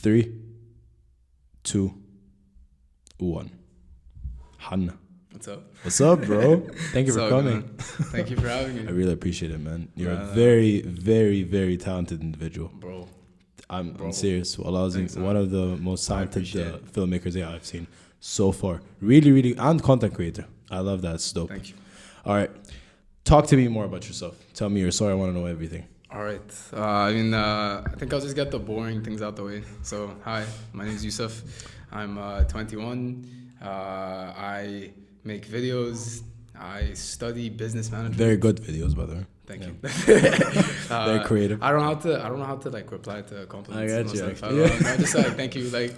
3 2 1 Hanna. What's up, bro? Thank you for coming. Thank you for having me. I really appreciate it, man. You're a very, very, very talented individual. Bro. I'm serious. One of the most talented filmmakers I've seen so far. Really, really, and content creator. I love that. It's dope. Thank you. All right. Talk to me more about yourself. Tell me your story. I want to know everything. All right. I think I'll just get the boring things out the way. So, hi, my name is Yousef. I'm 21. I make videos. I study business management. Very good videos, by the way. Thank you. Very creative. I don't know how to like reply to compliments. I got you. I just like thank you. Like.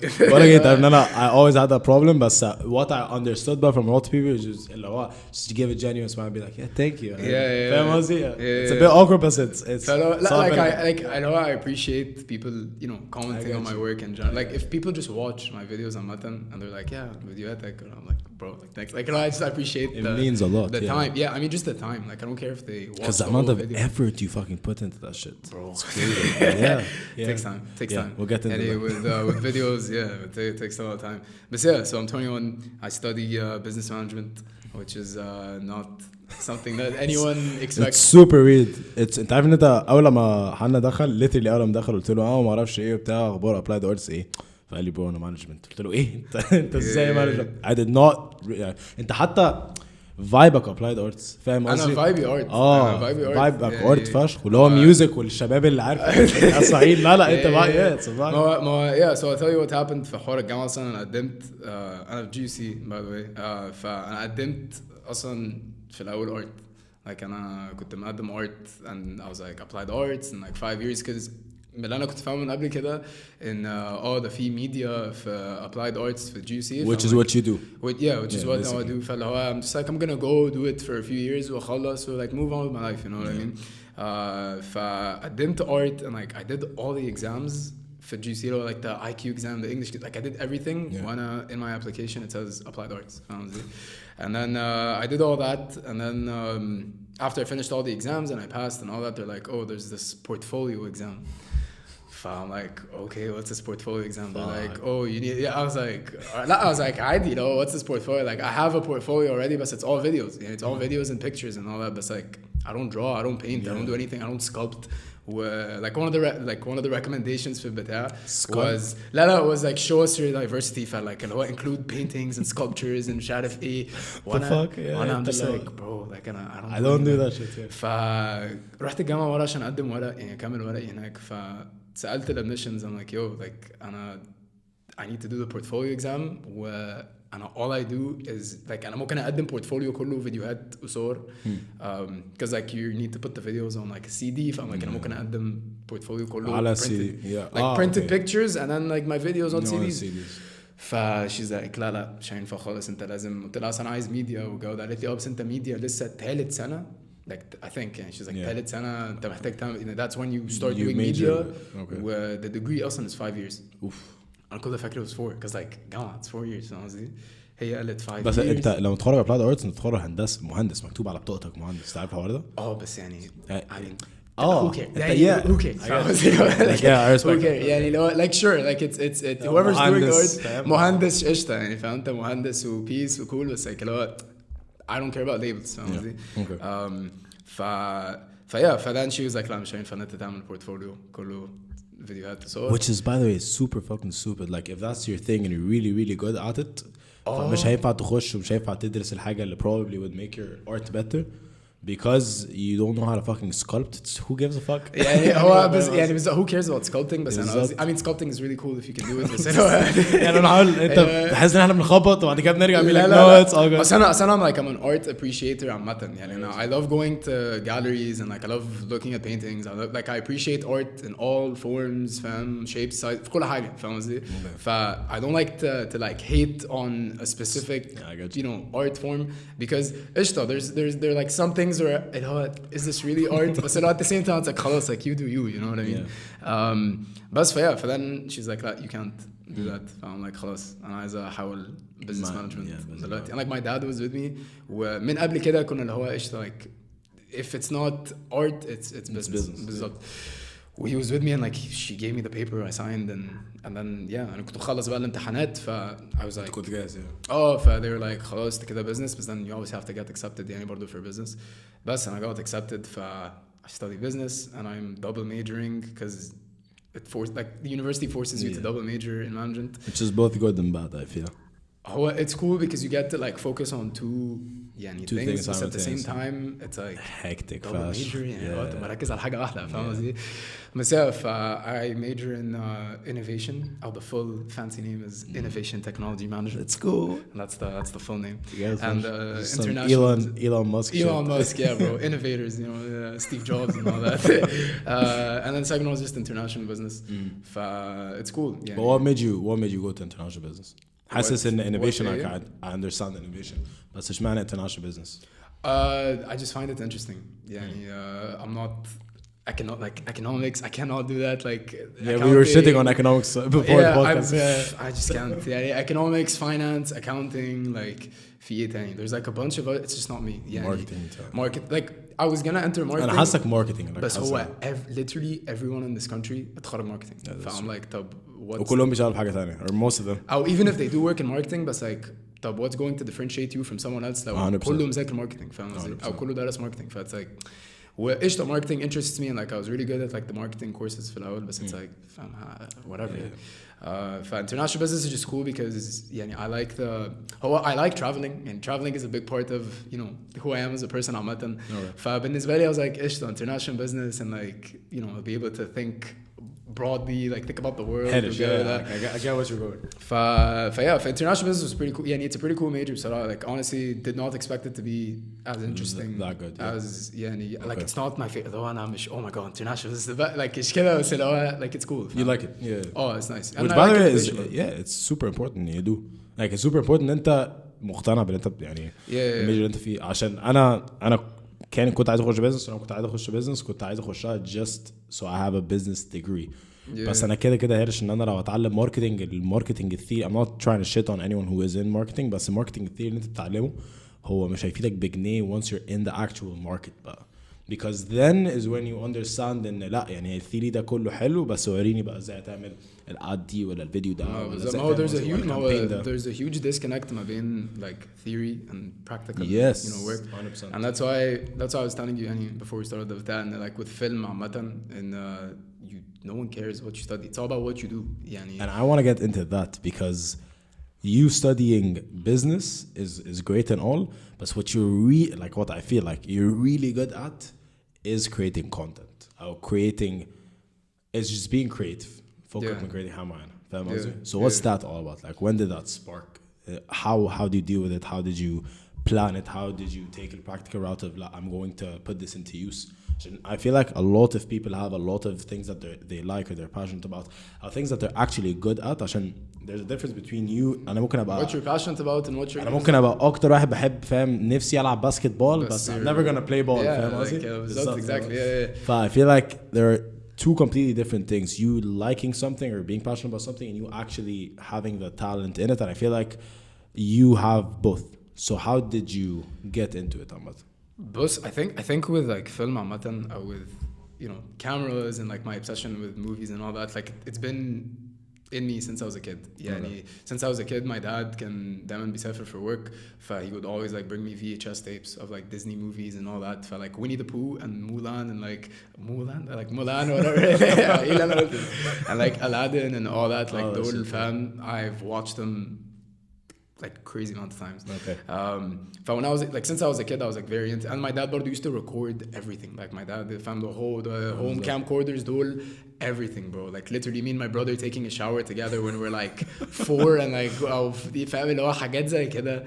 I always had that problem, but what I understood from a lot of people is just give a genuine smile and be like, yeah, thank you. It's a bit awkward, but it's I know I appreciate people, commenting on my work and like if people just watch my videos on Matan and they're like, yeah, videoetic, and I'm like, bro, like thanks. Like I just appreciate it means a lot. The time. Yeah, I mean just the time. Like I don't care if they watch. Because the amount of effort you fucking put into that shit, bro. It's crazy. yeah. Takes time. We'll get into that. With videos, it takes a lot of time. But yeah, so I'm 21. I study business management, which is not something that anyone expects. It's super weird. انت عارف ان انت اول ما حنا دخل literally اول ما دخل قلت له ما اعرفش ايه بتاع اخبار ابلايد ارتس ايه فقال لي برو انا مانجمنت قلت له ايه انت ازاي مانجمنت I did not انت حتى فايبك ابلايد ارتس فاهم قصدي انا فايبي ارت فايبك ارت فشخ واللي هو ميوزك والشباب اللي عارف الصعيد لا انت بقى ما so I'll tell you what happened في حوار الجامعه اصلا انا قدمت انا في GC by the way فانا قدمت اصلا في الاول ارت like انا كنت مقدم ارت and I was like applied arts in like 5 years because من اللي انا كنت فاهمه من قبل كده ان ده في ميديا في applied arts في GC which is what you do which is what I do فاللي هو I'm just like I'm gonna go do it for a few years واخلص و like move on with my life you know what I mean فقدمت art and like I did all the exams for GC like the IQ exam the English like I did everything وانا in my application it says applied arts and then I did all that and then after I finished all the exams and I passed and all that they're like oh there's this portfolio exam I'm like, okay, what's this portfolio exam? They're like, oh, you need. Yeah, I was like, what's this portfolio? Like, I have a portfolio already, but it's all videos. It's all videos and pictures and all that. But it's like, I don't draw, I don't paint, I don't do anything, I don't sculpt. Like one of the recommendations for بتاع was it was like show us your diversity for like include paintings and sculptures and مش عارف ايه وانا I'm just like bro like I don't do that shit فرحت الجامعة ورا عشان اقدم ورق اكمل ورقي هناك سألت الادميشنز I'm like yo like I need to do the portfolio exam and all I do is like أنا ممكن أقدم portfolio كله فيديوهات وصور because like you need to put the videos on like a CD فأنا like أنا ممكن أقدم portfolio كله على printed CD like printed pictures and then like my videos on CDs فشيز like لا مش هينفع خالص أنت لازم قلت لها أصلا عايز ميديا وجودة قالت لي بس أنت ميديا لسه ثالث سنة like I think she's like ثالث سنة أنت محتاج تعمل that's when you start doing media the degree أصلا is 5 years أنا كنت فاكر it was 4 because like جامعة it's 4 years قصدي هي قالت 5 years بس أنت لما تتخرج أبلايد أرتس أنت تتخرج مهندس مكتوب على بطاقتك مهندس تعرف الحوار ده؟ بس يعني who cares? Who cares? I respect يعني like sure like it's whoever's doing art مهندس قشطة يعني فأنت مهندس وبيس وكول بس like I don't care about labels فاهم قصدي؟ فدان she was like لا مش هينفع أنت تعمل بورتفوليو كله فيديوهات صور which is by the way super fucking stupid like if that's your thing and you're really really good at it فمش هينفع تخش ومش هينفع تدرس الحاجة اللي probably would make your art better because you don't know how to fucking sculpt who gives a fuck يعني هو بس يعني who cares about sculpting بس أنا I mean sculpting is really cool if you can do it بس يعني أنا هقول أنت تحس إن إحنا بنخبط وبعد كده بنرجع بنقول no it's all good بس أنا like I'm an art appreciator عامة يعني I love going to galleries and like I love looking at paintings I appreciate art in all forms فاهم shapes size في كل حاجة فاهم قصدي I don't like to like hate on a specific art form because قشطة there are like some things where is this really art but at the same time it's like خلاص like you do you know what I mean بس for then she's like you can't do that فأنا like خلاص أنا عايز أحاول business management دلوقتي and like my dad was with me ومن قبل كده كنا اللي هو قشطة like if it's not art it's business بالظبط he was with me and like she gave me the paper I signed and then yeah أنا كنت بخلص بقى الامتحانات ف I was like كنت جاهز ف they were like خلاص كده business but then you always have to get accepted يعني برضو for business بس I got accepted ف I study business and I'm double majoring because it forced like the university forces you to double major in management, which is both good and bad I feel. It's cool because you get to like focus on two things but at the same time it's like hectic double major يعني مركز على حاجة واحدة فاهم قصدي؟ بس I major in innovation. The full fancy name is innovation technology management. It's cool. And that's the full name. And international Elon Musk. Elon Musk, yeah, bro. Innovators, you know, Steve Jobs and all that. And then second one was just international business. It's cool. Yeah. But what made you go to international business? حاسس ان innovation like I understand innovation بس ايش معنى international business? I just find it interesting. يعني I'm not economics. I cannot do that. Like we were sitting on economics before the podcast. I just can't. Yeah, economics, finance, accounting. Like في ايه تاني? There's like a bunch of it. It's just not me. Yeah, market. Like I was gonna enter marketing. أنا حاسك marketing. بس هو literally everyone in this country اتخرج marketing. فأنا like طب وكلهم بيشتغلوا بحاجة تانية or most of them. Or even if they do work in marketing but like طب what's going to differentiate you from someone else لو كله مذاكر marketing فاهم قصدي؟ أو كله دارس marketing فit's like وقشطة marketing interests me and like I was really good at like the marketing courses في الأول but it's like whatever. International business is just cool because يعني I like traveling and traveling is a big part of you know who I am as a person عامة. فبالنسبة لي I was like قشطة international business and like you know be able to think broadly, like think about the world. I get what you're going. For international business was pretty cool. Yeah, it's a pretty cool major. So like honestly, did not expect it to be as interesting that good. As like it's not my favorite. Though I'm oh my god, international business is the best. Like it's كده like it's cool. You like it? Yeah. Oh, it's nice. Which by the way is it's super important. You do like it's super important. أنت مقتنع باللي أنت يعني الميجر اللي أنت فيه عشان أنا كنت عايز اخش بيزنس وانا كنت عايز اخش بيزنس كنت عايز اخشها just so I have a business degree. بس انا كده هيرش ان انا لو اتعلم ماركتنج الماركتنج الثيري I'm not trying to shit on anyone who is in marketing بس الماركتنج الثيري اللي انت بتتعلمه هو مش هيفيدك بجنيه once you're in the actual market بقى because then is when you understand ان لا يعني الثيري ده كله حلو بس وريني بقى ازاي تعمل الاد دي ولا الفيديو ده there's a huge disconnect ما بين like theory and practical yes. you know work 100%. and that's why I was telling you before we started with that and like with film عامة and no one cares what you study. It's all about what you do. And I want to get into that because you studying business is great and all, but what like what I feel like you're really good at is creating content or creating. It's just being creative. Focus on creating So what's that all about? Like when did that spark? How do you deal with it? How did you plan it? How did you take the practical route of like, I'm going to put this into use? I feel like a lot of people have a lot of things that they like or they're passionate about are things that they're actually good at عشان there's a difference between you أنا ممكن أبقى what you're passionate about and what you're أنا ممكن أبقى أكتر واحد بحب فاهم نفسي ألعب باسكت بول بس I'm never gonna play ball فاهم قصدي exactly I feel like there are two completely different things you liking something or being passionate about something and you actually having the talent in it and I feel like you have both so how did you get into it Ahmed? But I think with like film عامة or with you know cameras and like my obsession with movies and all that like it's been in me since I was a kid. Since I was a kid my dad can دايما بيسافر for work he would always like bring me VHS tapes of like Disney movies and all that like Winnie the Pooh and Mulan and like Mulan or whatever and like Aladdin and all that like those I've watched them like crazy amount of times. Okay. But when I was like since I was a kid I was like very into and my dad used to record everything like my dad found the home camcorders everything bro like literally me and my brother taking a shower together when we're like 4 and like فاهم اللي هو حاجات زي كده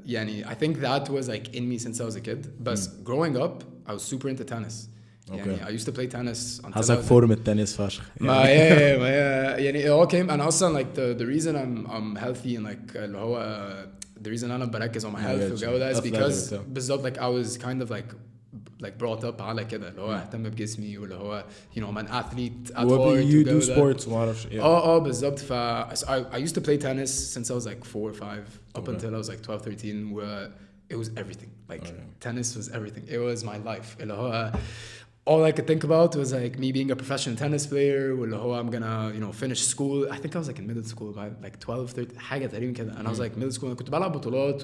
يعني I think that was like in me since I was a kid but growing up I was super into tennis. يعني I used to play tennis until حاسك فورمة تنس فشخ ما يعني it all came and also like the reason I'm healthy and like اللي هو the reason أنا بركز on my health والجو ده is because بالضبط like I was kind of like brought up على كده اللي هو اهتم بجسمي واللي هو you know I'm an athlete at heart you do sports وما اعرفش بالضبط I used to play tennis since I was like 4 or 5 up until I was like 12 13 where it was everything like tennis was everything it was my life اللي هو all I could think about was like me being a professional tennis player واللي هو I'm gonna finish school. I think I was like in middle school by like 12 13 حاجة تقريبا كده. and I was like middle school. أنا كنت بلعب بطولات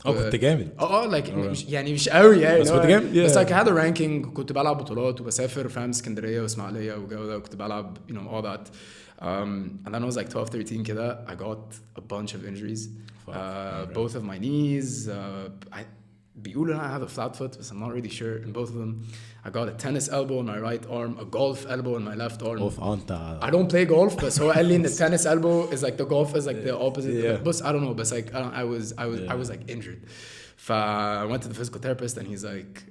كنت جامد. like يعني مش قوي يعني. بس كنت جامد. بس like I had a ranking. كنت بلعب بطولات وبسافر فاهم اسكندرية واسماعيلية والجو ده. وكنت بلعب all that. And then I was like 12 13 كده. I got a bunch of injuries. Both of my knees. بيقولوا I have a flat foot, but I'm not really sure in both of them. I got a tennis elbow in my right arm, a golf elbow in my left arm. I don't play golf, but so قال لي the tennis elbow is like the golf is like the opposite. But I don't know, but like I was like injured. I went to the physical therapist and he's like,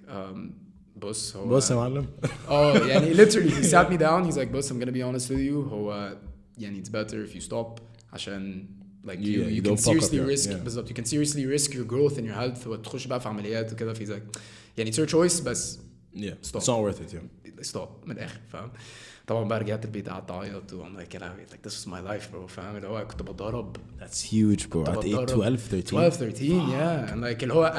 بص يا معلم. يعني literally he sat me down. He's like, بص I'm gonna be honest with you. هو يعني it's better if you stop عشان like you can seriously risk بالضبط. You can seriously risk your growth and your health وتخش بقى في عمليات وكده. He's like يعني it's your choice بس stop. It's not worth it. stop من الآخر فاهم. طبعا بقى رجعت البيت قعدت أعيط و I'm like like this was my life bro فاهم. اللي هو كنت بتدرب. That's huge bro. At 8 12 13 yeah. and like اللي هو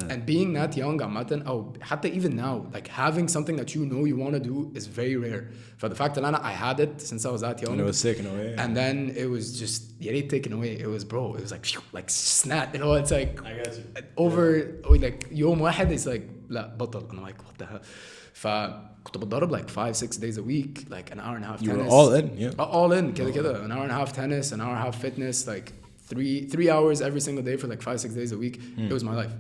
and being that young عامة أو حتى even now like having something that you know you want to do is very rare. For the fact that I had it since I was that young. And it was taken away. And then it was just taken away. It was bro. It was like snap. You know, it's like I got you. over like يوم واحد it's like لا بطل. I'm like what the hell. فكنت بتدرب like 5-6 days a week, like an hour and a half tennis. You were all in, yeah. All in كده. An hour and a half tennis, an hour and a half fitness, like 3 hours every single day for like 5-6 days a week. It was my life.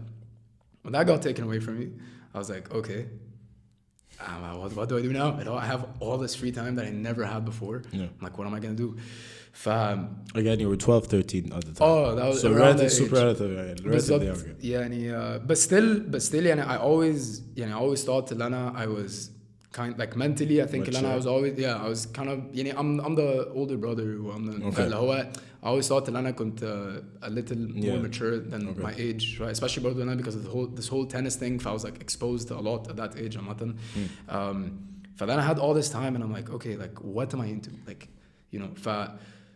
When that got taken away from me, I was like, okay, what do I do now? I have all this free time that I never had before. I'm like, what am I gonna do? Again, you were 12, 13 at the time. Oh, that was so around that super age. relative. Yeah, but still, I always thought that I was kind like mentally. I think I was always I was kind of I'm the older brother who I'm the I always thought that I could a little more mature than my age, right? Especially because of this whole tennis thing. I was like exposed to a lot at that age. But then I had all this time, and I'm like, okay, like what am I into? Like,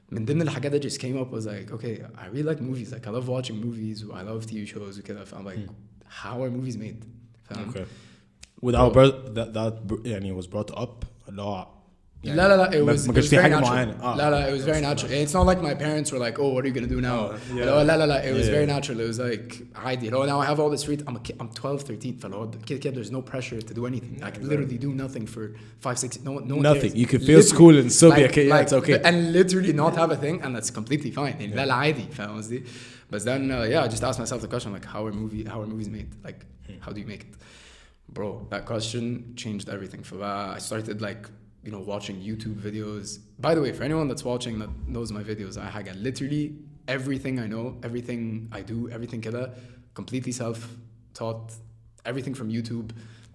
من ضمن الحاجات that just came up was like, okay, I really like movies. Like I love watching movies. I love TV shows. I'm like, how are movies made? Okay. Without that was brought up a lot. لا it was very natural. It was very natural. It's not like my parents were like, oh, what are you gonna do now? لا it was very natural. It was like عادي. Now I have all this free time. I'm 12, 13. Kid, there's no pressure to do anything. I can literally do nothing for 5, 6. No one nothing. cares. You can feel school and still be okay. Yeah, it's okay. And literally not have a thing, and that's completely fine. لا عادي. فاهم قصدي؟ But then I just asked myself the question like, how are movies made? Like, how do you make it? Bro, that question changed everything. I started like watching YouTube videos. By the way, for anyone that's watching that knows my videos, I got literally everything I know, everything I do, everything كده, completely self-taught, everything from YouTube.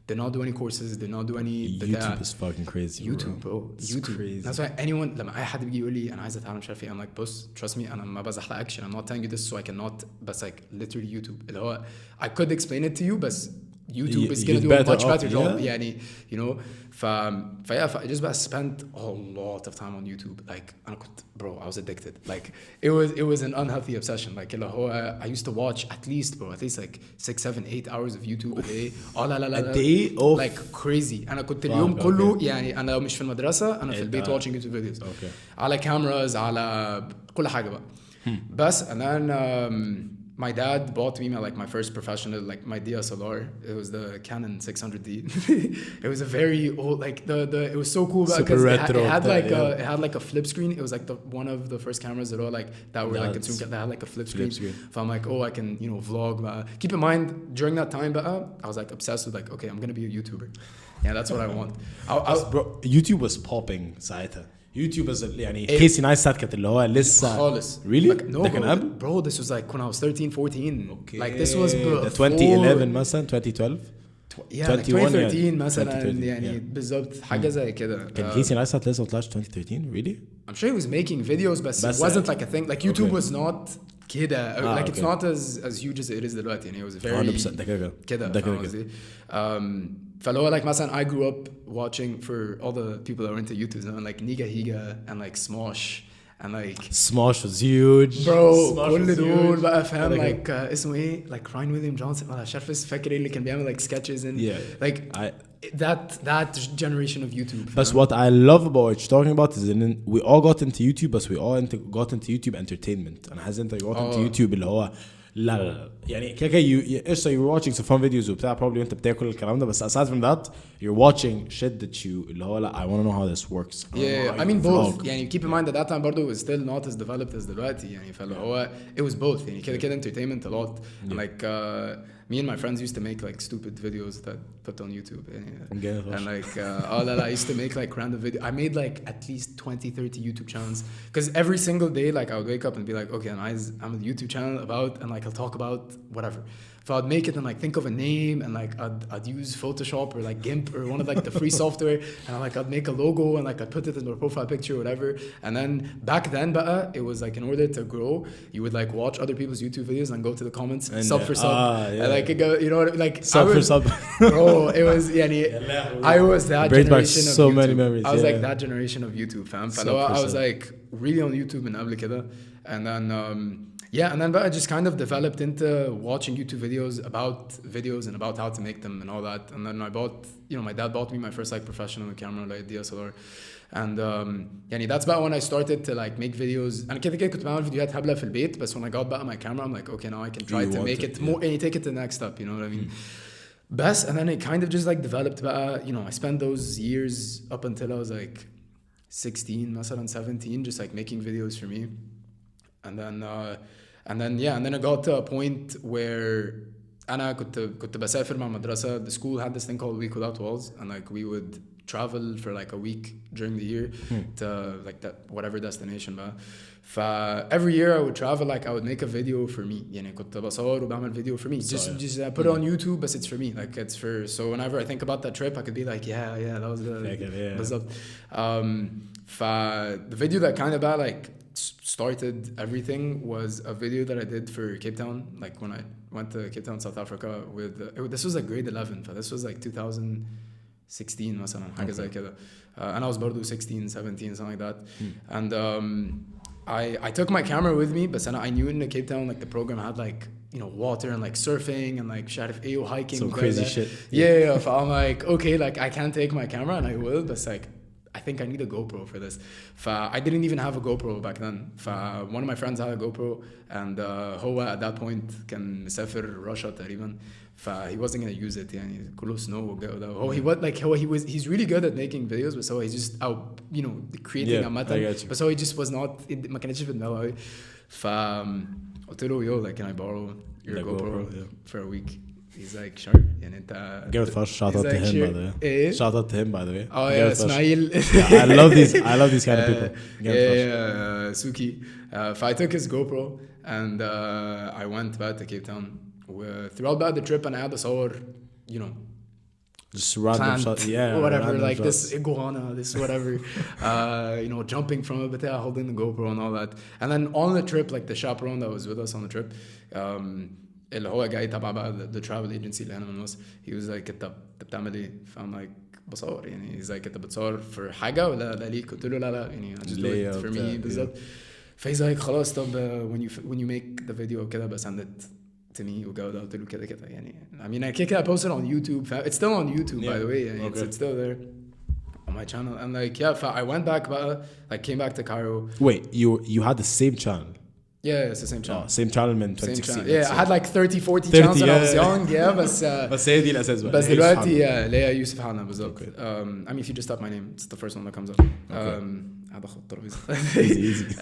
Did not do any courses, did not do any... YouTube is fucking crazy, YouTube, bro. YouTube. Crazy. That's why anyone, لما أي حد بيجي يقول لي أنا عايز أتعلم مش عارف إيه, I'm like, بص, trust me, أنا ما بزحلقكش. I'm not telling you this so I cannot, but like literally YouTube. اللي هو I could explain it to you, but YouTube is going to do a much better job. يعني, I just spent a lot of time on YouTube. Like, I was addicted. Like, it was an unhealthy obsession. Like, I used to watch at least like 6, 7, 8 hours of YouTube a day. A day? Oh. Like, crazy. أنا كنت اليوم كله يعني أنا مش في المدرسة أنا في البيت watching YouTube videos. Okay. على cameras على كل حاجة بقى. بس and then my dad bought me my first professional, like my DSLR. It was the Canon 600D. It was a very old, like it was so cool because it had like a flip screen. It was like one of the first cameras that were like consumed that had like a flip screen. So I'm like, I can vlog. Keep in mind during that time, I was like obsessed with like, okay, I'm gonna be a YouTuber. Yeah, that's what I want. Bro, YouTube was popping ساعتها. YouTube is يعني كيسي نايستات كانت اللي هو لسه خالص. Really? Like, no, bro, this was like when I was 13, 14. Okay. Like this was before 2011 مثلا 2012 yeah, like 2013 مثلا يعني بالضبط حاجة زي كده. كان كيسي نايستات لسه طلعش 2013 really? I'm sure he was making videos but it wasn't like a thing. Like YouTube was not كده. Like it's not as huge as it is دلوقتي. يعني it was very 100% ده كده فاهم قصدي؟ فلو like مثلا I grew up watching for all the people that were into YouTube and like Niga Higa and like Smosh and like Smosh was huge bro كل دول بقى فاهم like اسمه ايه like Ryan William Johnson ولا مش عارف فاكر ايه اللي كان بيعمل like sketches and like that generation of YouTube. But what I love about what you're talking about is that we all got into YouTube, but we all got into YouTube entertainment. أنا حاسس أنت got into YouTube اللي هو لا يعني كده قشطة you're watching some fun videos وبتاع probably وأنت بتاكل الكلام ده بس aside from that you're watching shit that you اللي هو لا I want to know how this works. I mean both يعني keep in mind that time برضه was still not as developed as دلوقتي يعني فاللي هو it was both يعني كده entertainment a lot. And like me and my friends used to make like stupid videos that put on YouTube and like I used to make like random video. I made like at least 20-30 YouTube channels because every single day like I would wake up and be like okay I'm a YouTube channel about and like I'll talk about whatever. So I'd make it and like think of a name and like I'd use Photoshop or like GIMP or one of like the free software and like I'd make a logo and like I'd put it in my profile picture or whatever. And then back then it was like in order to grow you would like watch other people's YouTube videos and go to the comments and sub for sub and like it go, you know what, like sub for sub. Bro, it was I was that generation of so YouTube. many memories. I was like that generation of YouTube fam. I was like really on YouTube and قبل كده and then and then I just kind of developed into watching YouTube videos and about how to make them and all that. And then I bought, my dad bought me my first like professional camera, like DSLR. And that's about when I started to like make videos. And كده كنت بعمل فيديوهات هبلة في البيت. But when I got back my camera, I'm like, okay, now I can try to make it more, and you take it to the next step. You know what I mean? Best. And then it kind of just like developed. I spent those years up until I was like 16, مثلا 17, just like making videos for me. And then I got to a point where أنا كنت بسافر مع مدرسة. The school had this thing called Week Without Walls, and like we would travel for like a week during the year to like that whatever destination بقى. Every year I would travel, like I would make a video for me. يعني كنت بصور وبعمل video for me. Just put it on YouTube, but it's for me. Like it's for, so whenever I think about that trip, I could be like, yeah, that was good. بالظبط. The video that kind of like started everything was a video that I did for Cape Town, like when I went to Cape Town, South Africa with this was like grade 11, this was like 2016 مثلا حاجة زي كده. And I was برضو 16, 17, something like that. And I took my camera with me, but I knew in Cape Town like the program had like water and like surfing and like hiking. Some crazy shit. Yeah. So I'm like, okay, like I can't take my camera and I will, but like I think I need a GoPro for this. I didn't even have a GoPro back then. One of my friends had a GoPro and هو at that point كان مسافر Russia تقريبا. He wasn't gonna use it يعني كله snow he's really good at making videos, but so he's just out creating عامة. But so he just was not ما كانتش في دماغه قوي. قلت له yo, like can I borrow your GoPro for a week? He's like sure يعني انت give it first. Shout out to him by the way. Shout out to him by the way. Oh yeah, Ismail. I love these kind of people. Suki. I took his GoPro and I went back to Cape Town. Throughout the trip and I had أصور just random shots, whatever, like shots. This iguana, this whatever, jumping from a bit, holding the GoPro and all that. And then on the trip, like the chaperone that was with us on the trip, اللي هو جاي تبع بقى the travel agency اللي هنا من مصر, he was like انت بتعمل ايه؟ فأنا like بصور يعني. he's like انت بتصور for حاجة ولا لا ليك؟ قلت له لا يعني I just do it for me بالظبط. فhe's like خلاص طب when you make the video كده بس send it to me وجاوده. قلت له كده يعني. I mean I كده posted on YouTube. It's still on YouTube by the way. يعني it's still there on my channel. And like I went back بقى, like came back to Cairo. Wait, you had the same channel? Yeah, it's the same channel. Same channel من 2016. Yeah, I had like 30-40 channels when I was young. Yeah, بس هي دي الأساس بقى. بس دلوقتي ليا يوسف Hanna بالظبط. I mean if you just type my name, it's the first one that comes up. هذا خط ترابيزة. Easy.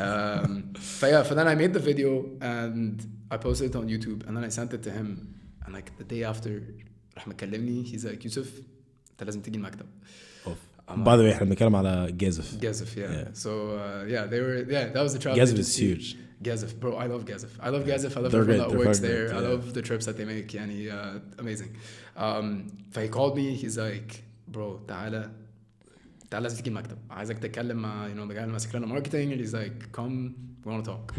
So then I made the video and I posted it on YouTube and then I sent it to him, and like the day after راح مكلمني. He's like يوسف أنت لازم تيجي المكتب. By the way احنا بنتكلم على Yousef. Yeah. So they were that was the travel Yousef agency. is huge. Yousef, bro, I love Yousef. I love everyone that works there. I love the trips that they make. Yani, amazing. He called me. He's like, bro, تعال لازم تيجي المكتب. عايزك تتكلم مع the guy اللي ماسك لنا marketing. And he's like, come, we want to talk.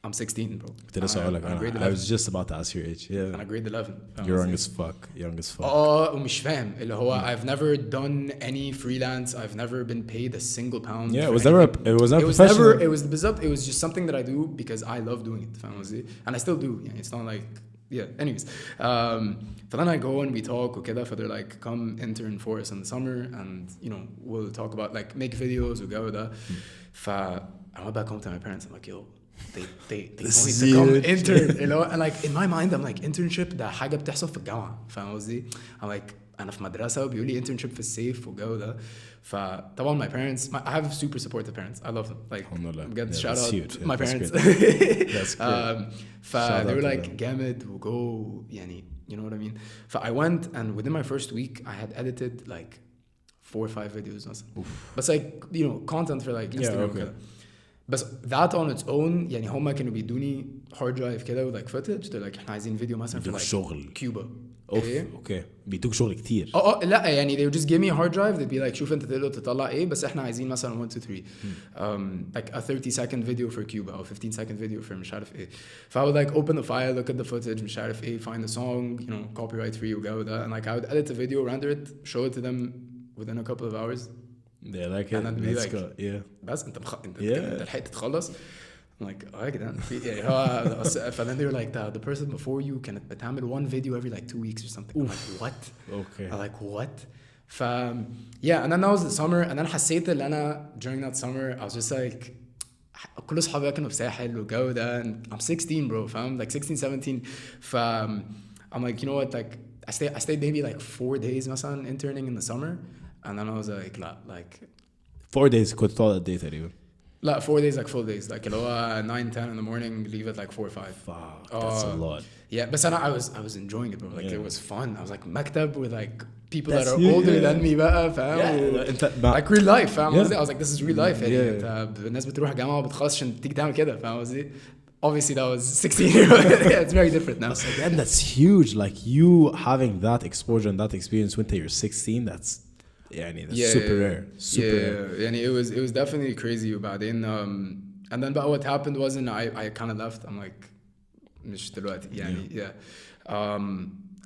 I'm 16, bro. I was just about to ask your age. Yeah. And I grade 11. You're young as fuck. ومش فاهم اللي هو I've never done any freelance. I've never been paid a single pound. Yeah, it was never professional. It was just something that I do because I love doing it. فاهم قصدي? And I still do. يعني it's not like yeah, anyways. So then I go and we talk وكده, so they're like, come intern for us in the summer and, you know, we'll talk about like make videos وجو ده. I went back home to my parents. I'm like, yo, they told me to come intern, you know? And like in my mind, I'm like, internship ده حاجة بتحصل في الجامعة, فاهم قصدي؟ I'm like, أنا في مدرسة وبيقول لي internship في الصيف وجو ده. فطبعا my parents, I have super supportive parents. I love them. Like, get shout out huge. my parents. That's great. They were like, جامد وgo, يعني, you know what I mean? I went and within my first week, I had edited like 4 or 5 videos. But like, you know, content for like Instagram. Yeah, okay. But that on its own, يعني هما كانوا بيدوني hard drive كده with like footage. They're like, احنا عايزين فيديو مثلا في like Cuba. اوكي بيدوك شغل كتير. لا يعني they would just give me a hard drive. They'd be like, شوف انت تقدر تطلع ايه, بس احنا عايزين مثلا 1 2 3 like a 30-second video for Cuba or 15-second video for مش عارف ايه. I would like open the file, look at the footage, مش عارف ايه, find the song, you know, copyright free وجو ده, and like I would edit the video, render it, show it to them within a couple of hours. They like it. And I'd be like, yeah. بس انت لحقت تخلص. I'm like, oh, كده. And then they were like, the person before you كانت بتعمل one video every like 2 weeks or something. I'm like, what? Okay. I'm like, what? Yeah, and then that was the summer, and then حسيت ان انا during that summer I was just like, كل اصحابي كانوا في ساحل وجو ده, and I'm 16 bro, فاهم, like 16 17. I'm like, you know what, like I stayed maybe like 4 days مثلا interning in the summer, and then I was like, لا, like 4 days كنت طالع قد ايه تقريبا؟ لا 4 days like full days, like اللي هو 9 10 in the morning, leave at like 4 or 5. Fuck, that's a lot. Yeah, but I was enjoying it, bro. Like it was fun. I was like maktab with like people that's that are older than me بقى, فاهم? Like real life, فاهم قصدي? I was like, this is real life. يعني انت الناس بتروح جامعة وبتخلص عشان تيجي تعمل كده, فاهم قصدي? Obviously that was 16 years old. Yeah, it's very different now. And that's huge. Like you having that exposure and that experience when you're 16, that's super rare. Super rare. يعني it was definitely crazy. وبعدين and then but what happened was I kind of left. I'm like, مش دلوقتي يعني. Yeah.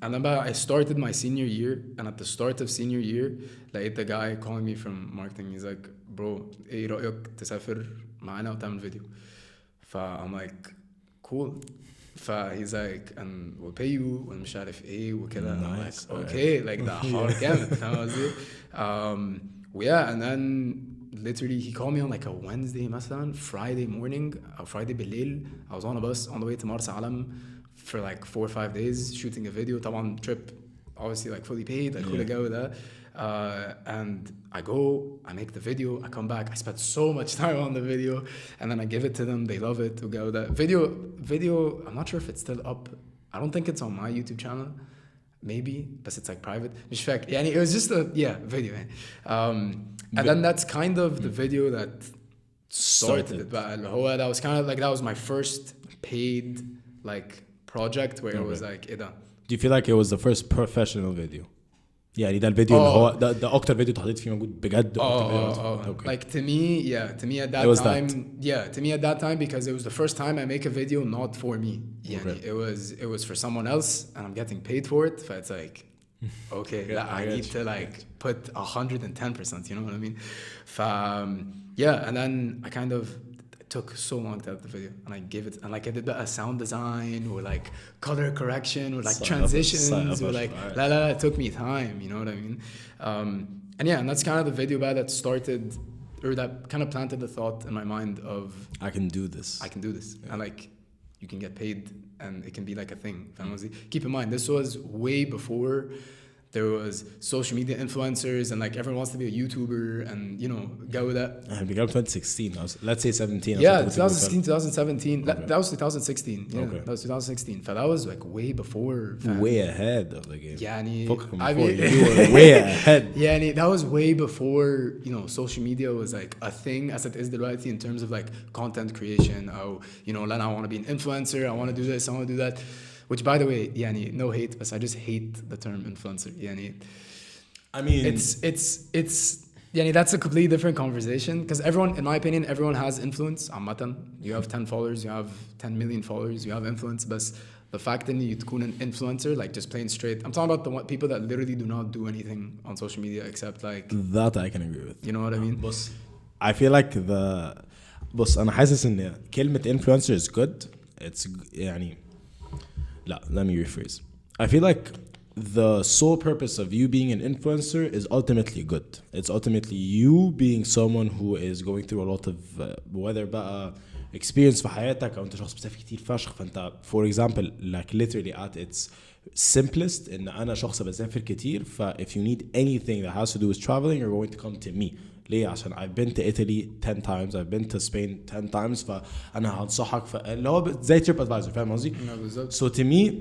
And then but I started my senior year, and at the start of senior year, like the guy calling me from marketing, he's like, bro, ايه رأيك تسافر معانا وتعمل فيديو? I'm like, cool. He's like, and we'll pay you ومش عارف ايه وكده. Nice. I'm like, okay, like ده حوار جامد, فاهم قصدي? Yeah, and then literally he called me on like a Wednesday مثلا, Friday morning or Friday بالليل. I was on a bus on the way to العالم for like 4 or 5 days shooting a video. طبعا trip obviously like fully paid, like كل الجو ده. And I go, I make the video, I come back, I spend so much time on the video, and then I give it to them, they love it. Video, I'm not sure if it's still up. I don't think it's on my YouTube channel, maybe, but it's like private. مش فاكر. يعني it was just a video. And then that's kind of the video that started it. That was kind of like, that was my first paid like project where it was like, إيه ده. Do you feel like it was the first professional video? يعني ده الفيديو اللي هو ده اكتر فيديو اتحطيت فيه موجود بجد. Okay. Like to me at that time, to me at that time, because it was the first time I make a video not for me. يعني it was for someone else, and I'm getting paid for it. So it's like, okay, I need to like put 110%. You know what I mean? And then I kind of took so long to edit the video, and I gave it, and like I did a sound design or like color correction or like transitions or like it took me time, you know what I mean? And that's kind of the video that started, or that kind of planted the thought in my mind of I can do this, and like you can get paid and it can be like a thing. Keep in mind, this was way before there was social media influencers and like everyone wants to be a YouTuber and, you know, go with that. And began 2016. Let's say 17. Yeah, 2016, 2017. Okay. That was 2016. Yeah, okay. That was 2016. That was like way before. Way ahead of the game. Yeah, I mean, you were way ahead. Yeah, that was way before, you know, social media was like a thing as it is delighty in terms of like content creation. Oh, you know, I want to be an influencer. I want to do this. I want to do that. Which, by the way, يعني no hate, but I just hate the term influencer. يعني, I mean, it's يعني that's a completely different conversation, because everyone, in my opinion, everyone has influence. عامة, you have 10 followers, you have 10 million followers, you have influence. But the fact that you تكون an influencer, like just plain straight, I'm talking about the people that literally do not do anything on social media except like. That I can agree with. You know what I mean? بص, I feel like بص أنا حاسس إن كلمة influencer is good. It's يعني لا, let me rephrase. I feel like the sole purpose of you being an influencer is ultimately good. It's ultimately you being someone who is going through a lot of whether بقى experience في حياتك أو أنت شخص بتسافر كتير فشخ, فأنت for example like literally at its simplest إن أنا شخص بسافر كتير, if you need anything that has to do with traveling you're going to come to me. ليه؟ عشان I've been to Italy 10 times, I've been to Spain 10 times, فأنا هنصحك اللي هو زي trip advisor, فاهم قصدي؟ So to me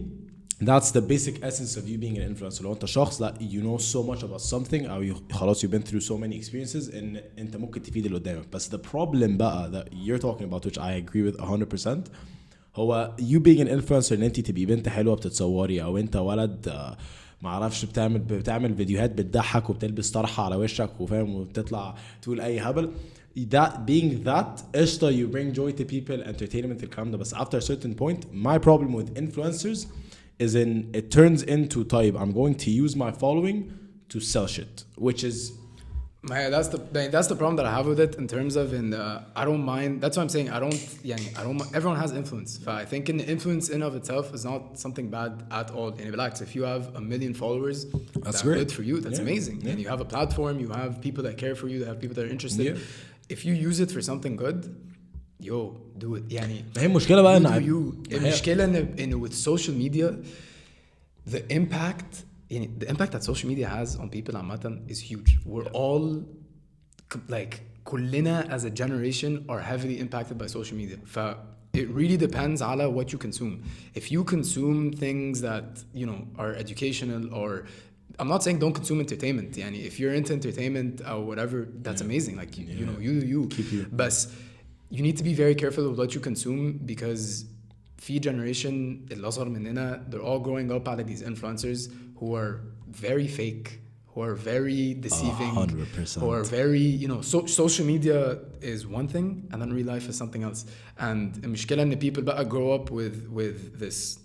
that's the basic essence of you being an influencer. لو انت شخص لا you know so much about something او خلاص you've been through so many experiences ان انت ممكن تفيد اللي قدامك. بس the problem بقى that you're talking about which I agree with 100% هو you being an influencer ان انت تبقي بنت حلوة بتتصوري او انت ولد ما اعرفش بتعمل فيديوهات بتضحك وبتلبس طرحة على وشك وفاهم وبتطلع تقول اي هبل. That being that قشطة you bring joy to people, entertainment الكلام ده, بس after a certain point my problem with influencers is in it turns into type I'm going to use my following to sell shit, which is that's the problem that I have with it in terms of I don't mind. That's what I'm saying. I don't everyone has influence. But I think the influence in of itself is not something bad at all. And relax, if you have 1 million followers, that's great. Good for you. That's amazing. And you have a platform, you have people that care for you, that have people that are interested. If you use it for something good, do it. يعني هي المشكلة بقى المشكلة إن with social media the impact that social media has on people عامة is huge. We're all like كلنا as a generation are heavily impacted by social media. It really depends على what you consume. If you consume things that are educational, or I'm not saying don't consume entertainment. يعني if you're into entertainment or whatever, that's amazing. Like you keep you. But you need to be very careful with what you consume because في generation اللي أصغر مننا, they're all growing up على these influencers who are very fake, who are very deceiving, 100%. who are very, social media is one thing and then real life is something else. And المشكلة إن people بقى grow up with this,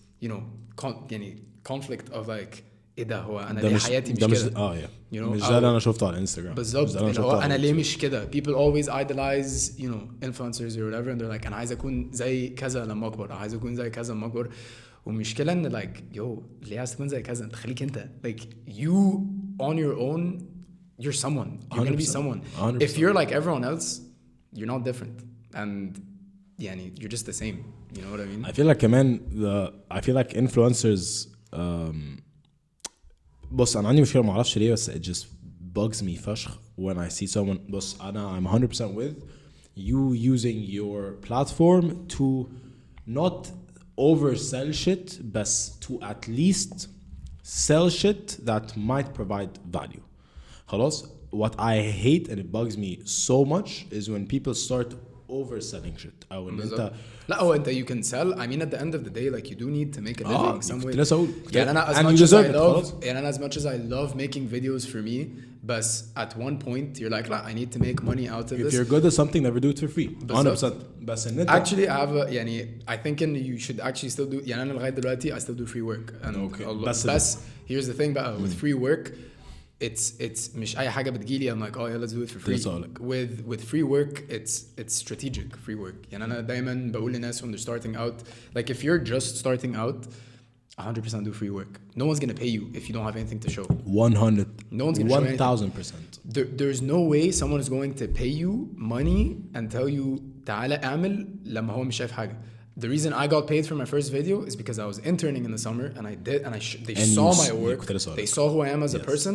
conflict of like ايه ده هو انا ليه حياتي مش كده مش ده اللي انا شفته على انستغرام بالظبط اللي هو انا ليه مش كده. people always idolize influencers or whatever and they're like انا عايز اكون زي كذا لما اكبر, عايز اكون زي كذا لما اكبر. والمشكله ان like ليه عايز تكون زي كذا؟ انت خليك انت like you on your own you're someone, you're gonna be someone. 100%. If you're like everyone else you're not different and you're just the same, you know what I mean. I feel like كمان I feel like influencers بص أنا عندي مشكلة معرفش ليه بس it just bugs me فشخ when I see someone. بص أنا I'm 100% with you using your platform to not oversell shit but to at least sell shit that might provide value. خلاص. What I hate and it bugs me so much is when people start overselling shit أو إن أنت لا هو أنت you can sell. I mean at the end of the day like you do need to make a living some way. يعني أنا as much as I love making videos for me but at one point you're like I need to make money out of this. If you're good at something never do it for free 100%. بس إن أنت actually I have I think you should actually still do يعني أنا لغاية دلوقتي I still do free work and بس here's the thing بقى with free work it's مش أي حاجة بتجيلي I'm like yeah let's do it for free. With free work it's strategic free work. يعني أنا دايما بقول للناس when they're starting out like if you're just starting out 100% do free work. No one's gonna pay you if you don't have anything to show. 100. No one's gonna show 1000%. There's no way someone is going to pay you money and tell you تعالى اعمل لما هو مش شايف حاجة. The reason I got paid for my first video is because I was interning in the summer and they saw my work, they saw who I am as a person.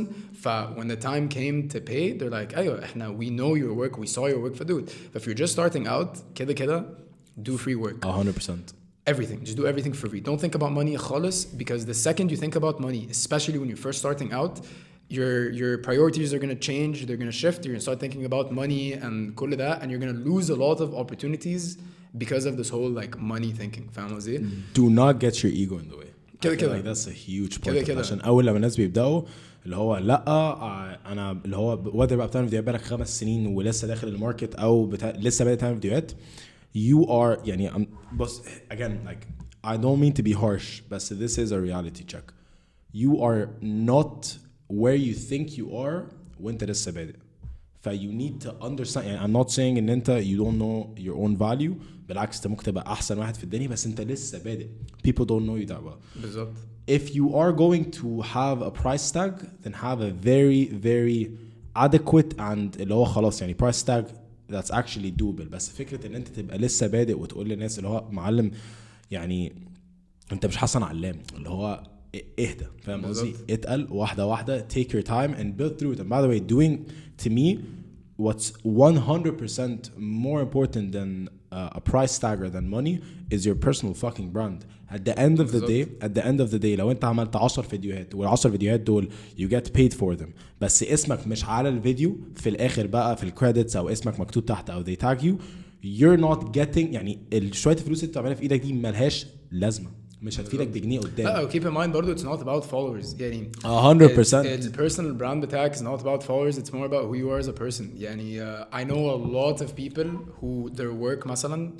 When the time came to pay, they're like, we know your work, we saw your work for dude. But if you're just starting out, كده, do free work. 100%. Everything, just do everything for free. Don't think about money خالص because the second you think about money, especially when you're first starting out, your priorities are going to change, they're going to shift. You're going to start thinking about money and كل ده and you're going to lose a lot of opportunities because of this whole like money thinking. فاهم قصدي؟ Do not get your ego in the way. كده like that's a huge point. عشان أول لما الناس بيبدأوا اللي هو أنا اللي هو whether بقى بتعمل فيديوهات بقالك 5 سنين ولسه داخل الماركت أو لسه بدأت تعمل فيديوهات you are يعني بس again like I don't mean to be harsh but this is a reality check. You are not where you think you are وانت لسه بادئ. ف you need to understand يعني I'm not saying ان انت you don't know your own value بالعكس انت ممكن تبقى احسن واحد في الدنيا بس انت لسه بادئ people don't know you that well بالظبط. if you are going to have a price tag then have a very very adequate and اللي هو خلاص يعني price tag that's actually doable بس فكرة ان انت تبقى لسه بادئ وتقول للناس اللي هو معلم يعني انت مش حسن علام اللي هو اهدى فاهم قصدي اتقل واحدة واحدة take your time and build through it and by the way doing to me what's 100% more important than a price tag or than money is your personal fucking brand at the end of the day لو انت عملت 10 فيديوهات وال10 فيديوهات دول you get paid for them بس اسمك مش على الفيديو في الاخر بقى في الكريدتس او اسمك مكتوب تحت او they tag you you're not getting يعني شوية الفلوس اللي بتعملها في ايدك دي ملهاش لازمة مش هتفيدك بجنيه قدام. لا keep in mind برضو it's not about followers يعني 100% the personal brand attack is not about followers it's more about who you are as a person يعني I know a lot of people who their work مثلا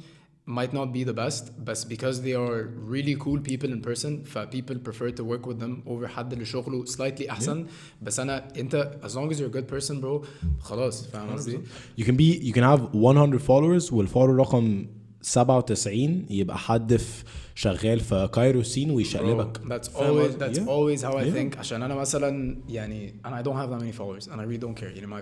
might not be the best but because they are really cool people in person people prefer to work with them over حد اللي شغله slightly أحسن بس انت as long as you're a good person bro خلاص فاهم قصدي. you can have 100 followers والفولور رقم 97 يبقى حد في شغال في كايرو سين ويشقلبك. That's always how I think عشان أنا مثلا يعني and I don't have that many followers and I really don't care you know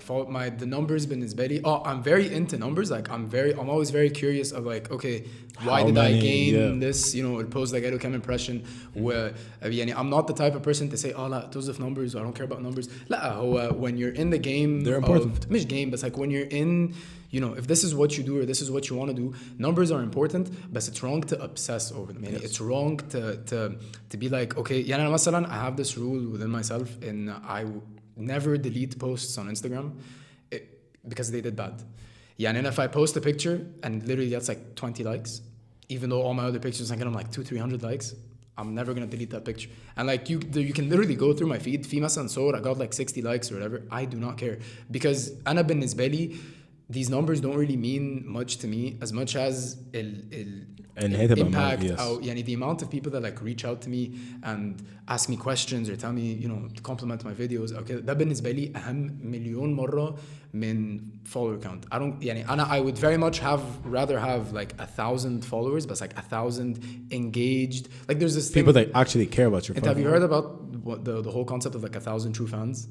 the numbers بالنسبة لي I'm very into numbers like I'm always very curious of like okay why did I gain this you know البوست ده جاله كام impression يعني I'm not the type of person to say لا those of numbers I don't care about numbers لا هو when you're in the game they're important مش game but like when you're in you know if this is what you do or this is what you want to do numbers are important but it's wrong to obsess over them يعني it's wrong to be like okay يعني أنا مثلا I have this rule within myself and I never delete posts on Instagram because they did bad يعني if I post a picture and literally gets like 20 likes even though all my other pictures I get them like 200-300 likes I'm never gonna delete that picture and like you can literally go through my feed في مثلا صور I got like 60 likes or whatever I do not care because أنا بالنسبة لي these numbers don't really mean much to me as much as impact or يعني the amount of people that like reach out to me and ask me questions or tell me you know compliment my videos okay ده بالنسبة لي أهم مليون مرة من follower count I don't يعني I would very much rather have like 1,000 followers but like 1,000 engaged like there's this people that actually care about your and have you heard about the whole concept of like 1,000 true fans?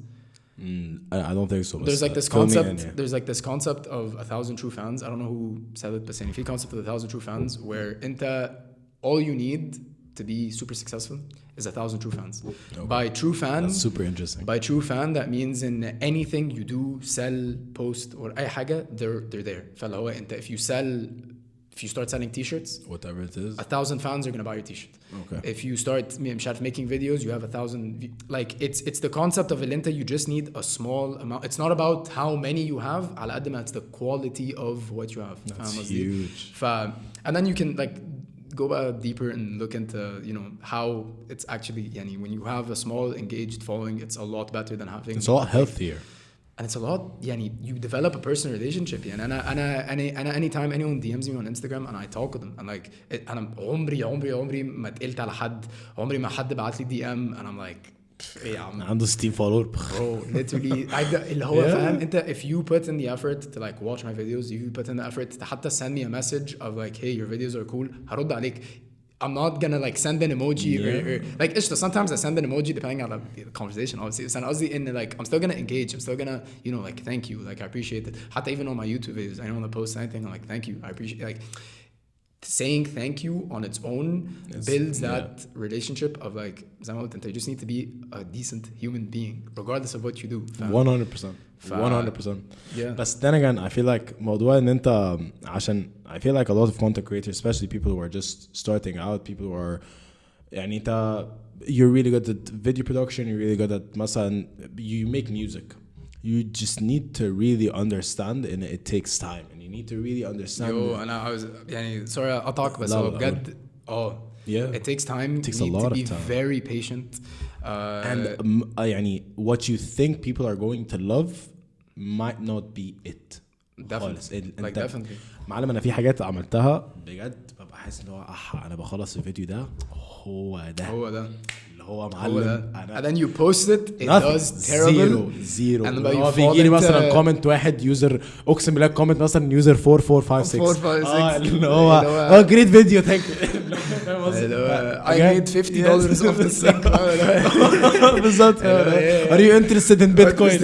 I don't think so. There's like this concept. There's like this concept of 1,000 true fans. I don't know who said it, but saying the concept of 1,000 true fans, where all you need to be super successful is 1,000 true fans. Okay. By true fan, that's super interesting. By true fan, that means in anything you do, sell, post, or أي حاجة, they're there. فاللي هو أنت if you start selling t-shirts, whatever it is, 1,000 fans are gonna buy your t-shirt. Okay. If you start making videos, you have 1,000. Like it's the concept of Elenta. You just need a small amount. It's not about how many you have. على قد ما it's the quality of what you have. That's huge. And then you can like go deeper and look into you know how it's actually يعني when you have a small engaged following, it's a lot better than having. It's a lot healthier. And it's a lot يعني you develop a personal relationship يعني أنا anytime anyone DMs me on Instagram and I talk with them and like أنا عمري ما اتقلت على حد عمري ما حد بعت لي DM and I'm like إيه يا عم عنده 60 follower bro literally اللي هو فاهم أنت if you put in the effort to like watch my videos if you put in the effort to حتى send me a message of like hey your videos are cool هرد عليك I'm not gonna like send an emoji or like sometimes I send an emoji depending on the conversation obviously so in like I'm still gonna engage I'm still gonna you know like thank you like I appreciate it حتى even on my YouTube videos I don't want to post anything I'm like thank you I appreciate like saying thank you on its own builds that relationship of like زي ما قلت you just need to be a decent human being regardless of what you do 100% 100% yeah but then again I feel like موضوع ان انت عشان I feel like a lot of content creators especially people who are just starting out people who are يعني انت you're really good at video production you're really good at مثلا you make music you just need to really understand and it takes time and you need to really understand I was يعني sorry أطاق بس هو بجد yeah it takes time it takes you need a lot to be of time very patient and يعني what you think people are going to love might not be it definitely definitely معلم أنا في حاجات عملتها بجد ببقى حاسس إن هو أنا بخلص الفيديو ده هو ده اللي هو معلم and then you post it does terrible zero and هو بيجي لي مثلا كومنت واحد يوزر اقسم بالله كومنت مثلا يوزر 4456 اللي هو great video thank you I made $50 off the sync بالظبط are you interested in Bitcoin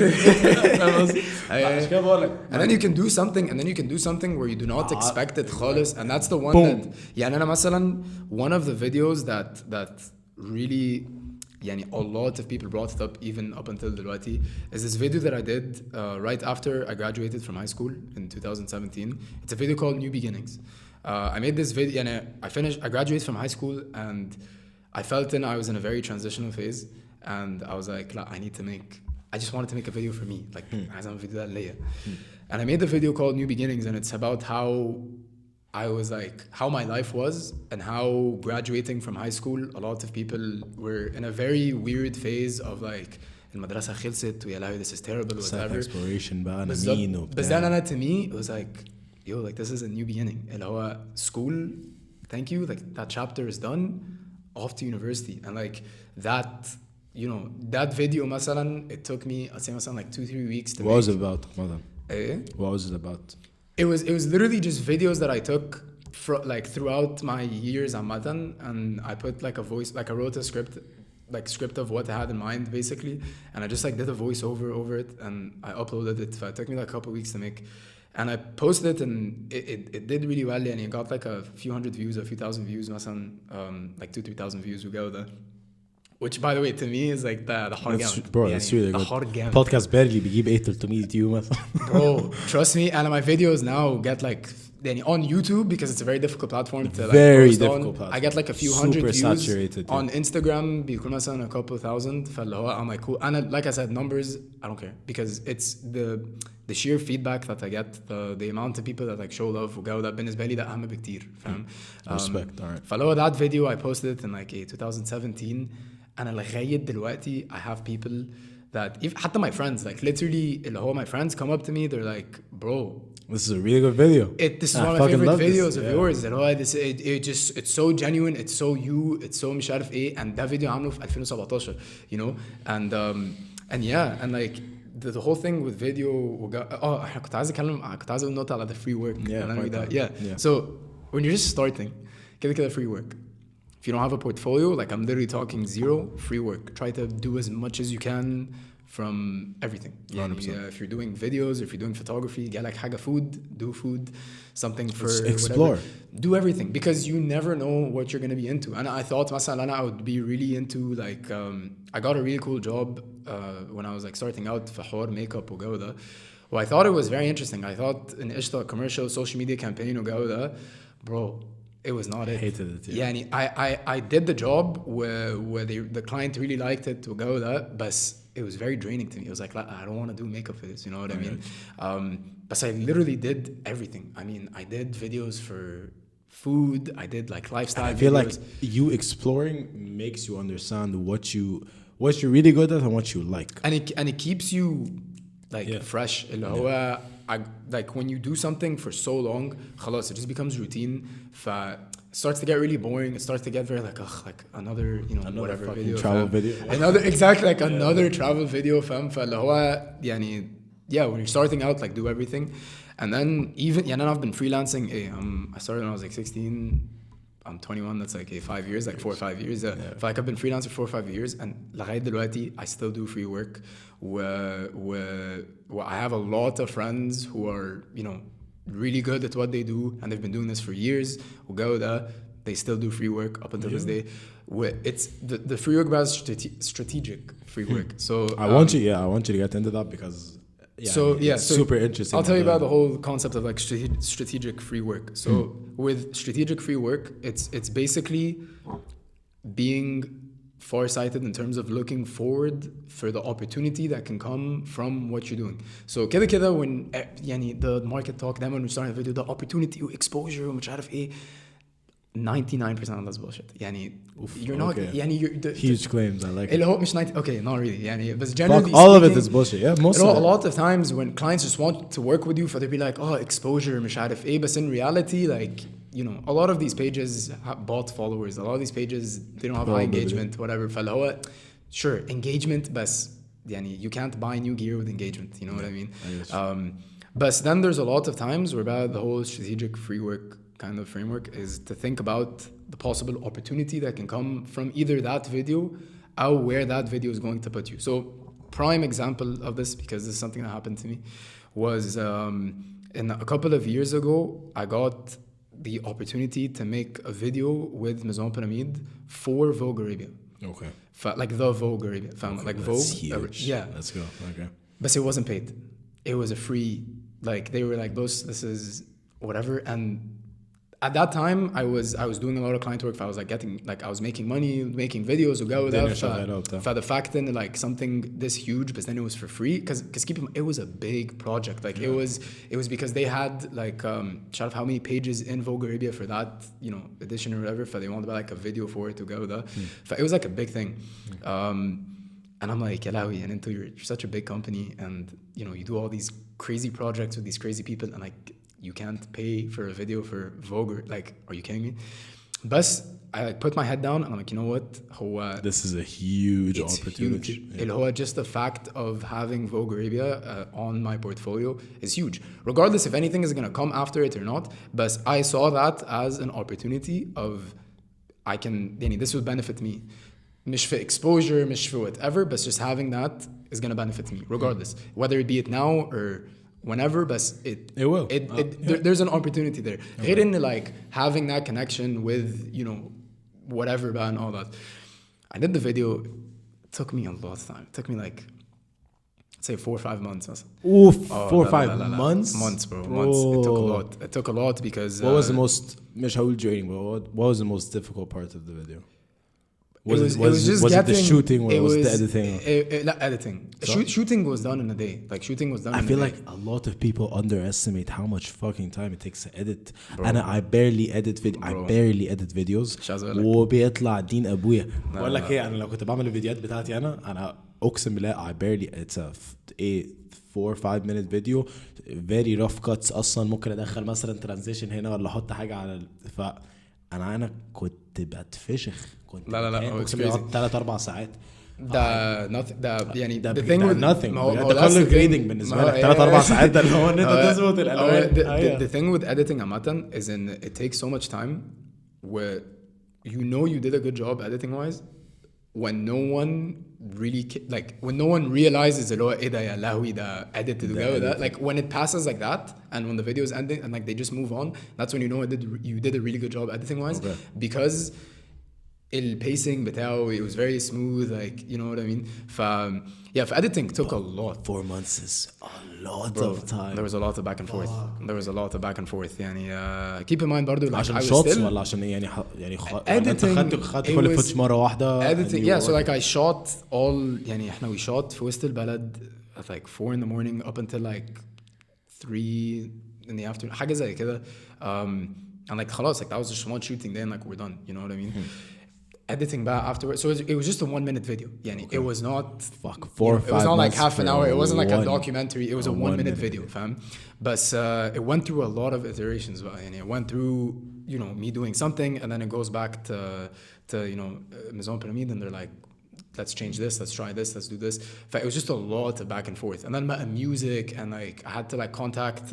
عشان كده بقول لك and then you can do something where you do not expect it خالص and that's the one that يعني أنا مثلا one of the videos that really يعني a lot of people brought it up even up until دلوقتي is this video that I did right after I graduated from high school in 2017. It's a video called New Beginnings. I made this video يعني I graduated from high school and I felt I was in a very transitional phase and I was like لا I just wanted to make a video for me like عايز اعمل فيديو ده ليا and I made a video called New Beginnings and it's about how I was like how my life was and how graduating from high school a lot of people were in a very weird phase of like المدرسة خلصت ويا لهوي this is terrible whatever self-exploration بقى أنا مين وبتاع بس then أنا to me it was like yo like this is a new beginning اللي هو school thank you like that chapter is done off to university and like that you know that video مثلا it took me I'd say مثلا like 2-3 weeks to what was it about مثلا what was it about it was literally just videos that I took like throughout my years عامة and I put like a voice like I wrote a script of what I had in mind basically and I just like did a voice over it and I uploaded it so it took me like a couple weeks to make and I posted it and it did really well and it got like a few hundred views a few thousand views مثلا like 2,000-3,000 views وجو ده which by the way to me is like the hard game bro that's really good hard game podcast barely بيجيب 800 view مثلا bro trust me and my videos now get like on YouTube because it's a very difficult platform to like very post difficult on. platform. I get like a few hundred super views saturated, on Instagram بيكون مثلا a couple thousand فاللي هو I'm like cool and like I said numbers I don't care because it's the sheer feedback that I get the amount of people that like show love وجو ده بالنسبة لي ده أهم بكتير فاهم respect alright فاللي هو that video I posted it in like 2017 أنا لغاية دلوقتي I have people that if حتى my friends like literally اللي هو my friends come up to me they're like bro this is a really good video this is one of my favorite videos of yours اللي هو this it's so genuine it's so you it's so مش عارف ايه and that video عامله في 2017 you know and yeah and like the whole thing with video احنا كنت عايز اقول نقطة على the free work yeah so when you're just starting كده free work if you don't have a portfolio like I'm literally talking zero free work try to do as much as you can from everything if you're doing videos if you're doing photography get like حاجة food do food something for explore whatever. Do everything because you never know what you're going to be into and I thought مثلا I would be really into like I got a really cool job when I was like starting out في حوار makeup وجو ده well I thought it was very interesting I thought in قشطة commercial social media campaign وجو ده bro it was not it. I hated it. Yeah. I did the job where the client really liked it to go that, but it was very draining to me. It was like I don't want to do makeup for this. You know what I mean? But I literally did everything. I mean, I did videos for food. I did like lifestyle. I feel videos. like you exploring makes you understand what you're really good at and what you like. And it keeps you like fresh. Like when you do something for so long, خلاص, it just becomes routine. It starts to get really boring. It starts to get very like another another whatever video, travel video. Exactly like another travel video. فاهم فاللي هو يعني when you're starting out like do everything, and then even I've been freelancing. I started when I was like 16. I'm 21. That's like 5 years, like 4 or 5 years. So like I've been freelancing for 4 or 5 years, and لغاية دلوقتي I still do free work. Where I have a lot of friends who are really good at what they do, and they've been doing this for years. They still do free work up until this day. It's the free work about strategic free work. So I want you to get into that because. It's super interesting. I'll tell you about the whole concept of like strategic free work. So with strategic free work, it's basically being farsighted in terms of looking forward for the opportunity that can come from what you're doing. So كده when the market talk دايما when we start a video the opportunity exposure ومش عارف ايه 99% of that's bullshit. You're not you're huge claims. I like it. مش 90 okay not really but generally all of it is bullshit. Yeah, most of it. A lot of times when clients just want to work with you, they'll be like exposure مش عارف ايه, but in reality like you know, a lot of these pages bought followers. A lot of these pages, they don't have high engagement, whatever. فاللي هو sure engagement بس يعني you can't buy new gear with engagement. You know what I mean? But then there's a lot of times where the whole strategic free work kind of framework is to think about the possible opportunity that can come from either that video or where that video is going to put you. So prime example of this, because this is something that happened to me, was in a couple of years ago, I got the opportunity to make a video with Maison Pyramide for Vogue Arabia. Okay. Like the Vogue Arabia. Okay, like that's Vogue. huge. Yeah. Let's go. Okay. But it wasn't paid. It was a free, like they were like, boss, this is whatever. And at that time, I was doing a lot of client work. I was like I was making money, making videos. For the fact that like something this huge, but then it was for free. Because keep in mind, it was a big project. Like it was because they had like shout out how many pages in Vogue Arabia for that, you know, edition or whatever. For they wanted like a video for it to go there. It was like a big thing. And I'm like, Yalawi, and until you're such a big company, and you know, you do all these crazy projects with these crazy people, and like you can't pay for a video for Vogue. Like, are you kidding me? But I like put my head down, and I'm like, you know what? This is a huge opportunity. Yeah. Just the fact of having Vogue Arabia on my portfolio is huge. Regardless if anything is going to come after it or not, but I saw that as an opportunity of this would benefit me. مش في exposure, مش في whatever, but just having that is going to benefit me regardless. Whether it be it now or whenever, but it will. There's an opportunity there. غير إن like having that connection with, you know, whatever and all that. I did the video. It took me a lot of time. It took me like, I'd say 4 or 5 months. Oof, 4 or 5 months? Months, bro. Months. It took a lot. It took a lot because... What was the most... مش هقول draining, but what was the most difficult part of the video? Was it the shooting or was it the editing? Editing. Shooting was done in a day. Like shooting was done in a day. I feel like a lot of people underestimate how much fucking time it takes to edit. And I barely edit videos. وبيطلع دين أبويا. بقول لك إيه، أنا لو كنت بعمل الفيديوهات بتاعتي أنا أقسم بالله it's a 4 or 5 minute video, very rough cuts. أصلا ممكن أدخل مثلا transition هنا ولا أحط حاجة على أنا كنت بتفشخ. لا it's crazy. 3-4 ساعات. ده nothing. ده يعني the thing with nothing. ده كله grading بالنسبة لك. 3-4 ساعات ده اللي هو إن أنت تظبط الألوان. The thing with editing عامة is in it takes so much time where you know you did a good job editing wise when no one really when no one realizes اللي هو إيه ده يا لهوي ده edited وجو ده. Like when it passes like that and when the video is ending and like they just move on, that's when you know you did a really good job editing wise. Because the pacing بتاعه, it was very smooth, like, you know what I mean? For editing took a lot. 4 months is a lot of time. There was a lot of back and forth. There was a lot of back and forth. يعني keep in mind برضو like عشان I was shots still ولا عشان يعني editing. خدت كل footage مرة واحدة. Editing, yeah. So like I shot all يعني إحنا we shot في وسط البلد at like 4 in the morning up until like 3 in the afternoon. حاجة زي كده. And like خلاص, like that was just one shooting day and like we're done. You know what I mean? Editing back afterwards, so it was just a 1 minute video. Yeah, it was not 4 or 5 it was not like half an hour. It wasn't like a documentary. It was a 1 minute video, fam. But it went through a lot of iterations. And it went through, you know, me doing something, and then it goes back to you know, Maison Pyramide, and they're like, let's change this, let's try this, let's do this. It was just a lot of back and forth. And then music, and like I had to like contact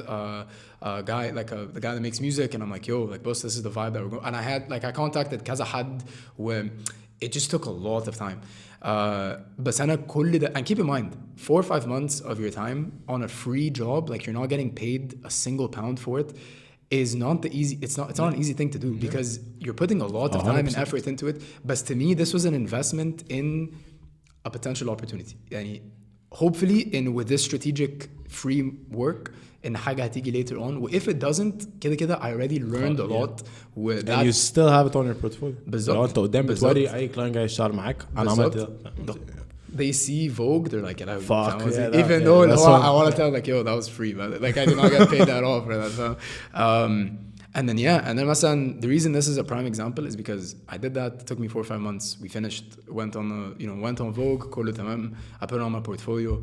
a guy, like the guy that makes music, and I'm like, yo, like boss, this is the vibe that we're going. And I contacted kaza had where it just took a lot of time. But and keep in mind, 4 or 5 months of your time on a free job, like you're not getting paid a single pound for it, is not the easy. It's not an easy thing to do because you're putting a lot of time 100%. And effort into it. But to me, this was an investment in a potential opportunity. Yani, hopefully, with this strategic free work, in حاجة هتيجي later on. If it doesn't, كده I already learned a lot with that. And you still have it on your portfolio. بالظبط. لو أنت قدام بتوري أي كلاين جاي يشتغل معاك. أنا عملت They see Vogue, they're like, fuck, even though I want to tell like, yo, that was free, but like I did not get paid at all for that. So, and then مثلا, the reason this is a prime example is because I did that. It took me 4 or 5 months. We finished, went on Vogue, كله تمام. I put it on my portfolio.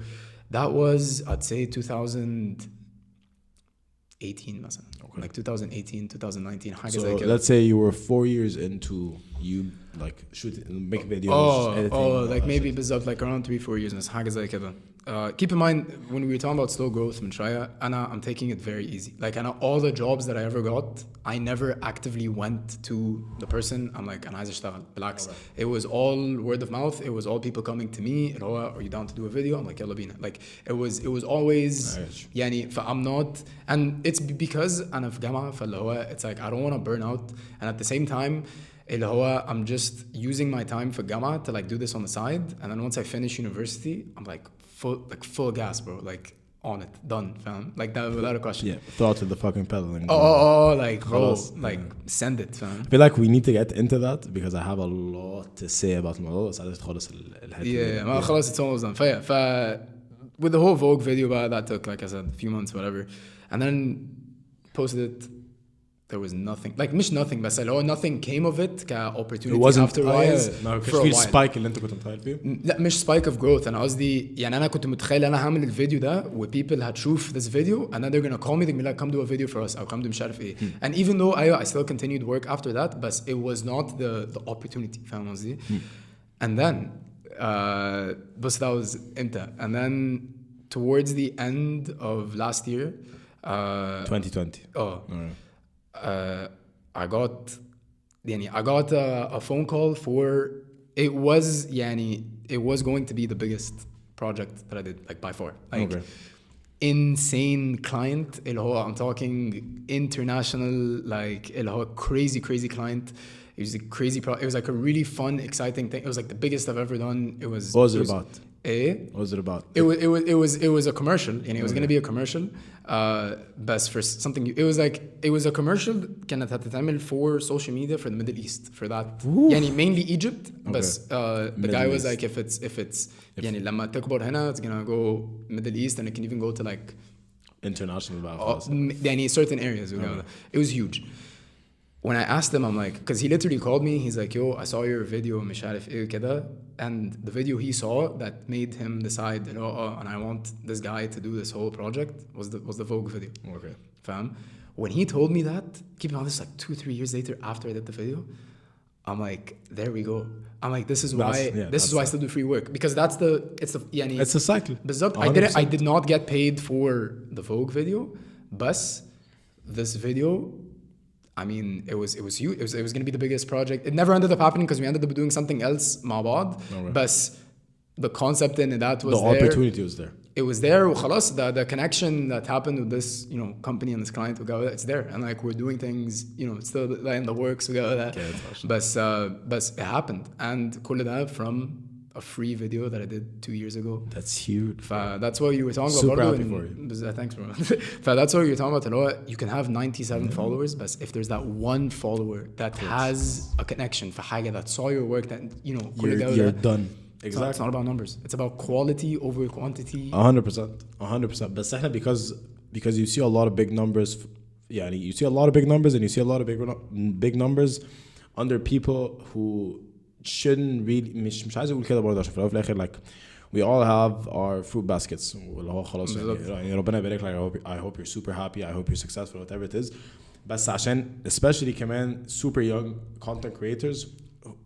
That was, I'd say 2000. 18 مثلا. Like 2018 2019 حاجة So زي كده. let's say you were 4 years into you like shooting, make videos, editing. Like maybe بالظبط like around 3-4 years مثلا حاجة زي كده. Keep in mind when we were talking about slow growth من شوية I'm taking it very easy. Like all the jobs that I ever got I never actively went to the person I'm like أنا عايز أشتغل بالعكس. It was all word of mouth. It was all people coming to me اللي هو are you down to do a video? I'm like يلا بينا. Like it was always يعني I'm not, and it's because أنا في جامعة فاللي هو it's like I don't want to burn out, and at the same time اللي هو I'm just using my time في الجامعة to like do this on the side, and then once I finish university I'm like full gas bro, like on it, done, fam, like that without a question. Yeah, throw to the fucking pedal and like bro, like send it, fam. I feel like we need to get into that because I have a lot to say about الموضوع بس عايز تخلص الحتة. ما خلاص it's almost done. ف with the whole Vogue video that took like I said a few months whatever, and then posted it. There was nothing, like مش nothing بس اللي هو nothing came of it opportunity afterwards. ما كانش في السبايك اللي انت كنت متخيل فيه. لا مش spike of growth. انا قصدي يعني انا كنت متخيل انا هعمل الفيديو ده و people هتشوف this video and then they're gonna call me they're gonna be like come do a video for us او come do مش عارف ايه. And even though I still continued work after that but it was not the opportunity, فاهم قصدي. And then بس that was امتى. And then towards the end of last year 2020 I got a phone call for it was going to be the biggest project that I did, like by far, like insane client اللي هو I'm talking international, like اللي هو crazy client. It was a crazy it was like a really fun exciting thing. It was like the biggest I've ever done. What was it about? What was it about? It was a commercial, and it was going to be a commercial. But for something, it was a commercial كانت هتتعمل for social media for the Middle East for that. يعني mainly Egypt. But the guy was like, if it's يعني لما تكبر هنا, it's gonna go Middle East, and it can even go to like international. يعني certain areas. It was huge. When I asked him, I'm like, because he literally called me. He's like, yo, I saw your video, مش عارف إيه كده. And the video he saw that made him decide, you know, and I want this guy to do this whole project was the Vogue video. Okay. Fam. When he told me that, keep in mind, this like 2-3 years later after I did the video, I'm like, there we go. I'm like, this is why I still do free work, because it's a cycle. بالظبط. I did not get paid for the Vogue video, but this video, I mean, it was huge. It was going to be the biggest project. It never ended up happening because we ended up doing something else مع بعض. But the concept in that was there. The opportunity was there. It was there. وخلاص, the connection that happened with this, you know, company and this client, it's there. And like we're doing things, you know, it's still in the works. But it happened. And كل ده from a free video that I did 2 years ago. That's huge. That's what you were talking about. Super happy for you. Thanks, bro. That's what you were talking about. You can have 97 followers, but if there's that one follower that has a connection for حاجة, that saw your work, that, you know, you're done. Exactly. It's not about numbers. It's about quality over quantity. 100%. But احنا because you see a lot of big numbers, يعني you see a lot of big numbers and you see a lot of big numbers under people who shouldn't really مش عايز اقول كده برضه عشان في الاول وفي الاخر like we all have our fruit baskets واللي هو خلاص يعني ربنا يبارك لك. I hope you're super happy, I hope you're successful, whatever it is. بس عشان especially كمان super young content creators,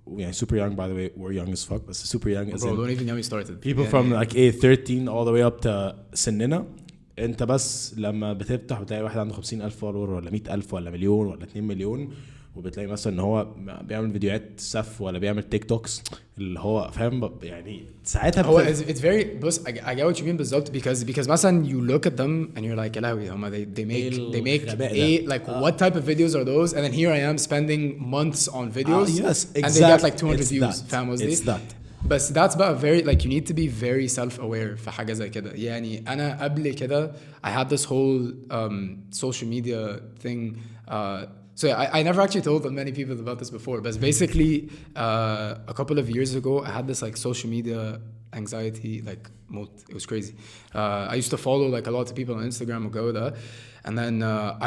يعني super young, by the way, we're young as fuck, but super young as bro, don't even get me started. People from like 13 all the way up to سننا. انت بس لما بتفتح بتلاقي واحد عنده 50,000 فولور ولا 100,000 ولا مليون ولا 2 مليون, وبتلاقي مثلا ان هو بيعمل فيديوهات سف ولا بيعمل تيك توكس اللي هو فاهم يعني ساعتها هو it's very بص I get what you mean بالظبط because مثلا you look at them and you're like يلاوي هما they make like what type of videos are those, and then here I am spending months on videos yes, exactly. and they get like 200 views, فاهم قصدي؟ It's that. But that's about very like you need to be very self-aware في حاجة زي كده. يعني أنا قبل كده I had this whole social media thing. So I never actually told many people about this before, but basically a couple of years ago I had this like social media anxiety like mode. It was crazy. I used to follow like a lot of people on Instagram or go there, and then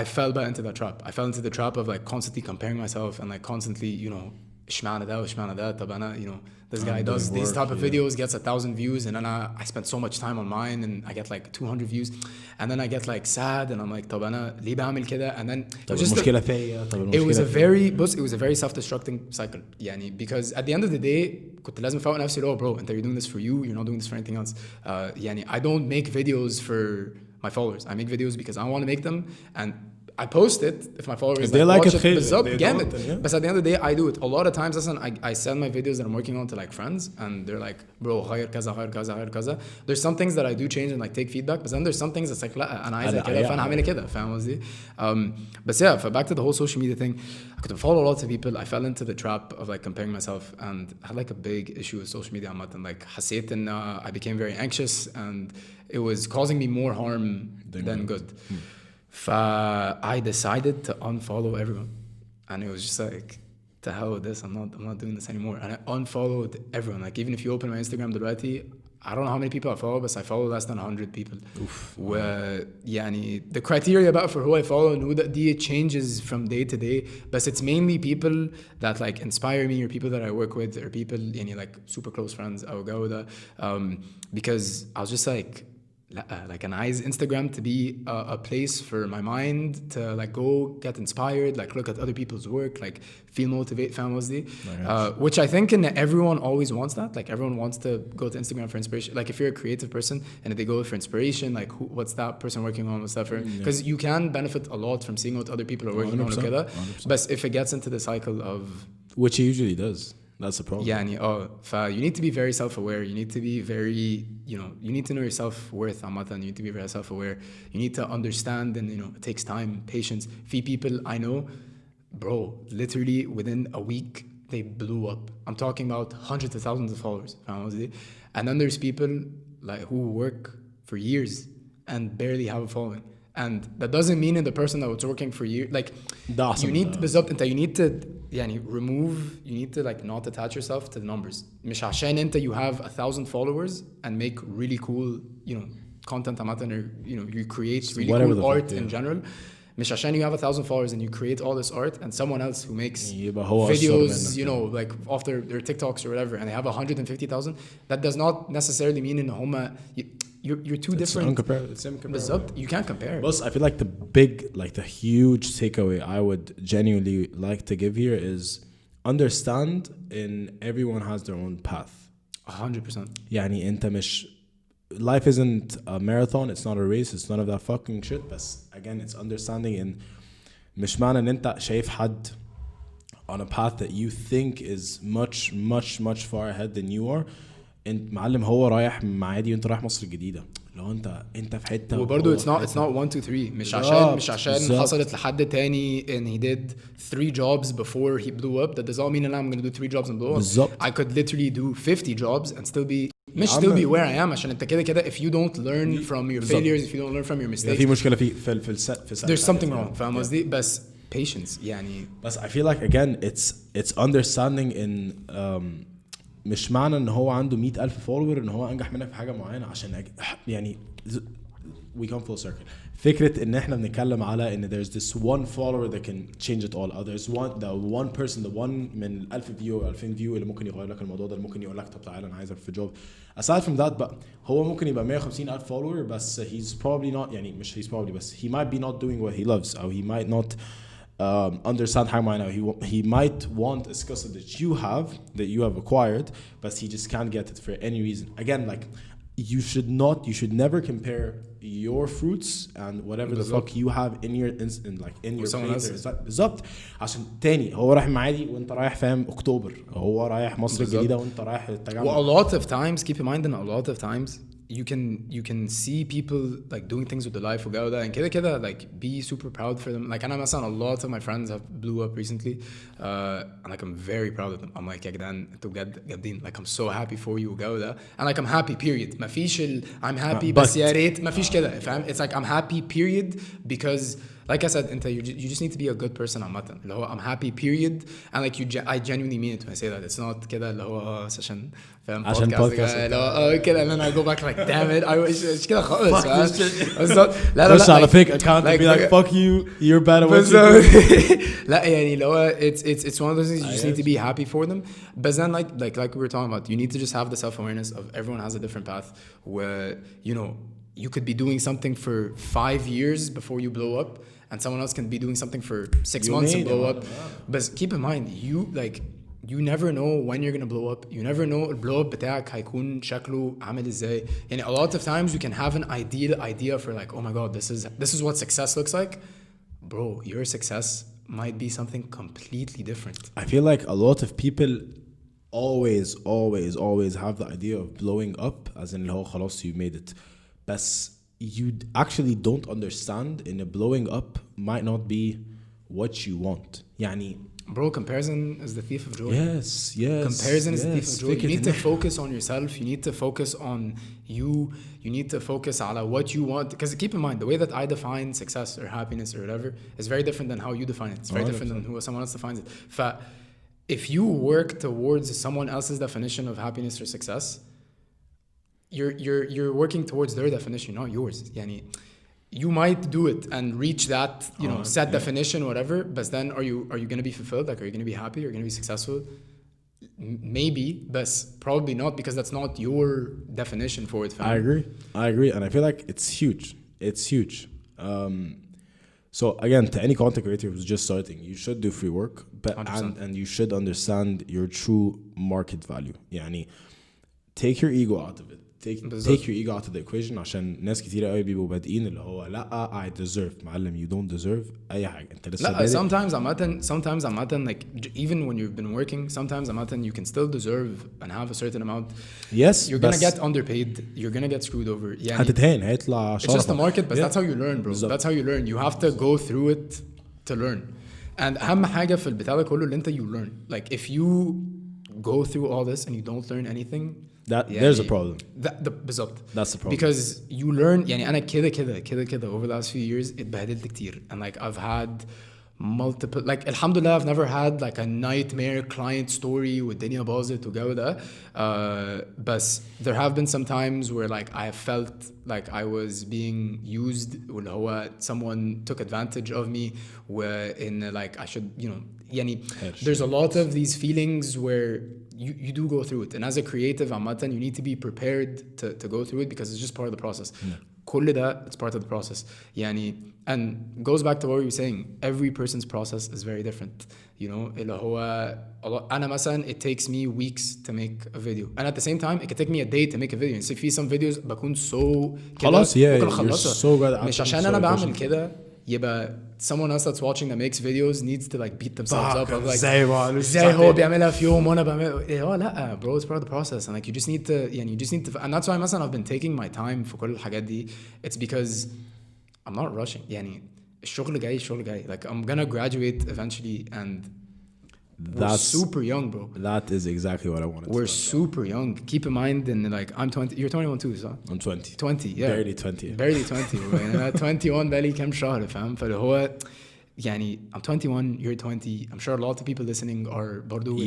I fell back into that trap. I fell into the trap of like constantly comparing myself and like constantly, you know, اشمعنى ده طب انا you know this guy does these type of videos, gets 1,000 views, and then I spend so much time on mine and I get like 200 views, and then I get like sad and I'm like طب انا ليه بعمل كده, and then طب المشكلة فيا, it was a very it was a very self-destructing cycle يعني, because at the end of the day كنت لازم افوق نفسي اللي هو bro انت you're doing this for you, you're not doing this for anything else. يعني I don't make videos for my followers, I make videos because I want to make them, and I post it if my followers they like it بالظبط جامد. But at the end of the day I do it a lot of times. I send my videos that I'm working on to like friends and they're like bro غير كذا. There's some things that I do change and like take feedback, but then there's some things that's like لا انا عايز كده فانا هعمل كده, فاهم قصدي. But yeah, back to the whole social media thing, I could follow lots of people. I fell into the trap of like comparing myself, and I had like a big issue with social media عامة. Like حسيت ان I became very anxious and it was causing me more harm than good. I decided to unfollow everyone, and it was just like, to hell with this. I'm not doing this anymore. And I unfollowed everyone. Like even if you open my Instagram دلوقتي, I don't know how many people I follow, but I follow less than 100 people. يعني the criteria about for who I follow and who that it changes from day to day, but it's mainly people that like inspire me or people that I work with or people يعني like super close friends I would go with that, because I was just like like and I use Instagram to be a place for my mind to like go get inspired, like look at other people's work, like feel motivated, which I think everyone always wants that. Like everyone wants to go to Instagram for inspiration. Like if you're a creative person and if they go for inspiration, like what's that person working on, what's that for? Because you can benefit a lot from seeing what other people are working on. But if it gets into the cycle of, which it usually does, that's the problem. You need to be very self-aware. You need to be very, you need to know your self-worth. You need to be very self-aware. You need to understand, and it takes time, patience. Few people I know, bro, literally within a week they blew up. I'm talking about hundreds of thousands of followers. And then there's people like who work for years and barely have a following. And that doesn't mean in the person that was working for years, like you need you need to you need to like not attach yourself to the numbers. مش عشان انت you have 1,000 followers and make really cool content or you create really cool art in general. مش عشان you have 1,000 followers and you create all this art and someone else who makes videos like after their TikToks or whatever and they have 150,000, that does not necessarily mean in هما you're two different. It's incomparable. You can't compare. But I feel like the huge takeaway I would genuinely like to give here is understand in everyone has their own path. 100%. يعني انت مش, life isn't a marathon, it's not a race, it's none of that fucking shit. But again, it's understanding in مش معنى ان انت شايف حد on a path that you think is much far ahead than you are. انت معلم هو رايح معادي وانت رايح مصر الجديدة, لو انت في حته وبرضه it's not 1 2 3 مش عشان حصلت لحد تاني and he did 3 jobs before he blew up, that does not mean that I'm going to do 3 jobs and blow up. بالزبط. I could literally do 50 jobs and still be where I am, عشان انت كده if you don't learn from your failures, if you don't learn from your mistakes, في مشكلة في there's something wrong, فاهم قصدي. بس patience يعني. بس I feel like again it's understanding in مش معنى ان هو عنده 100,000 فولور ان هو انجح منك في حاجه معينه, عشان يعني we come full circle. فكره ان احنا بنتكلم على ان there's this one follower that can change it all, or there's one person, the one من 1000 فيو او 2000 فيو اللي ممكن يغير لك الموضوع ده, اللي ممكن يقول لك طب تعالى انا عايزك في جوب. aside from that بقى هو ممكن يبقى 150,000 follower بس he's probably not, يعني مش he's probably بس he might be not doing what he loves, or he might not understand how he might want a skill set that you have acquired, but he just can't get it for any reason. Again, like you should never compare your fruits and whatever the fuck you have in your plate. بالظبط. عشان تاني هو رايح معادي وانت رايح فاهم اكتوبر, هو رايح مصر الجديدة وانت رايح التجارب. Well, a lot of times keep in mind that a lot of times you can see people like doing things with their life وجو ده, and كده like be super proud for them. Like أنا مثلا a lot of my friends have blew up recently, and like I'm very proud of them. I'm like يا جدعان انتوا بجد جامدين, like I'm so happy for you وجو ده, and like I'm happy period. ما فيش I'm happy بس يا ريت ما فيش كده, فاهم. It's like I'm happy period because like I said you just need to be a good person عامة اللي هو I'm happy period and like I genuinely mean it when I say that. It's not كده اللي هو عشان فاهم عشان podcast لا كده and then I go back like damn it I wish كده خالص لا خش على fake account and be like fuck you you're bad at what you do. لا يعني اللي هو it's one of those things you just need to be happy for them. But then like we were talking about, you need to just have the self-awareness of everyone has a different path where you know you could be doing something for 5 years before you blow up and someone else can be doing something for 6 months and blow up. But keep in mind you never know when you're gonna blow up. You never know البلو اب بتاعك هيكون شكله عامل ازاي. يعني a lot of times you can have an ideal idea for like oh my god this is what success looks like. Bro, your success might be something completely different. I feel like a lot of people always have the idea of blowing up as in اللي هو خلاص you made it. But you actually don't understand in a blowing up might not be what you want. يعني Bro, comparison is the thief of joy. Yes. Comparison is the thief of joy. You need to focus on yourself. You need to focus on you. You need to focus on what you want. Because keep in mind, the way that I define success or happiness or whatever is very different than how you define it. It's very different than who someone else defines it. If you work towards someone else's definition of happiness or success, you're working towards their definition, not yours. Yani, you might do it and reach that set definition whatever, but then are you going to be fulfilled? Like, are you going to be happy? Are you going to be successful? Maybe, but probably not, because that's not your definition for it. I agree and I feel like it's huge. So again, to any content creator who's just starting, you should do free work, but and you should understand your true market value. يعني take your ego out of it. Take your ego out of the equation عشان ناس كتير قوي بيبقوا بادئين اللي هو لا I deserve. معلم you don't deserve أي حاجة. أنت لسه لا sometimes عامة like even when you've been working sometimes عامة you can still deserve and have a certain amount. Yes. You're gonna get underpaid. You're gonna get screwed over. يعني هتتهان هيطلع شرفك. It's just the market, but that's how you learn, bro. That's how you learn. You have to go through it to learn. And أهم حاجة في البتاع ده كله اللي أنت you learn. Like if you go through all this and you don't learn anything, there's a problem. بالضبط. That's the problem. Because you learn. يعني أنا كده over the last few years اتبهدلت كتير, and like I've had multiple, like alhamdulillah I've never had like a nightmare client story والدنيا باظت والجو ده. But there have been some times where like I felt like I was being used, واللي هو someone took advantage of me, where in like I should يعني there's a lot of these feelings where you do go through it, and as a creative عامة you need to be prepared to go through it, because it's just part of the process. كل ده it's part of the process. يعني and goes back to what we were saying, every person's process is very different. اللي هو أنا مثلا it takes me weeks to make a video, and at the same time it can take me a day to make a video. يعني في some videos بكون خلاص ممكن أخلصها مش عشان أنا بعمل كده يبقى someone else that's watching that makes videos needs to like beat themselves up of like ازاي هو بيعملها في يوم وانا بعمل لا bro, it's part of the process, and like you just need to and that's why مثلا I've been taking my time في كل الحاجات دي. It's because I'm not rushing. يعني الشغل جاي like I'm gonna graduate eventually, and we're super young, bro. That is exactly what I wanted. We're super young. Keep in mind, and like I'm 20. You're 21 too, so I'm 20. 20, yeah. Barely 20. Barely 20. أنا 21 بقالي كام شهر فاهم. فاللي هو يعني I'm 21, you're 20. I'm sure a lot of people listening are برضو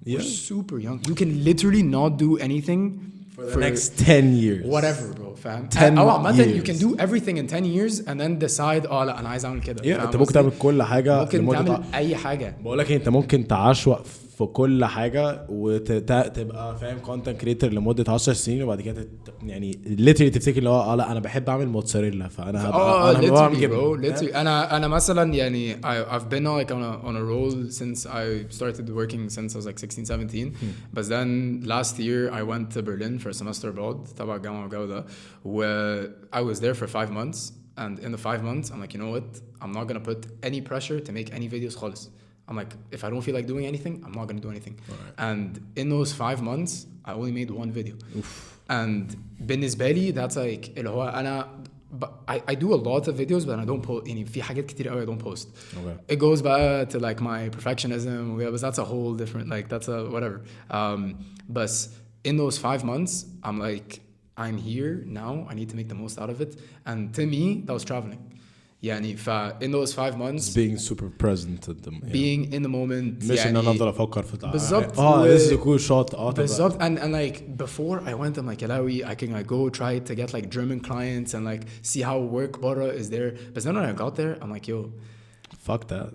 we're super young. You can literally not do anything for the next 10 years. Whatever, bro. فاهم. 10 years. You can do everything in 10 years and then decide لا أنا عايز أعمل كده. انت ممكن تعمل كل حاجة. ممكن تعمل أي حاجة. بقول لك انت ممكن تعشوق في كل حاجة وتبقى فاهم content creator لمدة 10 سنين, وبعد كده يعني literally تفتكر اللي هو لا أنا بحب أعمل موتزاريلا فأنا هبقى بعمل كده. أنا مثلا يعني I've been like on a roll since I started working since I was like 16, 17. But then last year I went to Berlin for a semester abroad تبع الجامعة والجو ده, where I was there for 5 months, and in the 5 months I'm like, you know what, I'm not gonna put any pressure to make any videos خالص. I'm like, if I don't feel like doing anything, I'm not going to do anything. Right. And in those 5 months, I only made 1 video. Oof. And بالنسبة لي, that's like, اللي هو أنا, I do a lot of videos, but I don't post. يعني في حاجات كتير قوي I don't post. Okay. It goes back to like my perfectionism, but that's a whole different, like that's a whatever. But in those 5 months, I'm like, I'm here now. I need to make the most out of it. And to me, that was traveling. يعني in those 5 months being super present at them, being in the moment مش يعني ان انا افضل افكر في بالظبط this is a cool shot بالظبط and like before I went I'm like يلاوي I can like go try to get like German clients and like see how work برا is there but then when I got there I'm like yo fuck that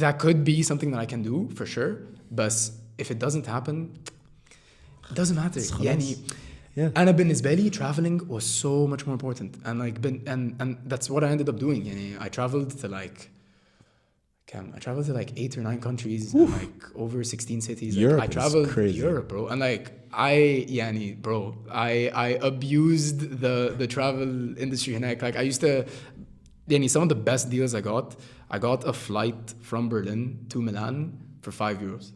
that could be something that I can do for sure but if it doesn't happen it doesn't matter يعني أنا بالنسبة لي traveling was so much more important and like and that's what I ended up doing يعني I traveled to like 8 or 9 countries and like over 16 cities. Europe like, I traveled is crazy. Europe, bro, and like I abused the travel industry هناك. Like I used to, some of the best deals I got a flight from Berlin to Milan for €5.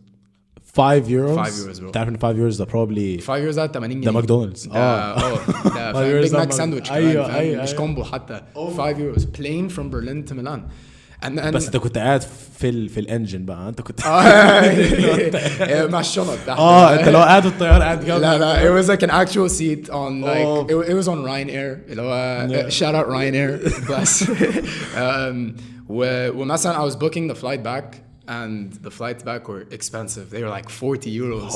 €5, bro. تعرف ان 5 euros ده probably 5 euros ده 80 ده ماكدونالدز ده بيج ماك ساندويتش ايوه مش كومبو حتى 5 euros plane from Berlin to Milan بس انت كنت قاعد في الانجن بقى انت كنت مع الشنط تحت انت لو قاعد الطياره قاعد جنب لا it was like an actual seat on like it was on Ryanair اللي هو shout out Ryanair بس ومثلا I was booking the flight back and the flights back were expensive. They were like €40.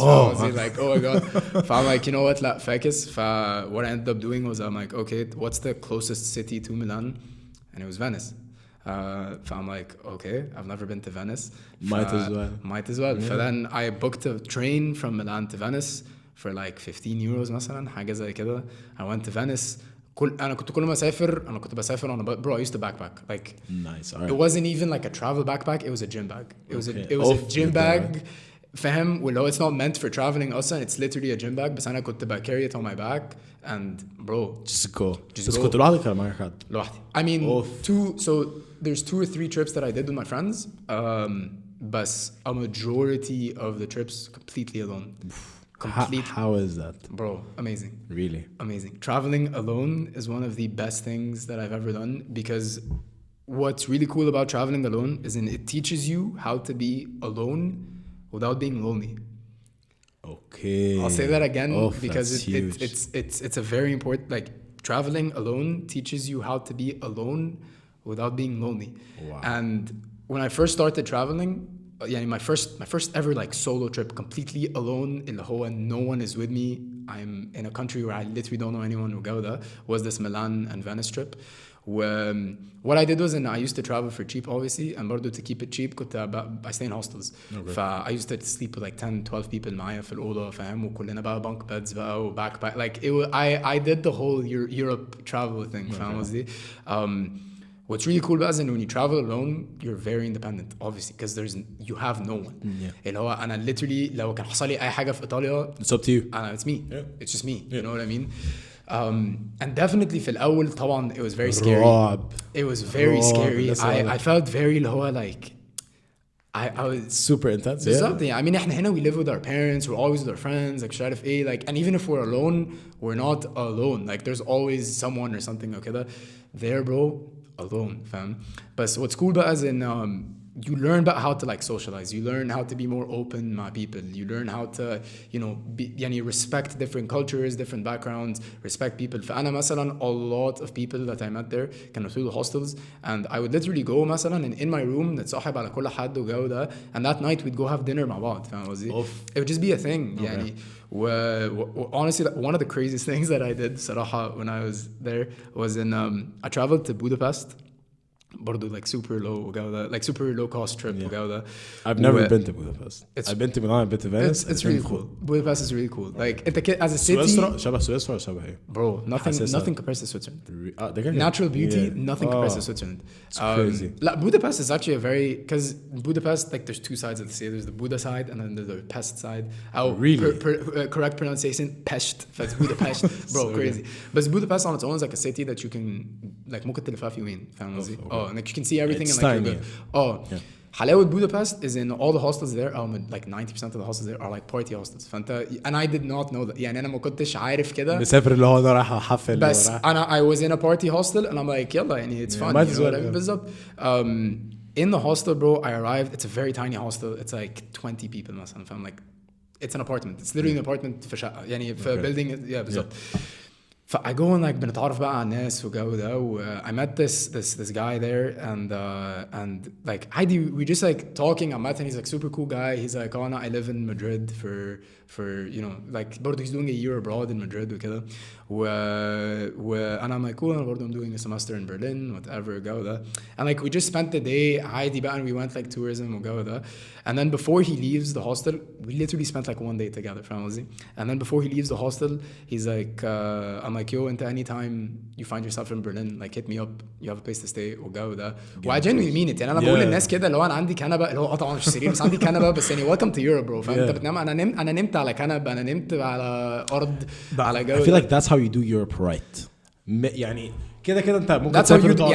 So I was like, oh my god. So I'm like, you know what? لا فاكس. What I ended up doing was I'm like, okay, what's the closest city to Milan? And it was Venice. So I'm like, okay, I've never been to Venice. Might as well. So then I booked a train from Milan to Venice for like €15 مثلا حاجة زي كده. I went to Venice. أنا كل ما كنت بسافر on a boat. Bro, I used to backpack. Like, nice. All right. It wasn't even like a travel backpack. It was a gym bag. It was a gym bag. فاهم ولو it's not meant for traveling أصلا it's literally a gym bag بس أنا كنت carry it on my back and bro just go بس كنت لوحدك ولا معاك حد؟ لوحدي. I mean so there's 2 or 3 trips that I did with my friends but a majority of the trips completely alone. How is that? Bro, amazing. Really? Amazing. Traveling alone is one of the best things that I've ever done because what's really cool about traveling alone is it teaches you how to be alone without being lonely. Okay. I'll say that again because it's a very important, like traveling alone teaches you how to be alone without being lonely. Wow. And when I first started traveling, my first ever like solo trip completely alone in Lahore, no one is with me. I'm in a country where I literally don't know anyone who go there. Was this Milan and Venice trip? What I did was I used to travel for cheap obviously and برضو to keep it cheap I stay in hostels. I used to sleep with like 10-12 people معايا في الأوضة فاهم وكلنا بقى bunk beds بقى و backpack like I did the whole Europe travel thing فاهم قصدي. What's really cool about it is when you travel alone, you're very independent, obviously, because you have no one. اللي هو أنا literally لو كان حصل لي أي حاجة في إيطاليا, it's up to you. It's me. Yeah. It's just me. Yeah. You know what I mean? And definitely في الأول طبعا it was very scary. It was very scary. I felt very اللي هو like I was super intense. بالظبط يعني I mean احنا هنا we live with our parents, we're always with our friends, like مش عارف إيه, like and even if we're alone, we're not alone. Like there's always someone or something كده. There, bro. Alone, fam. But what's cool about is you learn about how to like socialize. You learn how to be more open with people. You learn how to, respect different cultures, different backgrounds, respect people. فأنا مثلا a lot of people that I met there كانوا through the hostels and I would literally go مثلا and in my room نتصاحب على كل حد وجو ده and that night we'd go have dinner مع بعض. فاهم قصدي؟ It would just be a thing. يعني honestly one of the craziest things that I did صراحة when I was there was I traveled to Budapest. برضو like super low وجودة, like super low cost trip وجودة. I've never been to Budapest. I've been to Milan, I've been to Venice. It's really cool. Budapest is really cool. Like as a city. شبه سويسرا ولا شبه ايه? Bro, nothing compares to Switzerland. Natural beauty, nothing compares to Switzerland. It's crazy. Budapest is actually because Budapest, like there's 2 sides of the city. There's the Buda side and then there's the Pest side. Really? Correct pronunciation, Pest. That's Budapest. Bro, so crazy. But Budapest on its own is like a city that you can like ممكن تلفها في يومين. فاهم قصدي؟ like you can see everything it's and like tiny. حلاوة Budapest is in all the hostels there like 90% of the hostels there are like party hostels فانت and I did not know that يعني أنا ما كنتش عارف كده مسافر اللي هو أنا رايح أحفل بس أنا I was in a party hostel and I'm like يلا يعني it's fun بالظبط. In the hostel bro I arrived, it's a very tiny hostel, it's like 20 people مثلا فاهم like it's an apartment, it's literally an apartment في شقة يعني في building بالظبط. I go and like بنتعرف بقى على الناس وجو ده I met this guy there and like عادي we just like talking عامة. He's like super cool guy. He's like oh I live in Madrid for you know like برضه he's doing a year abroad in Madrid وكده and I'm like cool. أنا برضه I'm doing a semester in Berlin whatever الجو ده and like we just spent the day عادي بقى and we went like tourism والجو ده and then before he leaves the hostel we literally spent like one day together فاهم قصدي. And then before he leaves the hostel he's like I'm like yo انت anytime you find yourself in Berlin like hit me up you have a place to stay والجو ده و I genuinely mean it يعني أنا بقول للناس كده اللي هو أنا عندي كنبة اللي هو طبعا مش سرير بس عندي كنبة بس يعني welcome to Europe bro فاهم. أنت بتنام أنا نمت على كنبة أنا نمت على أرض على جو. I feel like that's how you do Europe right. يعني كده انت ممكن تسافر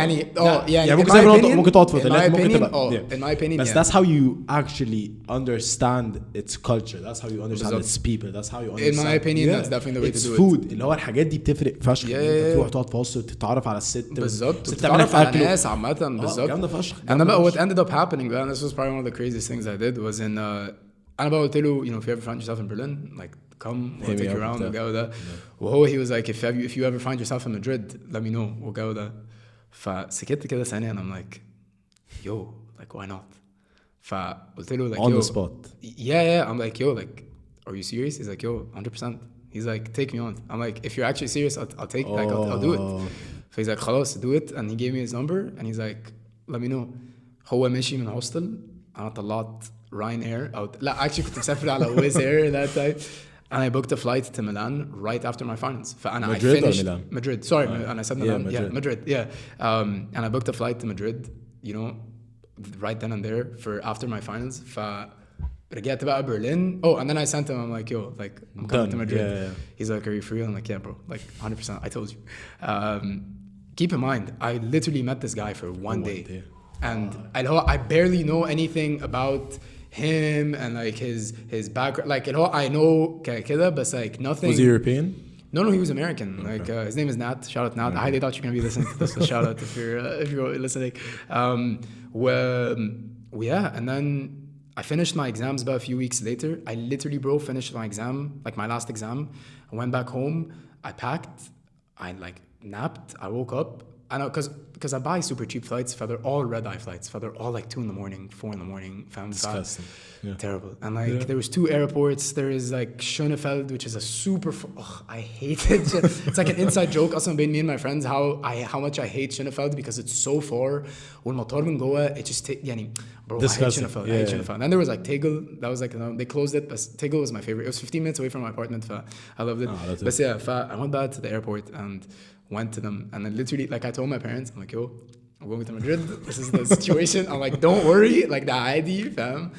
يعني ممكن تقعد في اوتيلات ممكن تبقى in my opinion but that's how you actually understand its culture. That's how you understand its people. That's how you understand. In my opinion that's definitely the way to do it. It's food اللي هو الحاجات دي بتفرق فشخ. انت تروح تقعد في هوستل تتعرف على الست بالظبط تتعرف على الناس عامة بالظبط. جامدة فشخ. انا بقى what ended up happening and this was probably one of the craziest things I did was in انا بقى قلت له you know if you ever find yourself in Berlin like come we'll take you around والجو ده وهو he was like if you ever find yourself in Madrid let me know والجو ده فسكت كده ثانية and I'm like yo like why not فقلت له like on yo, the spot yeah I'm like yo like are you serious he's like yo 100% he's like take me on I'm like if you're actually serious I'll take like I'll do it so he's like خلاص do it and he gave me his number and he's like let me know هو ماشي من هوستل أنا طلعت Ryanair out لا actually كنت مسافر على Wizz Air that time and I booked a flight to Milan right after my finals فأنا Madrid I finished or Milan? Madrid sorry I said Milan Madrid. Madrid and I booked a flight to Madrid you know right then and there for after my finals فرجعت بقى Berlin and then I sent him I'm like yo like I'm coming to Madrid he's like are you free I'm like yeah bro like 100% I told you keep in mind I literally met this guy for one day and I barely know anything about him and like his background like I know كده but like nothing. Was he European? No he was American. Okay. Like his name is Nat. Shout out Nat. I highly thought you're gonna be listening to this. So shout out if you're listening. Yeah and then I finished my exams about a few weeks later. I literally bro finished my exam like my last exam. I went back home. I packed. I like napped. I woke up. I know because I buy super cheap flights for they're all red-eye flights for they're all like 2 in the morning 4 in the morning disgusting terrible and like there was 2 airports there is like Schönefeld which is a super I hate it it's like an inside joke also between me and my friends how much I hate Schönefeld because it's so far والمطار من جوه it just يعني bro I hate Schönefeld I hate Schönefeld and then there was like Tegel that was like they closed it but Tegel was my favorite it was 15 minutes away from my apartment I loved it but yeah I went back to the airport and went to them and then literally like I told my parents I'm like yo I'm going to Madrid this is the situation I'm like don't worry like the عادي فاهم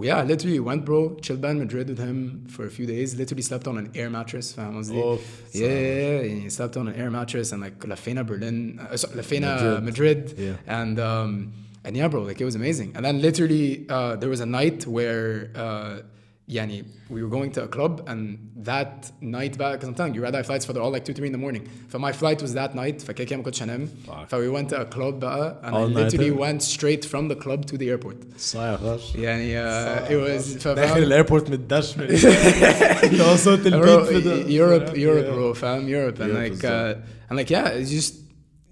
yeah literally went bro chilled in Madrid with him for a few days literally slept on an air mattress فاهم قصدي yeah slept on an air mattress and like لفينا Berlin لفينا Madrid and yeah bro like it was amazing and then literally there was a night where يعني we were going to a club and that night بقى because I'm telling you red-eye flights they're all like 2-3 in the morning my flight was that night فكده كده ما كنتش هنام we went to a club بقى and I literally went straight from the club to the airport صايع خش يعني it was داخل الايربورت متدش لو صوت البيت في Europe bro فاهم Europe and like yeah it's just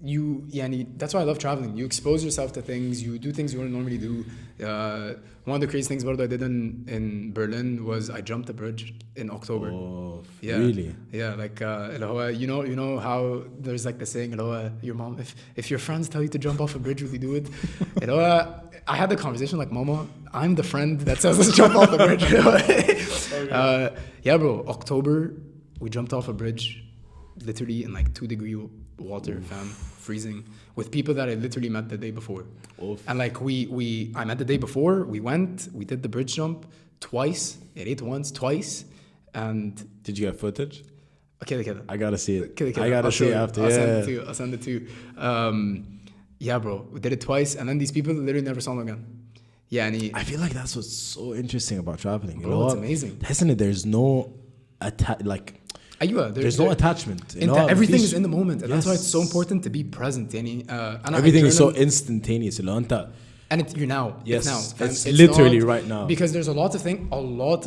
you يعني that's why I love traveling you expose yourself to things you do things you wouldn't normally do one of the crazy things I did in Berlin was I jumped a bridge in October really yeah like you know how there's like the saying your mom if your friends tell you to jump off a bridge will you do it I had the conversation like mama I'm the friend that says let's jump off the bridge yeah bro October we jumped off a bridge literally in like 2-degree water fam freezing with people that I literally met the day before and like I met the day before we went we did the bridge jump twice twice and did you get footage كده I gotta see it I gotta see it after I'll send it to you yeah bro we did it twice and then these people literally never saw them again يعني I feel like that's what's so interesting about traveling bro it's amazing تحس ان there's no like there's no attachment everything is in the moment and that's why it's so important to be present يعني everything is so instantaneous اللي انت and you're now yes it's literally right now because there's a lot of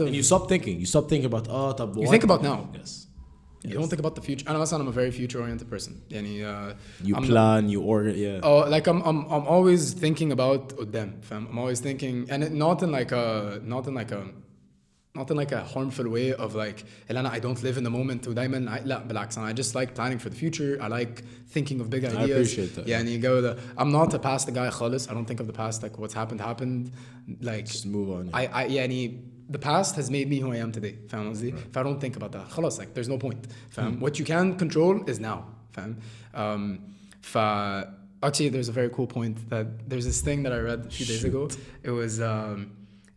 and you stop thinking about طب you think about now yes You don't think about the future. I'm a very future oriented person. You plan, you order, yeah. Oh, like I'm always thinking about قدام. I'm always thinking, and not in like a harmful way of like I don't live in the moment ودايما لا بالعكس I just like planning for the future. I like thinking of big ideas. I appreciate that. I'm not a past guy خالص. I don't think of the past like what's happened. Like just move on. The past has made me who I am today. فاهم قصدي؟ If I don't think about that خلاص like there's no point. فاهم؟ What you can control is now. فاهم؟ Actually there's a very cool point that there's this thing that I read a few days ago.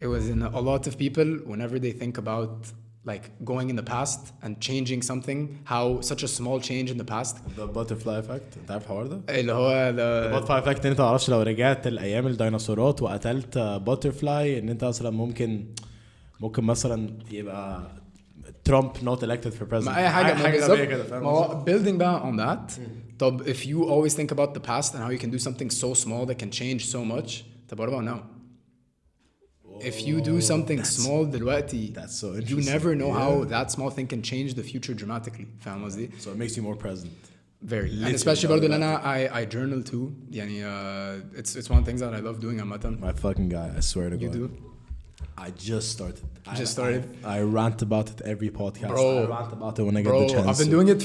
It was in a lot of people whenever they think about like going in the past and changing something, how such a small change in the past. The butterfly effect. انت عارف الحوار ده؟ اللي هو the butterfly effect. انت تعرفش لو رجعت الايام الديناصورات وقتلت butterfly ان انت مثلا ممكن مثلا يبقى ترامب not elected for president. ما اي حاجه زي كده فاهم. ما هو building بقى on that. طب if you always think about the past and how you can do something so small that can change so much. طب what about now? If you do something small دلوقتي, that's so you never know how that small thing can change the future dramatically. فاهم قصدي؟ So it makes you more present. Very. And especially برضو لأن I journal too. يعني it's one of the things that I love doing عامة. My fucking guy, I swear to God. You do? I just started. I rant about it every podcast. Bro, I rant about it when I get the chance. I've been doing it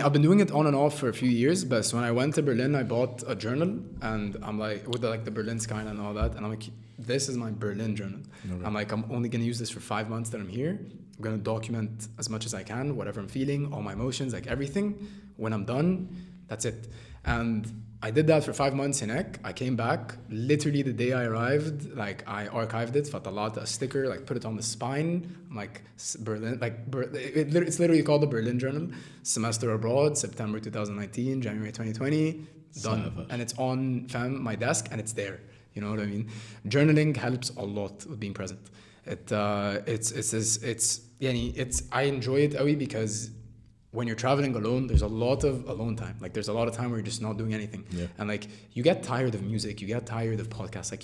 I've been doing it on and off for a few years. But when I went to Berlin, I bought a journal, and I'm like with the Berlin skyline and all that, and I'm like, this is my Berlin journal. Okay. I'm like, I'm only gonna use this for 5 months that I'm here. I'm gonna document as much as I can, whatever I'm feeling, all my emotions, like everything. When I'm done, that's it. And I did that for 5 months in Ek. I came back literally the day I arrived. Like I archived it, فطلعت a sticker, like put it on the spine. I'm like Berlin, it's literally called the Berlin Journal. Semester abroad, September 2019, January 2020, done. And it's on my desk, and it's there. You know what I mean? Journaling helps a lot with being present. I enjoy it because when you're traveling alone, there's a lot of alone time. Like there's a lot of time where you're just not doing anything. Yeah. And like you get tired of music, you get tired of podcasts. Like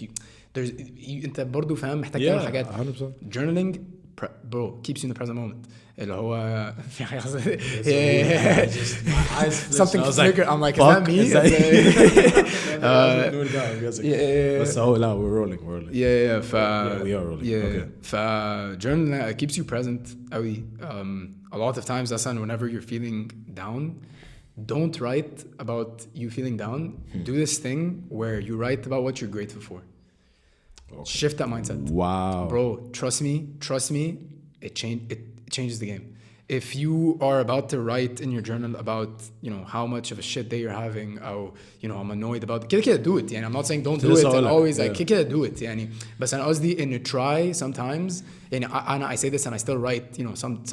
انت برضو فاهم محتاج تعمل حاجات. 100%. Journaling, bro, keeps you in the present moment. اللي هو في حاجة something flicker. I'm like, is that me? So no, we're rolling. Yeah, we are rolling. Yeah. Okay. Journaling keeps you present. A lot of times, whenever you're feeling down, don't write about you feeling down. Do this thing where you write about what you're grateful for. Okay. Shift that mindset. Wow. Bro, trust me, it changes the game. If you are about to write in your journal about, how much of a shit day you're having, or, I'm annoyed about كده do it. I'm not saying don't do it and always like كده do it. But أنا قصدي إنه try sometimes. I say this and I still write, some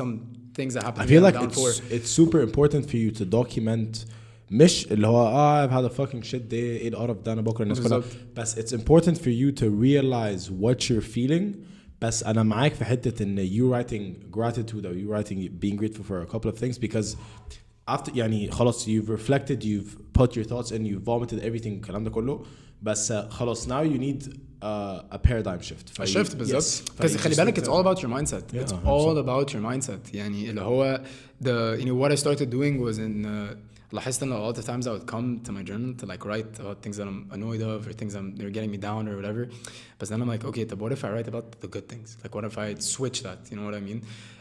things that happen. I feel like it's super important for you to document. مش اللي هو I've had a fucking shit day ايه القرف ده انا بكره الناس كلها. بس it's important for you to realize what you're feeling. بس أنا معاك في حتة إن you writing gratitude or you writing being grateful for a couple of things because after خلاص you've reflected, you've put your thoughts in, you've vomited everything الكلام ده كله. بس خلاص now you need a paradigm shift. A shift بالظبط. Because خلي بالك it's all about your mindset. It's all about your mindset. اللي هو what I started doing was in لاحظت ان a lot of times I would come to my journal to like write about things that I'm annoyed of or things they're getting me down or whatever. But then I'm like, okay, but what if I write about the good things? Like what if I switch that? You know what I mean?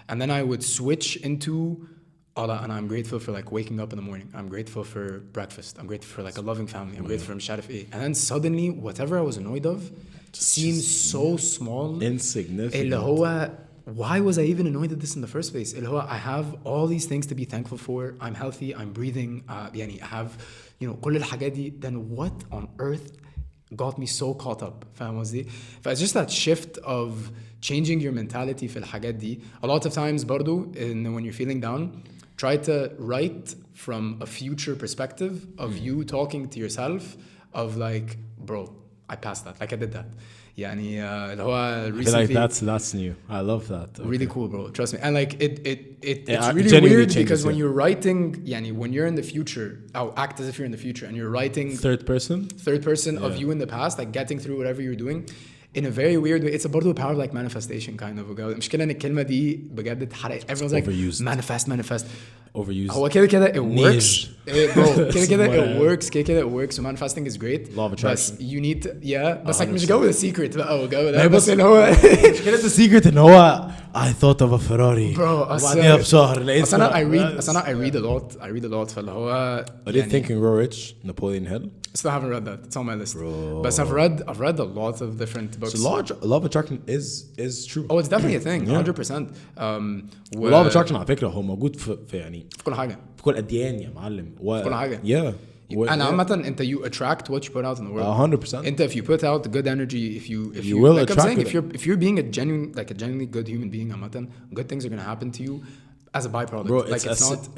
And then I would switch into and I'm grateful for like waking up in the morning. I'm grateful for breakfast. I'm grateful for like a loving family. I'm grateful for مش عارف ايه. And then suddenly whatever I was annoyed of seems so small. Insignificant. اللي هو why was I even annoyed at this in the first place? I have all these things to be thankful for. I'm healthy. I'm breathing. I have, كل الحاجات دي. Then what on earth got me so caught up? فاهم قصدي؟ It's just that shift of changing your mentality في الحاجات دي. A lot of times برضو when you're feeling down, try to write from a future perspective of you talking to yourself of like, bro, I passed that. Like I did that. اللي هو recently. I feel like that's new. I love that. Okay. Really cool, bro. Trust me. And like it's really weird because when you're writing, when you're in the future, act as if you're in the future and you're writing third person of you in the past, like getting through whatever you're doing in a very weird way. It's برضه power of like manifestation kind of. المشكلة إن الكلمة دي بجد اتحرقت. Everyone's like manifest. overused. هو كده it works. Bro, كده Whatever. it works. كده it works. So manifesting is great. Law of attraction. But you need to, yeah. بس like 100%. مش جو the secret بقى وجو ده. ما هي بس بس- اللي هو مشكلة السيكريت ان هو I thought of a Ferrari. bro. وبعديها بشهر لقيت أصل أنا Ferrari. I read a lot. فاللي هو I did Think and Grow Rich, Napoleon Hill. still haven't read that. It's on my list. Bro. But I've read a lot of different books. So law of attraction is true. Oh, it's definitely a thing. 100%. law of attraction على فكرة هو موجود في يعني في كل حاجة. في كل الأديان يا معلم. في كل حاجة. Yeah. أنا عامة أنت you attract what you put out in the world. 100%. أنت if you put out good energy, if you will like I'm attract saying, it. if you're being a genuinely good human being عامة, good things are gonna happen to you as a byproduct. Bro, like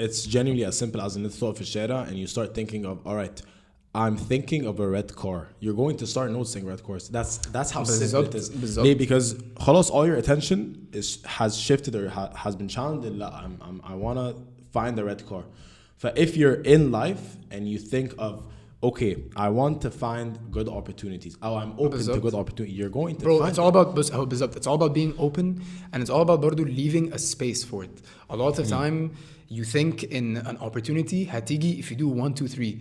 it's genuinely as simple as an thought في الشارع and you start thinking of, all right, I'm thinking of a red car. You're going to start noticing red cars. That's how simple it is. بالظبط. Because خلاص all your attention has shifted or has been channeled. I want to find the red car. But if you're in life and you think of, okay, I want to find good opportunities. Oh, I'm open to good opportunities. You're going to Bro, find it's all about it's all about being open, and it's all about برضو leaving a space for it. A lot of time you think in an opportunity هتيجي if you do 1, 2, 3.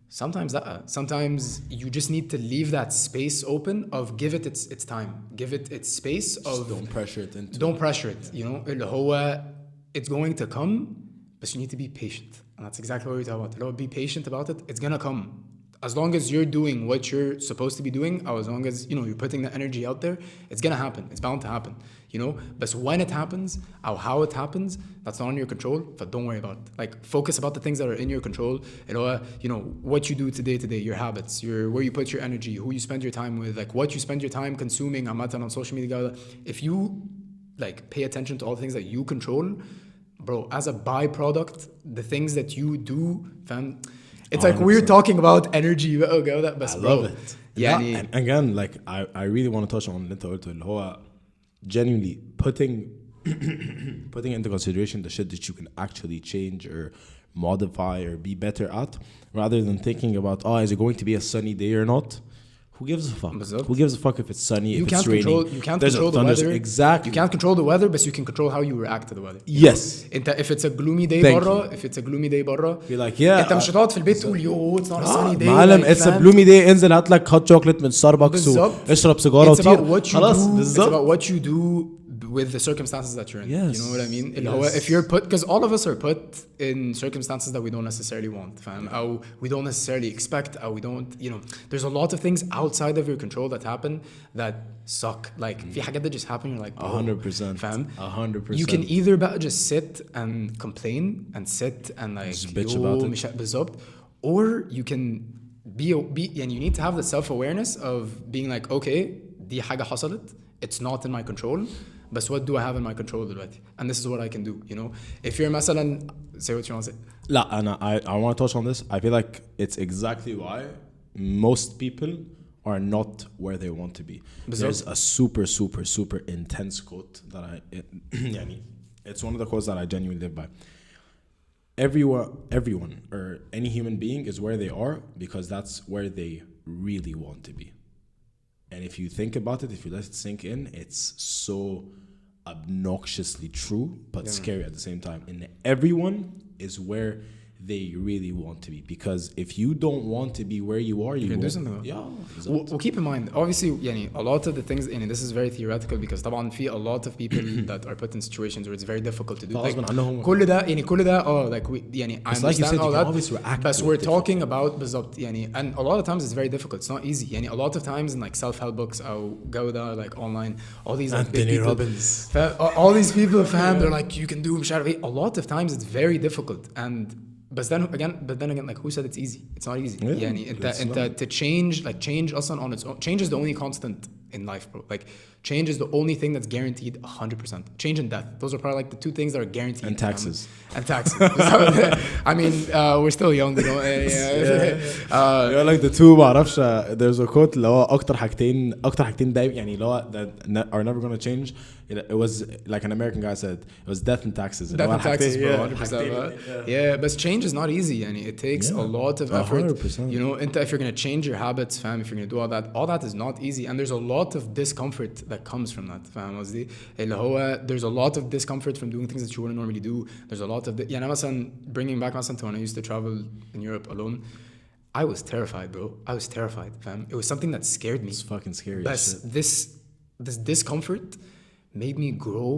Sometimes you just need to leave that space open of give it its time. Give it its space of don't pressure it into don't pressure it, you know. اللي هو it's going to come, but you need to be patient. And that's exactly what we're talking about. Be patient about it. It's gonna come. As long as you're doing what you're supposed to be doing, or as long as you know you're putting the energy out there, it's gonna happen. It's bound to happen, you know. But when it happens, or how it happens, that's not in your control. But don't worry about it. Like focus about the things that are in your control. You know what you do today, your habits, where you put your energy, who you spend your time with, like what you spend your time consuming. On social media. If you like pay attention to all the things that you control, bro, as a byproduct, the things that you do, fam. It's like we're talking about energy. But I love it. Yeah, and again, like I really want to touch on اللي انت قلته اللي هو genuinely putting into consideration the shit that you can actually change or modify or be better at, rather than thinking about, oh, is it going to be a sunny day or not? Who gives a fuck? Who gives a fuck if it's sunny, if it's raining? You can't control the weather. Exactly. You can't control the weather, but you can control how you react to the weather. Yes. If it's a gloomy day برا, be like, yeah. انت مش هتقعد في البيت تقول yo it's not a sunny day. معلم it's a gloomy day, انزل هات لك hot chocolate من ستاربكس واشرب سيجارة وطير. خلاص بالظبط. It's about what you do with the circumstances that you're in. Yes. You know what I mean? Yes. If you're put, because all of us are put in circumstances that we don't necessarily want, fam, or we don't necessarily expect, or we don't, you know, there's a lot of things outside of your control that happen that suck. Like, في حاجات that just happen, you're like, 100%, fam. 100%. You can either just sit and complain and sit and like, just bitch about it. بالظبط, or you can be, and you need to have the self-awareness of being like, okay, دي حاجة حصلت, it's not in my control. But what do I have in my control دلوقتي? And this is what I can do, you know? If you're مثلا, say what you want to say. لا I want to touch on this. I feel like it's exactly why most people are not where they want to be. There's a super intense quote that it's one of the quotes that I genuinely live by. Everyone or any human being is where they are because that's where they really want to be. And if you think about it, if you let it sink in, it's so obnoxiously true, but scary at the same time. And everyone is where they really want to be. Because if you don't want to be where you are, you can won't. do something. Yeah. Well, keep in mind, obviously, a lot of the things, and this is very theoretical because طبعا في a lot of people that are put in situations where it's very difficult to do. Like, كل ده, like we, I understand like you said, all you that. can always react. But we're talking about بالظبط, and a lot of times it's very difficult. It's not easy. A lot of times in like self-help books أو جودة, like online, all these like big people, Robbins. all these people, fam, they're like, you can do مش عارف ايه. A lot of times it's very difficult, and but then again, like who said it's easy? It's not easy. Yeah, to change also on its own. Change is the only constant in life, bro. Like change is the only thing that's guaranteed 100%. Change and death. Those are probably like the two things that are guaranteed. And taxes. And taxes. I mean, we're still young, you know. You're like the two ما اعرفش. There's a quote اللي هو اكتر حاجتين دايما اللي هو that are never gonna change it was like an American guy said, it was death and taxes. Death and taxes, bro, yeah, 100%. Yeah, but change is not easy, and it takes a lot of effort. 100%. You know, if you're gonna change your habits, fam, if you're gonna do all that is not easy, and there's a lot of discomfort that comes from that, fam. There's a lot of discomfort from doing things that you wouldn't normally do. There's a lot of يعني مثلا bringing back مثلا to when I used to travel in Europe alone. I was terrified, bro. I was terrified, fam. It was something that scared me. It's fucking scary. But this discomfort made me grow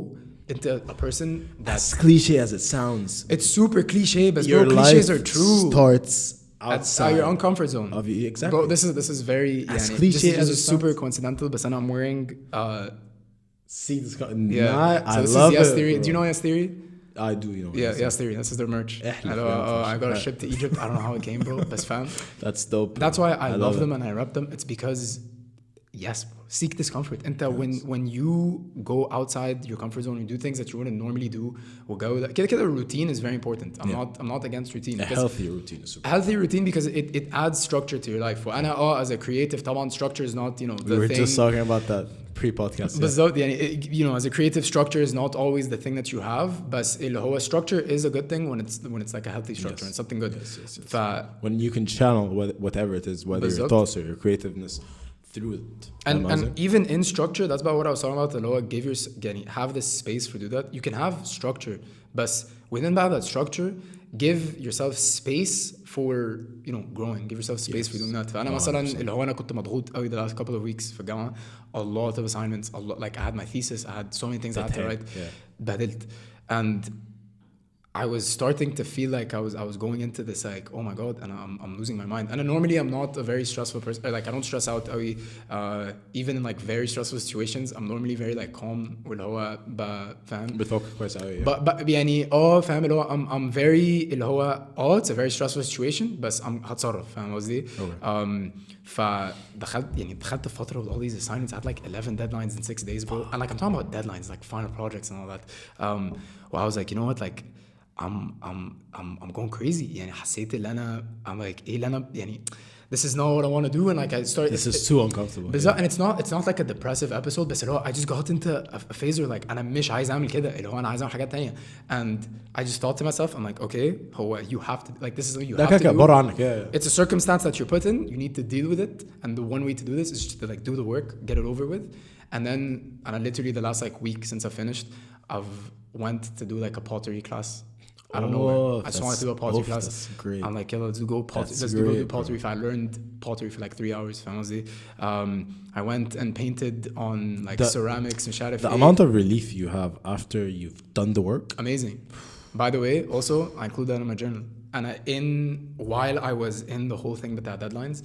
into a person that's cliche as it sounds. It's super cliche, but your bro, cliches are true. Starts outside your own comfort zone. Of you, exactly. Bro, this is very as cliche as this is super coincidental, but I'm wearing see this so I this love is Yes it, Theory. bro. Do you know Yes Theory? I do, you know. Yes Theory. This is their merch. I got a ship to Egypt. I don't know how it came, bro. But fam, that's dope. That's why I love them and I rep them. It's because yes, bro, seek discomfort. And when you go outside your comfort zone, you do things that you wouldn't normally do. كده routine is very important. I'm not against routine. A healthy routine is super. A healthy routine because it adds structure to your life. وأنا as a creative طبعا structure is not, you know, the we were thing. just talking about that pre-podcast. بالظبط يعني you know, as a creative structure is not always the thing that you have, but اللي هو structure is a good thing when it's like a healthy structure and something good. Yes. When you can channel whatever it is, whether your thoughts or your creativeness through it. And even in structure, that's about what I was talking about. اللي هو have this space for do that. You can have structure, but within that structure, give yourself space for, you know, growing. Give yourself space for doing that. فأنا مثلا اللي هو أنا كنت مضغوط قوي the last couple of weeks في الجامعة. A lot of assignments, like I had my thesis, I had so many things I had to write. بدلت. And I was starting to feel like I was going into this like, oh my god, and I'm losing my mind. And normally I'm not a very stressful person. Like I don't stress out. Even in like very stressful situations, I'm normally very like calm. واللي هو فاهم. بتفكر كويس قوي. يعني فاهم اللي هو I'm very اللي هو it's a very stressful situation بس هتصرف فاهم قصدي. فدخلت فترة with all these assignments. I had like 11 deadlines in 6 days, bro. And like I'm talking about deadlines, like final projects and all that. Well, I was like, you know what, like. I'm going crazy يعني حسيت اللي أنا I'm like إيه اللي أنا يعني this is not what I want to do and like I started this is too uncomfortable and it's not like a depressive episode بس اللي هو I just got into a phase where like أنا مش عايز أعمل كده اللي هو أنا عايز أعمل حاجات تانية and I just thought to myself I'm like okay هو you have to like this is what you have to do بره عنك it's a circumstance that you're put in you need to deal with it and the one way to do this is just to like do the work get it over with and then literally the last like week since I finished I've went to do like a pottery class. I don't know. I just wanted to do a pottery class. That's great. I'm like, yeah, let's go do pottery. I learned pottery for like 3 hours. I went and painted on like ceramics and shit. The amount of relief you have after you've done the work. Amazing. By the way, also I include that in my journal. And while I was in the whole thing with that deadlines,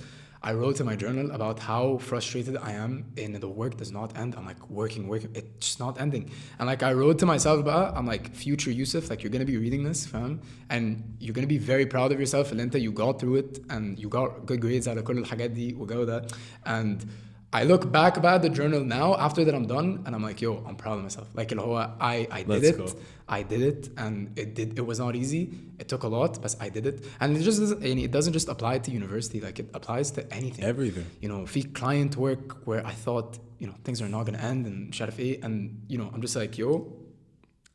I wrote in my journal about how frustrated I am in the work does not end. I'm like working, it's just not ending. And like I wrote to myself about, I'm like, future Yousef, like you're gonna be reading this, fam, and you're gonna be very proud of yourself. And you got through it, and you got good grades out of كل الحاجات دي وجو that. And I look back about the journal now after that I'm done, and I'm like, yo, I'm proud of myself. Like I did it. I did it, and it was not easy. It took a lot, but I did it. And it doesn't just apply to university. Like it applies to anything. Everything. You know, في client work where I thought, you know, things are not gonna end and مش عارف ايه, and you know, I'm just like, yo,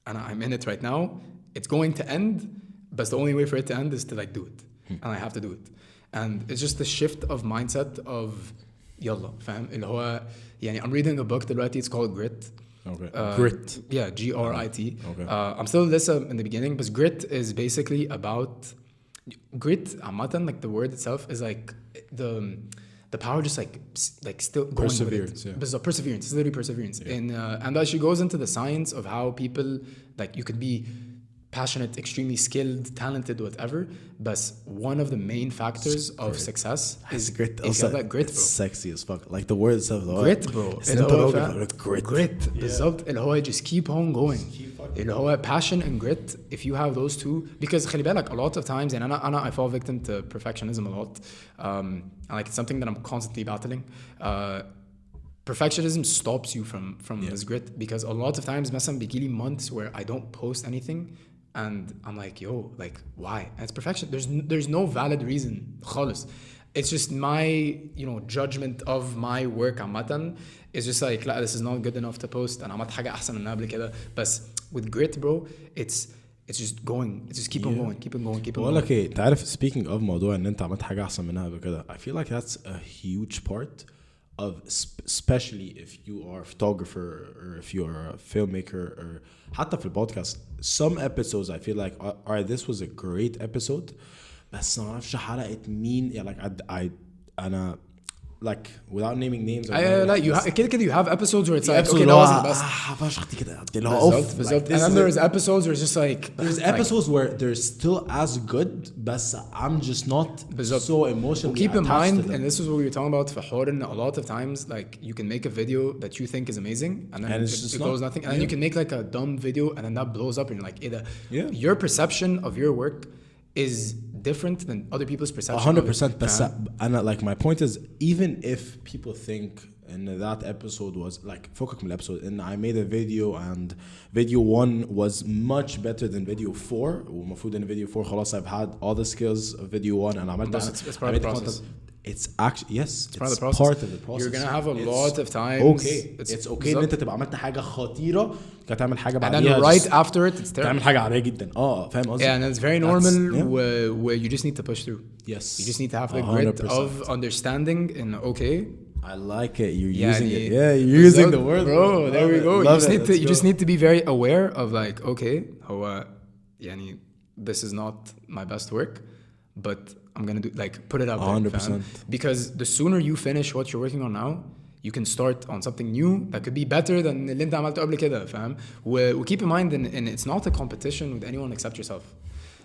and I'm in it right now. It's going to end, but the only way for it to end is to like do it, and I have to do it. And it's just the shift of mindset of يلا فاهم اللي هو يعني I'm reading a book دلوقتي it's called Grit. Okay. Grit. Yeah, Grit. Okay. I'm still listen in the beginning, but Grit is basically about grit. Like the word itself is like the power just like still going perseverance. with it. Yeah. Perseverance. It's literally perseverance. Yeah. And she goes into the science of how people like you could be passionate, extremely skilled, talented, whatever. But one of the main factors of success is grit. Is that grit, bro. It's sexy as fuck. Like the word itself. Grit, bro. Grit. بالظبط اللي هو just keep on going. اللي هو passion and grit. If you have those two, because خلي بالك a lot of times and I fall victim to perfectionism a lot. And like it's something that I'm constantly battling. Perfectionism stops you from this grit because a lot of times مثلا بيجيلي months where I don't post anything. And I'm like, yo, like, why? And it's perfection. There's no valid reason. خالص. it's just my, you know, judgment of my work عامة is just like لا, this is not good enough to post أنا عملت حاجة أحسن منها قبل كده. بس with grit bro, it's just going, it's just keep on going, keep on going, keep on بقول going. لك ايه, تعرف speaking of موضوع ان انت عملت حاجة احسن منها قبل كده, I feel like that's a huge part of, especially if you are a photographer or if you are a filmmaker or حتى في البودكاست, some episodes I feel like alright, this was a great episode, بس ما اعرفش حلقة مين, yeah, like أنا like without naming names. لا, كده you have episodes where it's like okay, that wasn't the best. فشختي كده اللي هو بالظبط. And then there's episodes where it's just like there's episodes where they're still as good, بس I'm just not so emotionally keep in mind, to them. and this is what we were talking about for حوار a lot of times like you can make a video that you think is amazing and then it goes nothing, and then you can make like a dumb video and then that blows up and you're like your perception of your work is different than other people's perception. 100%. بس أنا like my point is, even if people think and that episode was like فوقك من الابيسود and I made a video and video 1 was much better than video 4 ومفروض ان video 4 خلاص I've had all the skills of video 1 and عملت it's part of the process. It's actually it's part of the process. You're gonna have a lot of times. Okay, it's okay ان انت تبقى عملت حاجة خطيرة كتعمل حاجة بعديها. And then right after it, it's terrible. تعمل حاجة عادية جدا. فاهم قصدي؟ Yeah, and it's very normal where you just need to push through. Yes. You just need to have the grit of understanding and okay. I like it. You're using it. Yeah, you're using the word. Bro, there we go. You just need to be very aware of like okay, يعني this is not my best work, but I'm gonna do like put it out there. 100%. Because the sooner you finish what you're working on now, you can start on something new that could be better than اللي انت عملته قبل كده, فاهم? و keep in mind and it's not a competition with anyone except yourself.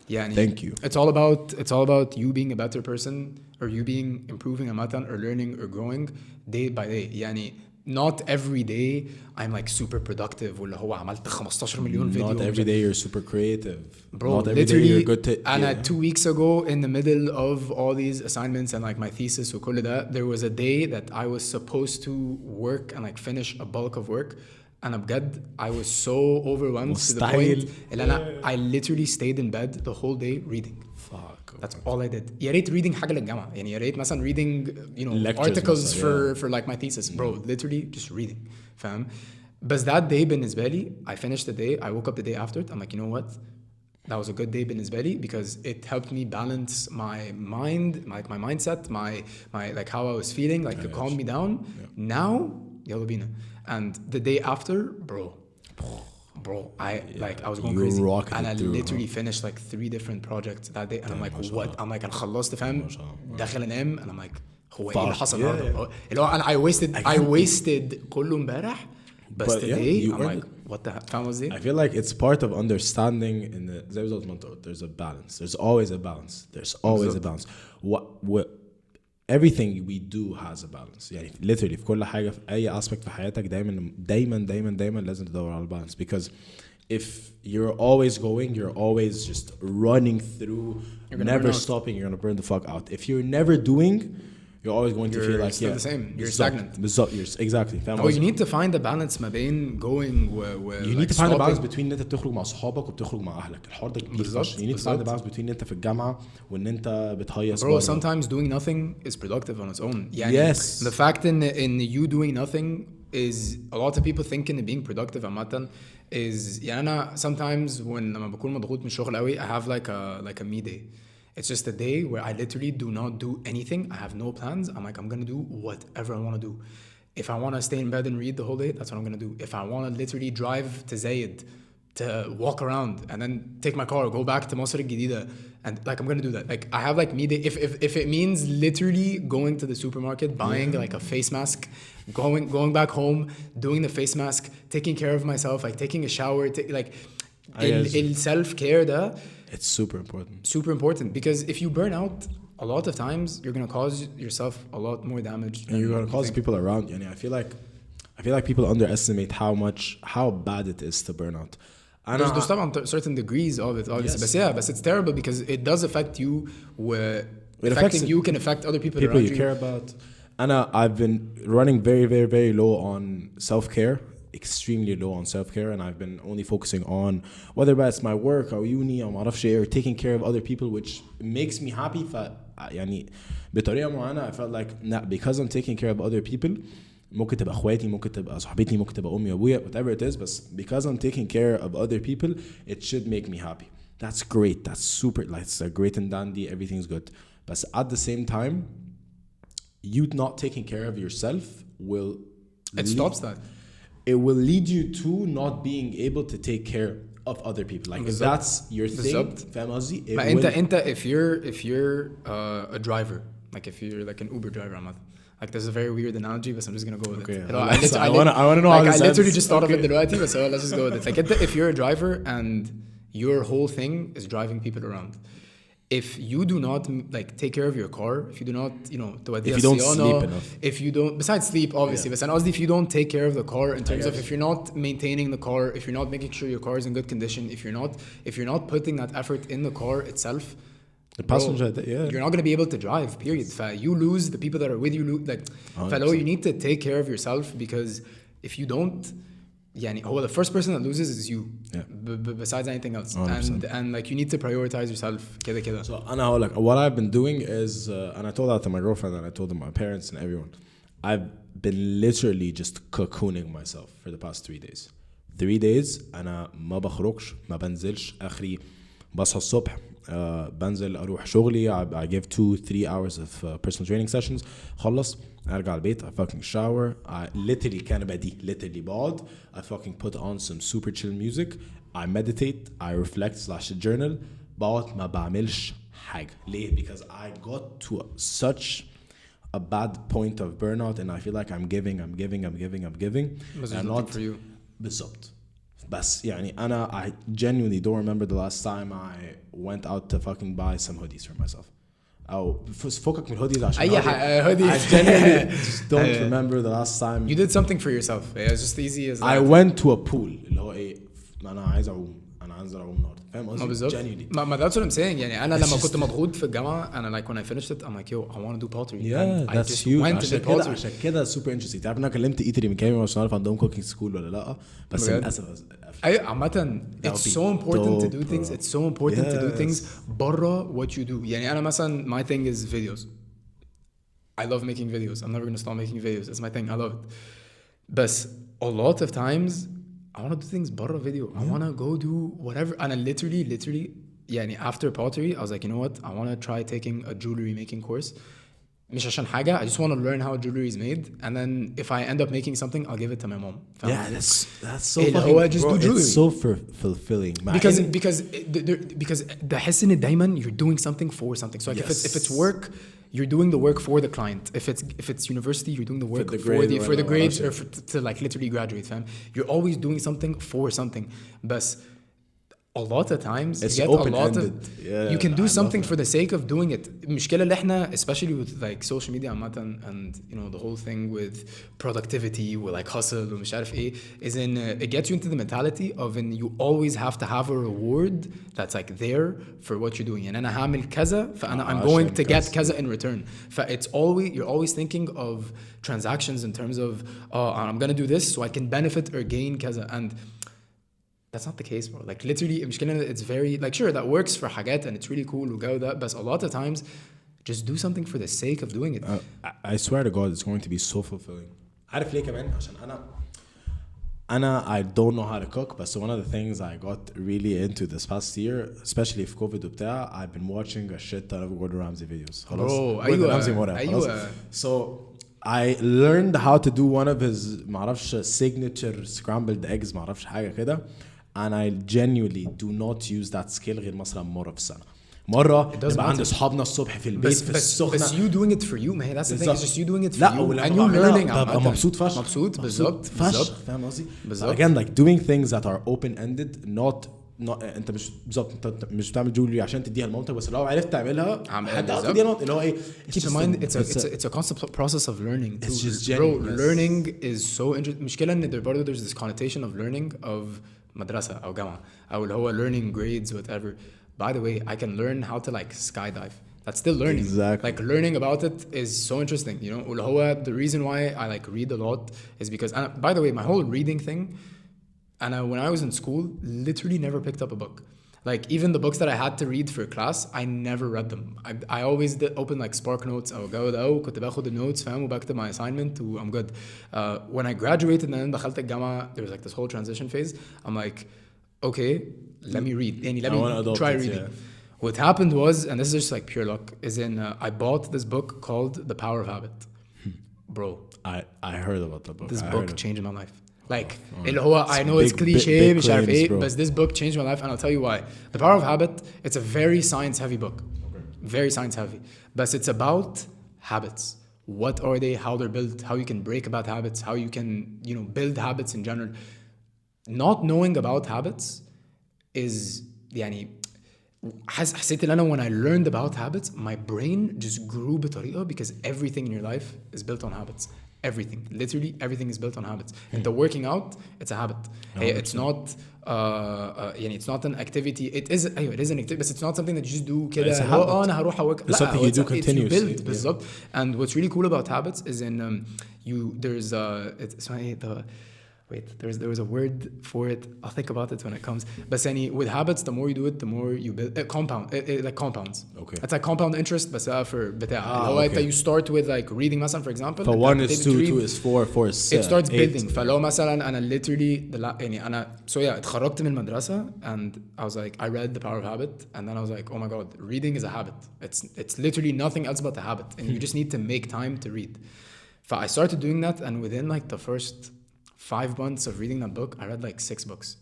يعني Thank you. It's all about you being a better person or you being improving عامة or learning or growing day by day. يعني not every day I'm like super productive ولا هو عملت 15 مليون فيديو. Not every day you're super creative. Bro, not every day you're good to. And 2 weeks ago in the middle of all these assignments and like my thesis وكل ده, there was a day that I was supposed to work and like finish a bulk of work. أنا بجد I was so overwhelmed to the point اللي I literally stayed in bed the whole day reading. That's all I did. يا ريت reading حاجة للجامعة, يعني يا ريت مثلا reading you know articles for like my thesis. Bro, literally just reading, فاهم? But that day بالنسبة لي, I finished the day, I woke up the day after it, I'm like, you know what? That was a good day بالنسبة لي because it helped me balance my mind, like my mindset, my like how I was feeling, like to calm me down. Now, يلا بينا. And the day after, bro, I was going crazy and I literally finished like 3 different projects that day and I'm like what? I'm like أنا خلصت, فاهم? داخل أنام and I'm like هو إيه اللي حصل النهارده؟ اللي هو أنا I wasted كله امبارح but today I'm like what the فاهم قصدي؟ I feel like it's part of understanding in the زي بالظبط ما انت قلت, there's a balance. There's always a balance. What everything we do has a balance. يعني literally في كل حاجة في أي aspect في حياتك دايما لازم تدور على balance, because if you're always going, you're always just running through, never stopping, you're gonna burn the fuck out. If you're never doing, you're always going to feel like the same. You're stagnant. Exactly. You need to find the balance ما بين going you need to find the balance between ان انت بتخرج مع صحابك وبتخرج مع اهلك. الحوار ده كبير. You need to find the balance between ان انت في الجامعة وان انت بتهيص. Bro, sometimes doing nothing is productive on its own. Yes. The fact in you doing nothing is a lot of people thinking that being productive عامة is يعني أنا sometimes لما بكون مضغوط من الشغل قوي I have like a me day. It's just a day where I literally do not do anything. I have no plans. I'm like, I'm going to do whatever I want to do. If I want to stay in bed and read the whole day, that's what I'm going to do. If I want to literally drive to Zayed to walk around and then take my car, go back to Mosrey and like, I'm going to do that. Like, I have like me day. If it means literally going to the supermarket, buying like a face mask, going back home, doing the face mask, taking care of myself, like taking a shower, like self-care da. It's super important. Super important because if you burn out, a lot of times you're gonna cause yourself a lot more damage. And you're gonna cause people around you. And I feel like people underestimate how bad it is to burn out. There's stuff on certain degrees of it, obviously. Yes. But it's terrible because it does affect you. Affecting you can affect other people around you. Care about. I've been running very, very, very low on self-care. extremely low on self-care, and I've been only focusing on whether it's my work or uni or معرفش ايه, or taking care of other people, which makes me happy. يعني بطريقة معينة I felt like nah, because I'm taking care of other people, ممكن تبقى اخواتي, ممكن تبقى صاحبتي, ممكن تبقى امي وابويا, whatever it is, بس because I'm taking care of other people, it should make me happy. That's great, that's super, like it's great and dandy, everything's good. But at the same time, you not taking care of yourself will stops that. It will lead you to not being able to take care of other people. Like if that's your thing, فاهم قصدي؟ ما انت if you're a driver, like if you're like an Uber driver, like there's a very weird analogy, but I'm just gonna go with it. I want to know how this I literally just thought of it دلوقتي, but so let's just go with it. Like if you're a driver and your whole thing is driving people around, if you do not like take care of your car, if you do not, you know, if you don't sleep enough, if you don't, besides sleep obviously, but if you don't take care of the car in terms of if you're not maintaining the car, if you're not making sure your car is in good condition, if you're not putting that effort in the car itself, the passenger, you're not going to be able to drive, period. You lose the people that are with you, like fellow, you need to take care of yourself, because if you don't, يعني هو the first person that loses is you, besides anything else. And like you need to prioritize yourself كده. So أنا هقول لك what I've been doing is and I told that to my girlfriend and I told my parents and everyone, I've been literally just cocooning myself for the past 3 days. 3 days أنا ما بخرجش, ما بنزلش, آخري بصحى الصبح, بنزل أروح شغلي, I give 2-3 hours of personal training sessions, خلص ارجع البيت, I fucking shower, I literally كنبة دي literally بقعد, I fucking put on some super chill music, I meditate, I reflect/journal, بقعد ما بعملش حاجة. ليه? Because I got to such a bad point of burnout and I feel like I'm giving and not for you. بالضبط. بس يعني أنا I genuinely don't remember the last time I went out to fucking buy some hoodies for myself. أو فوقك من hoodies عشان hoodies. I genuinely just don't remember the last time you did something for yourself. Yeah, it's just easy as that. I went to a pool اللي هو إيه, أنا عايز أعوم, أنا عايز أعوم النهارده, فاهم قصدي؟ Genuinely. ما that's what I'm saying. يعني أنا لما كنت مضغوط في الجامعة, أنا like when I finished it I'm like yo I want to do pottery. Yeah, and that's huge. عشان كده super interesting. تعرف أنا كلمت إيتري من كام يوم عشان أعرف عندهم cooking school ولا لأ, بس للأسف. أيوة عامة it's so important to do things. It's so important to do things برا what you do. يعني أنا مثلا my thing is videos. I love making videos. I'm never gonna stop making videos. It's my thing. I love it. But a lot of times I want to do things برا video. I want to go do whatever. And I literally يعني after pottery I was like, you know what, I want to try taking a jewelry making course. مش عشان حاجة, I just want to learn how jewelry is made, and then if I end up making something I'll give it to my mom. Yeah, that's so fucking, just do jewelry. It's so fulfilling. Because بحس إن دايما you're doing something for something. So like if it's work, you're doing the work for the client. If it's university, you're doing the work for the grades or to like literally graduate, fam. You're always doing something for something. But a lot of times it's you get open-ended. You can do something for the sake of doing it. المشكلة اللي احنا especially with like social media عامة, and you know the whole thing with productivity with like hustle ومش عارف ايه, is in it gets you into the mentality of in you always have to have a reward that's like there for what you're doing. يعني أنا هعمل كذا فأنا I'm going to get كذا in return. It's always, you're always thinking of transactions in terms of I'm gonna do this so I can benefit or gain كذا, and that's not the case, bro. Like literally it's very like sure that works for حاجات and it's really cool وجو that, but a lot of times just do something for the sake of doing it. I swear to God it's going to be so fulfilling. عارف ليه كمان؟ عشان أنا I don't know how to cook, but so one of the things I got really into this past year, especially if COVID وبتاع, I've been watching a shit ton of Gordon Ramsay videos. Oh, أيوة. So I learned how to do one of his معرفش signature scrambled eggs, معرفش حاجة كده, and I genuinely do not use that skill غير مثلا مرة في السنة. مرة نبقى عند أصحابنا الصبح في البيت في السخنة. But you doing it for you, man. That's the thing. It's just you doing it for you. And you learning. ببقى مبسوط فشخ. مبسوط بالظبط. فاهم قصدي؟ Again, like doing things that are open-ended, not انت مش بالظبط, انت مش بتعمل جولري عشان تديها لمامتك, بس لو عرفت تعملها هتديها اللي هو ايه. Keep in mind it's a constant process of learning too. It's just bro, learning is so interesting. مشكلة ان there's this connotation of learning of مدرسة أو جامعة أو اللي هو learning grades whatever. By the way, I can learn how to like skydive. that's still learning. Exactly. Like learning about it is so interesting, you know. واللي هو the reason why I like read a lot is because, and by the way, my whole reading thing, and when I was in school, literally never picked up a book. Like even the books that I had to read for class, I never read them. I always did open like Spark Notes أو جو ده وكنت باخد النوتس فاهم وبكتب my assignment و I'm good. When I graduated and then دخلت الجامعة, there was like this whole transition phase. I'm like, okay, let me read. يعني let me try reading. What happened was, and this is just like pure luck, is I bought this book called The Power of Habit. Bro. I heard about the book. This book changed my life. Like, اللي هو I know it's cliche, مش عارف ايه, but this book changed my life and I'll tell you why. The Power of Habit, it's a very science heavy book. Okay. Very science heavy. But it's about habits. What are they, how they're built, how you can break about habits, how you can, you know, build habits in general. Not knowing about habits is, يعني, حسيت ان انا when I learned about habits, my brain just grew بطريقة because everything in your life is built on habits. Everything, literally everything is built on habits. And the working out, it's a habit. Hey, it's not it's not an activity. It is an activity, but it's not something that you just do كده. أنا هروح أوك. It's something you do continuously. It's built بالظبط. And what's really cool about habits is there's there was a word for it. I'll think about it when it comes. But with habits, the more you do it, the more you build. Like compounds. Okay. It's like compound interest, but for okay. You start with like reading, مثلا, for example. For 1 is 2, 2 is 4, 4 is 7. It starts building. فلو مثلا أنا literally اتخرجت من المدرسة and I was like, I read The Power of Habit, and then I was like, oh my god, reading is a habit. It's literally nothing else but a habit, and you just need to make time to read. I started doing that, and within like the first 5 months of reading that book, I read like 6 books.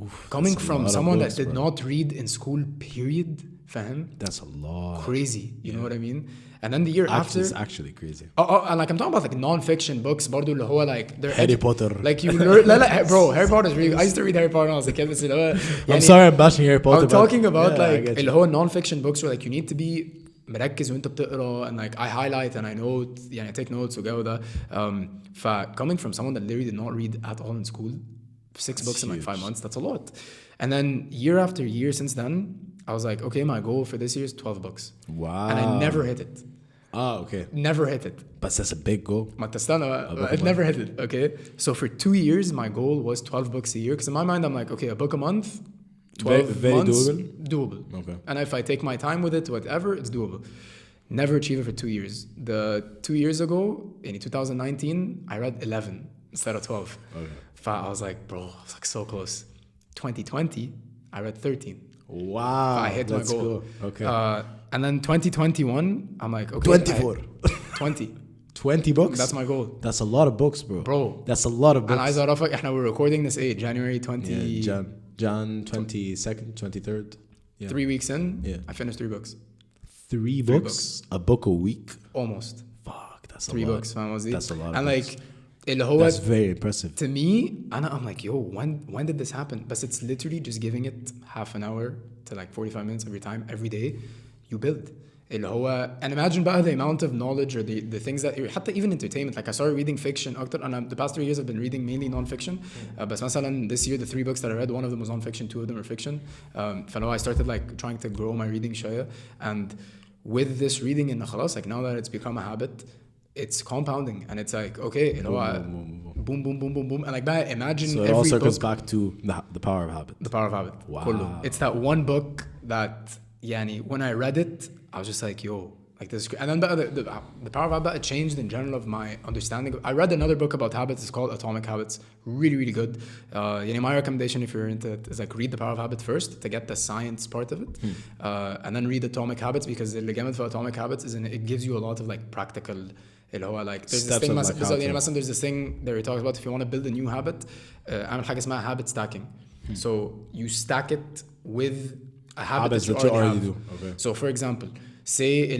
Oof, coming from someone that did not read in school, period, faham? That's a lot. Crazy, you know what I mean? And then the year after... It's actually crazy. And like I'm talking about like non-fiction books, برضو اللي هو like... Harry Potter. Like you learn... لا, bro, Harry Potter is really... I used to read Harry Potter when I was a kid, بس اللي هو... I'm sorry I'm bashing Harry Potter. I'm talking about like اللي هو non-fiction books where like you need to be... مركز وانت بتقرا, and like I highlight and I note, يعني I take notes وجو ده. Coming from someone that literally did not read at all in school, 6 books in like 5 months, that's a lot. And then year after year since then, I was like, okay, my goal for this year is 12 books. Wow. And I never hit it. Okay. Never hit it. But that's a big goal. I never hit it, okay? So for 2 years, my goal was 12 books a year, because in my mind, I'm like, okay, a book a month, 12 very months, doable. Okay. And if I take my time with it, whatever, it's doable. Never achieve it for 2 years. 2 years ago, in 2019, I read 11 instead of 12. Okay. I was like, bro, I was like so close. 2020, I read 13. Wow. I hit my goal. Cool. Okay. And then 2021, I'm like, okay. 24. 20. 20 books? That's my goal. That's a lot of books, bro. Bro. That's a lot of books. And عايز أعرفك, احنا we're recording this January 20. Yeah, Jan 22nd, 23rd. Yeah. 3 weeks in, yeah. I finished 3 books. 3 books? A book a week? Almost. Fuck, that's 3 a lot. books, fam. That's a lot of and books. like, that's very impressive. To me, I'm like, yo, when did this happen? But it's literally just giving it half an hour to like 45 minutes of your time every day. You build. And imagine بقى the amount of knowledge or the things that حتى even entertainment. Like I started reading fiction أكتر, and the past 3 years I've been reading mainly non-fiction. But مثلا this year the 3 books that I read, one of them was non-fiction, 2 of them were fiction. فلو I started like trying to grow my reading شوية, and with this reading in خلاص, like now that it's become a habit, it's compounding, and it's like, okay, boom, boom, boom, boom, boom, and like that, imagine so it every all circles book, back to the power of habit. The power of habit. Wow. It's that one book that, yani, when I read it, I was just like, yo, like this is great. And then the power of habit changed in general of my understanding. I read another book about habits. It's called Atomic Habits. Really, really good. My recommendation, if you're into it, is like read the power of habit first to get the science part of it, and then read Atomic Habits, because the gamut for Atomic Habits is it gives you a lot of like practical. Like there's this thing, there's this thing that he talks about. If you want to build a new habit, اعمل حاجة اسمها habit stacking. So you stack it with a habit that you already do. Okay. So for example, say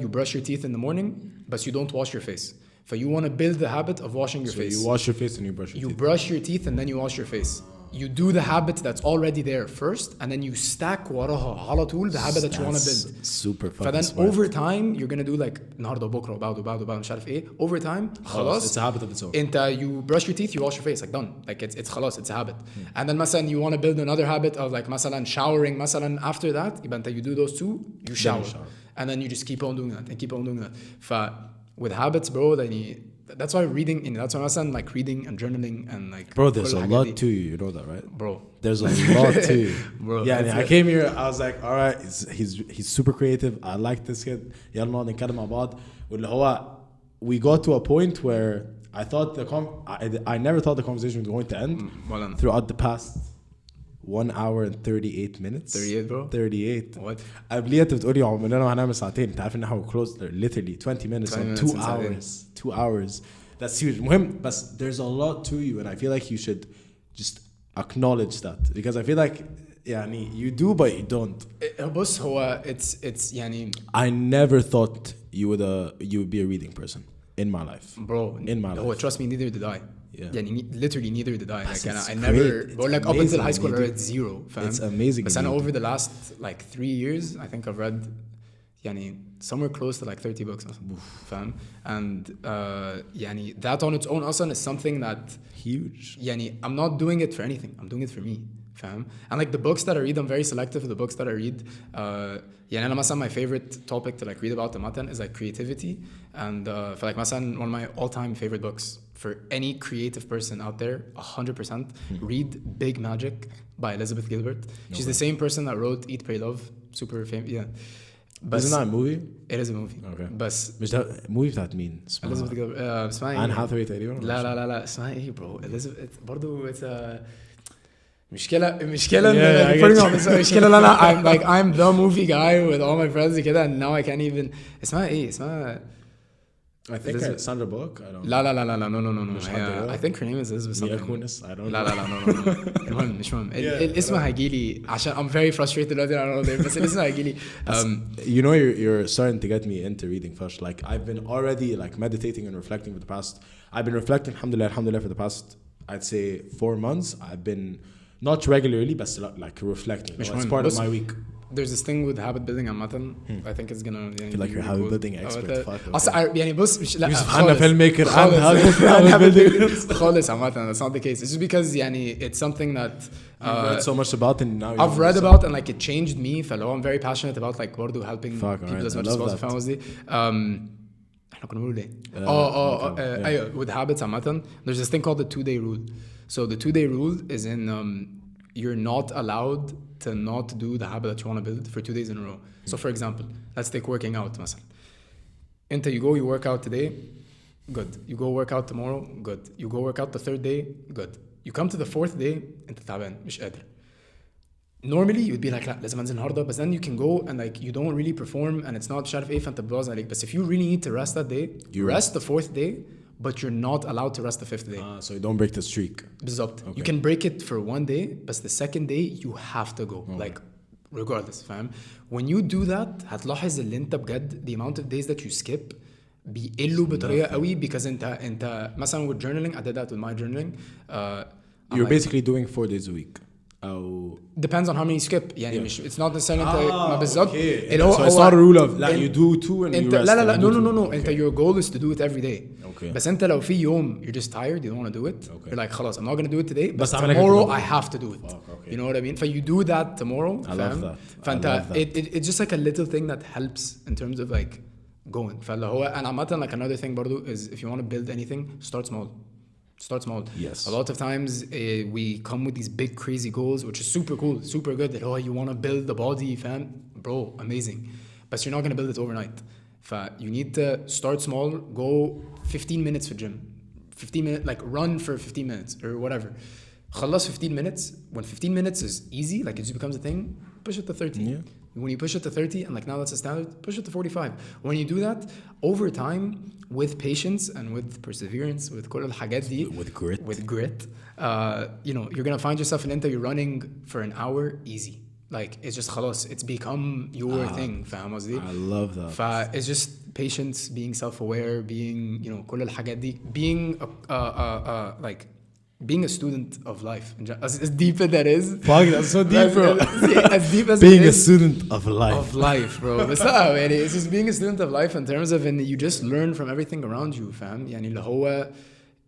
you brush your teeth in the morning, but you don't wash your face. So you want to build the habit of washing your face. You wash your face and you brush your teeth. You brush your teeth and then you wash your face. You do the habit that's already there first, and then you stack وراها على طول the habit that you want to build. Super fun. But then over time, you're going to do like النهارده وبكره وبعده مش عارف ايه. Over time, خلاص. It's a habit of its own. You brush your teeth, you wash your face, like done. Like it's خلاص, it's a habit. And then مثلا you want to build another habit of like مثلا showering مثلا after that, يبقى you do those two, you shower. and then you just keep on doing that and keep on doing that. With habits, bro, that's why reading, and that's why I'm like reading and journaling and like. Bro, there's a lot to you. You know that, right? Bro, there's a lot to you. Bro, yeah, I came here. I was like, all right, he's super creative. I like this kid. يلا نقعد نتكلم مع بعض. واللي هو we got to a point where I thought I never thought the conversation was going to end throughout the past 1 hour and 38 minutes. 38 bro. 38. What? قبليها انت بتقولي عمرنا هنعمل ساعتين. انت عارف ان احنا close literally 20 minutes or 2 hours. 2 hours. That's huge. مهم بس there's a lot to you and I feel like you should just acknowledge that because I feel like يعني you do but you don't. بص هو it's يعني I never thought you would be a reading person in my life. Bro, in my life. Trust me, neither did I. Yeah. يعني literally neither did I. Like I never بقول لك up amazing. until high school I read zero. فاهم? It's amazing. But أنا over the last like 3 years I think I've read يعني somewhere close to like 30 books مثلا. فاهم? And يعني that on its own أصلا is something that huge. يعني I'm not doing it for anything. I'm doing it for me. فاهم? And like the books that I read, I'm very selective of the books that I read. يعني أنا مثلا my favorite topic to like read about مثلا is like creativity. And for like مثلا one of my all-time favorite books for any creative person out there, 100%, read Big Magic by Elizabeth Gilbert. She's the same person that wrote Eat, Pray, Love. Super famous. Yeah. Isn't that a movie? It is a movie. Okay. بس مش ده movie بتاعت مين؟ Elizabeth Gilbert. اسمها Anne Hathaway تقريبا؟ لا اسمها ايه bro؟ Elizabeth برضو it's a مشكلة مشكلة أنا I'm the movie guy with all my friends كده and now I can't even اسمها ايه اسمها I think Sandra Bullock. I don't. لا no. I think her name is Elizabeth something. I don't. لا no. المهم مش مهم. الاسم هيجيلي عشان I'm very frustrated دلوقتي I don't know بس الاسم هيجيلي. You know you're starting to get me into reading first. Like I've been already like meditating and reflecting for the past. I've been reflecting alhamdulillah for the past I'd say 4 months. I've been not regularly but like reflecting. It's part of my week. There's this thing with habit building عامة. I think it's gonna. I feel like you're habit building expert. أصلا يعني بص مش لا. Yousef Hanna filmmaker. habit building. خالص عامة. That's not the case. It's just because يعني it's something that. You've read so much about and now. I've read about and like it changed me. فلو I'm very passionate about like برضو helping people as much as possible. فاهم قصدي؟ إحنا كنا بنقول إيه؟ أيوة with habits عامة. There's this thing called the 2-day rule. So the 2-day rule is in you're not allowed to not do the habit that you want to build for 2 days in a row. So for example, let's take working out مثلا. You work out today, good. You go work out tomorrow, good. You go work out the 3rd day, good. You come to the 4th day, انت تعبان مش قادر. Normally you'd be like لا لازم انزل النهارده but then you can go and like you don't really perform and it's not مش عارف ايه فانت بتبوظ عليك. But if you really need to rest that day, you rest the 4th day. But you're not allowed to rest the 5th day. So you don't break the streak. بالضبط. Okay. You can break it for 1 day, but the 2nd day you have to go. Like regardless, فاهم? When you do that, هتلاحظ اللي انت بجد the amount of days that you skip بيقلوا بطريقة قوي because انت مثلا with journaling, I did that with my journaling. You're basically doing 4 days a week. Depends on how many you skip. يعني مش it's not necessarily انت بالظبط. So it's not a rule of like you do 2 and you rest. لا no. انت your goal is to do it every day. Okay. بس انت لو في يوم you're just tired, you don't want to do it. Okay. You're like خلاص I'm not gonna do it today. But tomorrow I have to do it. Okay. You know what I mean? So you do that tomorrow. I love that. فانت it's just like a little thing that helps in terms of like going. فاللي هو أنا عامة like another thing برضو is if you want to build anything, start small. Start small. Yes. A lot of times we come with these big crazy goals, which is super cool, super good. That you want to build the body, fam, bro, amazing. But you're not gonna build it overnight. You need to start small. Go 15 minutes for gym. 15 minutes, like run for 15 minutes or whatever. خلص 15 minutes. When 15 minutes is easy, like it just becomes a thing. Push it to 30. Yeah. When you push it to 30, and like now that's a standard, push it to 45. When you do that, over time, with patience and with perseverance, with كل الحاجات دي, with grit, you're gonna find yourself in you're running for an hour easy. Like it's just خلاص, it's become your thing. فاهم قصدي? I love that. It's just patience, being self-aware, being كل الحاجات دي, being like being a student of life, as deep as that is. Fuck, that's so deep, bro. As deep as being a student of life. Of life, bro. It's just being a student of life in terms of you just learn from everything around you, fam. يعني اللي هو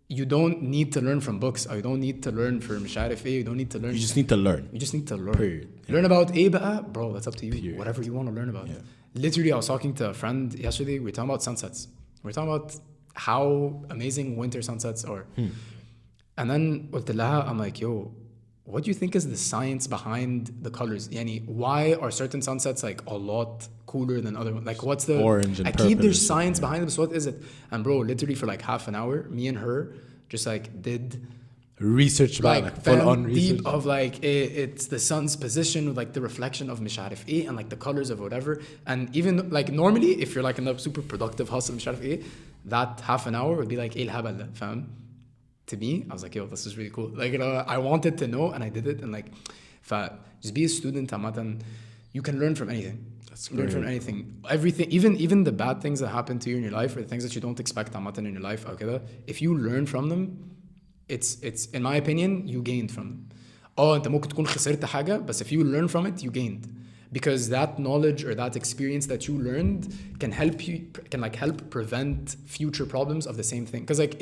you don't need to learn from books, or you don't need to learn from مش عارف ايه. You don't need to learn. You just need to learn. You just need to learn. Period. Learn about ايه بقى, bro. That's up to you. Period. Whatever you want to learn about. Yeah. literally I was talking to a friend yesterday. We were talking about sunsets. We were talking about how amazing winter sunsets are. And then قلت لها, I'm like, yo, what do you think is the science behind the colors? Yani, why are certain sunsets like a lot cooler than other ones? Like, what's the orange and purple? There's science yeah. behind it, but what is it? And bro, literally for like half an hour, me and her just like did research like full on deep research of like it's the sun's position with like the reflection of مش عارف ايه and like the colors of whatever. And even like normally if you're like in a super productive hustle مش عارف ايه, that half an hour would be like ايه الهبل ده, فاهم? To me, I was like, yo, this is really cool. Like, you know, I wanted to know and I did it. And like, just be a student, you can learn from anything. That's learn from anything. Everything, even the bad things that happen to you in your life or the things that you don't expect in your life, okay, if you learn from them, it's in my opinion, you gained from them. انت ممكن تكون خسرت حاجة, but if you learn from it, you gained. Because that knowledge or that experience that you learned can help prevent future problems of the same thing. Because like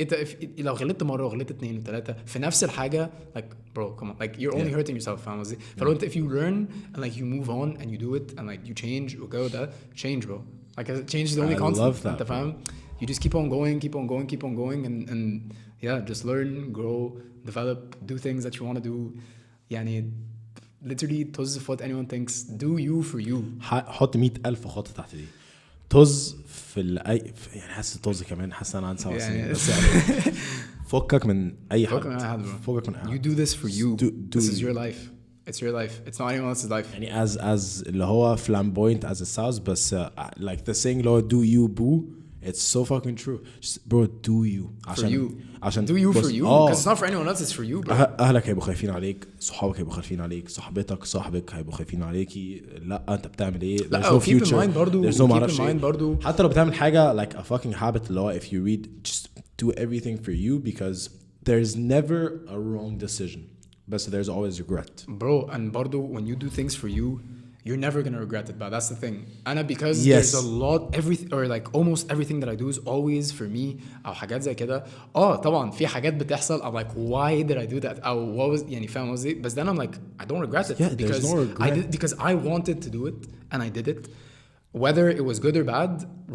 لو غلطت مرة وغلطت 2 و3 في نفس الحاجة, like bro, come on, like you're only hurting yourself, فاهم قصدي؟ فلو انت if you learn and like you move on and you do it and like you change وجو ده, change bro. Like change is the only constant. love that, انت فاهم? You just keep on going and yeah, just learn, grow, develop, do things that you want to do. يعني literally طز في what anyone thinks. Do you for you. حط 100,000 خط تحت دي. طز في يعني حاسس طز كمان, حاسس انا عن 7 سنين بس يعني فكك من اي حد, فكك من you do this for you. This is your life. It's your life. It's not anyone else's life. يعني as اللي هو flamboyant as it sounds, بس like the saying اللي هو do you boo, it's so fucking true. Just, bro, do you for you. عشان do you for you because it's not for anyone else, it's for you, bro. اهلك هيبقوا خايفين عليك, صحابك هيبقوا خايفين عليك, صاحبك هيبقوا خايفين عليكي, لا انت بتعمل ايه, there's no future, keep in mind برضو, there's no معرفش ايه. حتى لو بتعمل حاجة like a fucking habit اللي هو if you read, just do everything for you because there's never a wrong decision, but there's always regret, bro. And برضو when you do things for you, you're never gonna regret it, but that's the thing. And because there's a lot, everything or like almost everything that I do is always for me. أو حاجات زي كده. طبعا في حاجات بتحصل. I'm like, why did I do that? أو what was يعني فاهم قصدي؟ But then I'm like, I don't regret it. Yeah, because there's no regret. I did because I wanted to do it and I did it. Whether it was good or bad,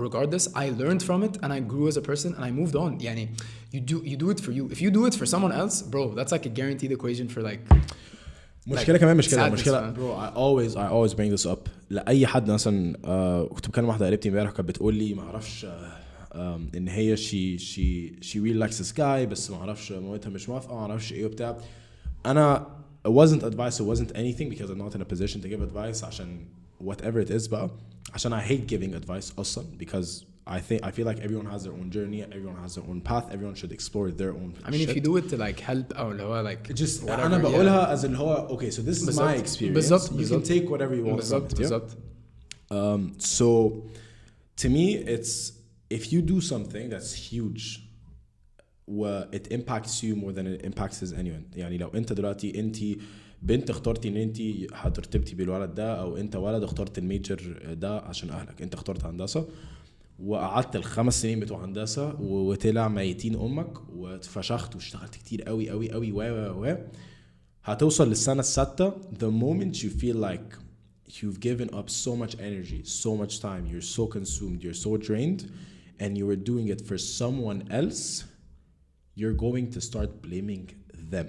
regardless, I learned from it and I grew as a person and I moved on. يعني you do it for you. If you do it for someone else, bro, that's like a guaranteed equation for like. مشكلة كمان مشكلة bro. I always bring this up لأي حد. مثلا كنت بكلم واحدة قريبتي امبارح كانت بتقول لي ما اعرفش ان هي she really likes this guy بس ما اعرفش مامتها مش موافقة, ما اعرفش ايه وبتاع. أنا it wasn't advice, it wasn't anything because I'm not in a position to give advice عشان whatever it is بقى, عشان I hate giving advice أصلا because I feel like everyone has their own journey, everyone has their own path, everyone should explore their own I mean shit. if you do it to like help or like just أنا بقولها as اللي هو okay so this is my experience. بالزبط. You can take whatever you want. بالزبط. So to me it's if you do something that's huge it impacts you more than it impacts anyone. يعني لو انت دلوقتي انت بنت اخترتي ان انت هترتبطي بالولد ده, او انت ولد اخترت الميجر ده عشان اهلك, انت اخترت هندسة وقعدت ال5 سنين بتوع هندسة وطلع ميتين امك واتفشخت واشتغلت كتير قوي قوي قوي و هتوصل للسنة السادسة the moment you feel like you've given up so much energy, so much time, you're so consumed, you're so drained and you were doing it for someone else, you're going to start blaming them.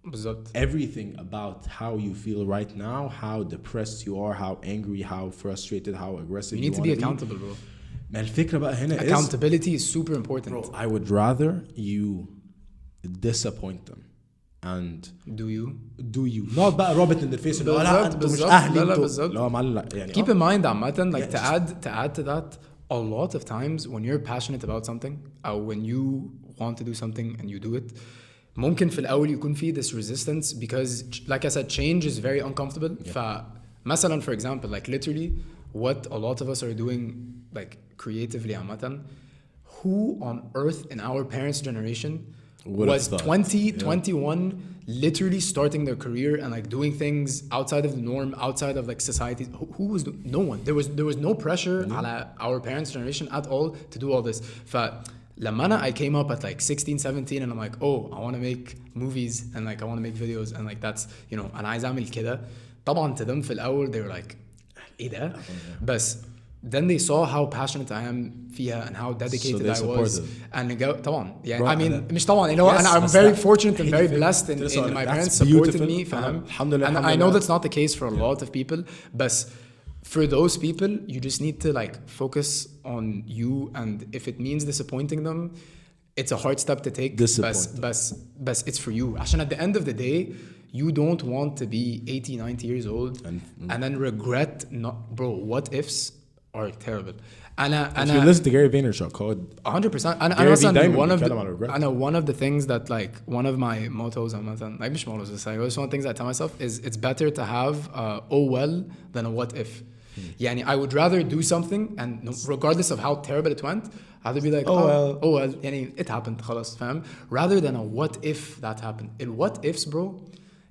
بالظبط. Everything about how you feel right now, how depressed you are, how angry, how frustrated, how aggressive you need to be accountable, bro. ما الفكرة بقى هنا accountability is super important. Bro, I would rather you disappoint them and do you not بقى رابط in the face اللي لا انتوا مش اهلي انتوا لا معلم يعني keep in mind عامة like to add to that a lot of times when you're passionate about something or when you want to do something and you do it ممكن في الأول يكون في this resistance because like I said change is very uncomfortable. فمثلا for example like literally what a lot of us are doing like creatively عامة, who on earth in our parents' generation was 21 literally starting their career and like doing things outside of the norm, outside of like society? Who was no one. There was no pressure على our parents' generation at all to do all this. فلما I came up at like 16, 17 and I'm like, oh, I want to make movies and like I want to make videos and like that's, you know, أنا عايز أعمل كده. طبعا to them في الأول they were like, إيه ده؟ بس then they saw how passionate I am فيها and how dedicated I was. And طبعا يعني I mean مش طبعا you know and I'm very fortunate and very blessed in my parents supporting me فاهم. And I know that's not the case for a lot of people, but for those people you just need to like focus on you, and if it means disappointing them, it's a hard step to take, but it's for you. عشان at the end of the day you don't want to be 80, 90 years old and then regret not. Bro, what ifs are terrible. If you listen to Gary Vaynerchuk, 100%. One of the things that like one of my mottos, like مش mottos, it's like one of the things I tell myself is it's better to have oh well than a what if. يعني I would rather do something and regardless of how terrible it went, I'd be like oh well يعني it happened خلاص فاهم, rather than a what if that happened. What ifs, bro,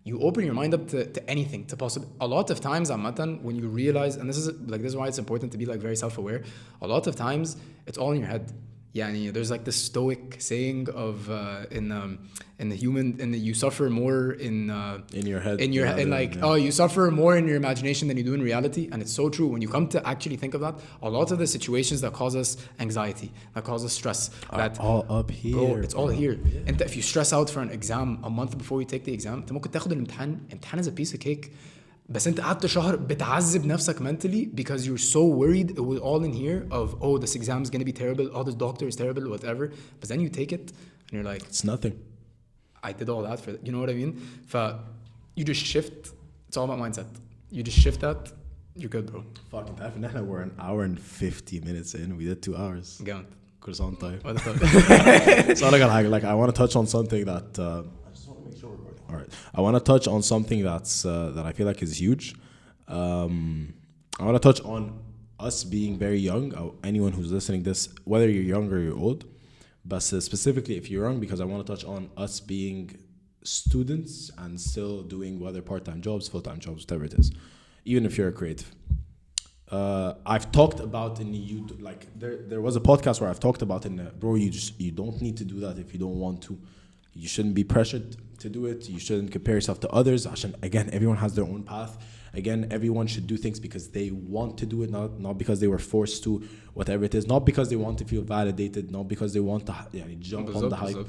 you open your mind up to anything, to possible. A lot of times when you realize, and this is why it's important to be like very self-aware, a lot of times it's all in your head. يعني there's like this stoic saying of in the human, and you suffer more in your head, you suffer more in your imagination than you do in reality. And it's so true. When you come to actually think of that, a lot of the situations that cause us anxiety, that cause us stress, that all up here, bro, it's all here. And if you stress out for an exam a month before you take the exam, انت ممكن تاخد الامتحان is a piece of cake, بس انت قعدت شهر بتعذب نفسك mentally because you're so worried it was all in here of oh this exam is going to be terrible, oh this doctor is terrible, whatever. But then you take it and you're like it's nothing. I did all that for you know what I mean. You just shift. It's all about mindset. You just shift that, you're good, bro. Fucking تعرف ان احنا we're an hour and 50 minutes in, we did 2 hours. جامد. كل سنة وانت طيب. So like I want to touch on something that all right. I want to touch on something that I feel like is huge. I want to touch on us being very young. Anyone who's listening to this, whether you're young or you're old, but specifically if you're young, because I want to touch on us being students and still doing whether part-time jobs, full-time jobs, whatever it is, even if you're a creative. I've talked about there was a podcast where I've talked about bro, you don't need to do that if you don't want to. You shouldn't be pressured to do it. You shouldn't compare yourself to others. Again, everyone has their own path. Again, everyone should do things because they want to do it, not because they were forced to, whatever it is. Not because they want to feel validated, not because they want to jump on the hype.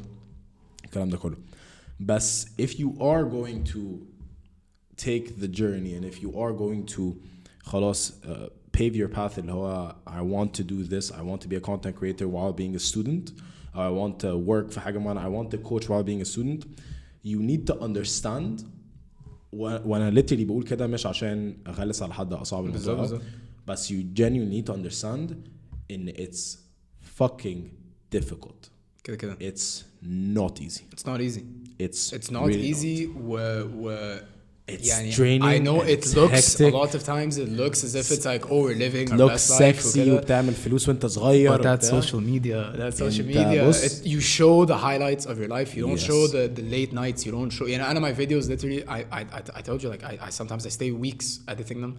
But if you are going to take the journey, and if you are going to pave your path, I want to do this, I want to be a content creator while being a student, I want to work for حاجة معينة, I want to coach while being a student, you need to understand. وانا literally بقول كده مش عشان اغلس على حد اصعب الموضوع, but you genuinely need to understand in it's fucking difficult. كده. It's not easy. It's not easy. It's not really easy. It's draining. I know it looks hectic. A lot of times it looks as if it's like oh we're living our looks best sexy life وبتعمل فلوس وانت صغير. But that's social media. You show the highlights of your life. You don't show the late nights. You don't show. And my videos literally. I told you like I sometimes I stay weeks editing them.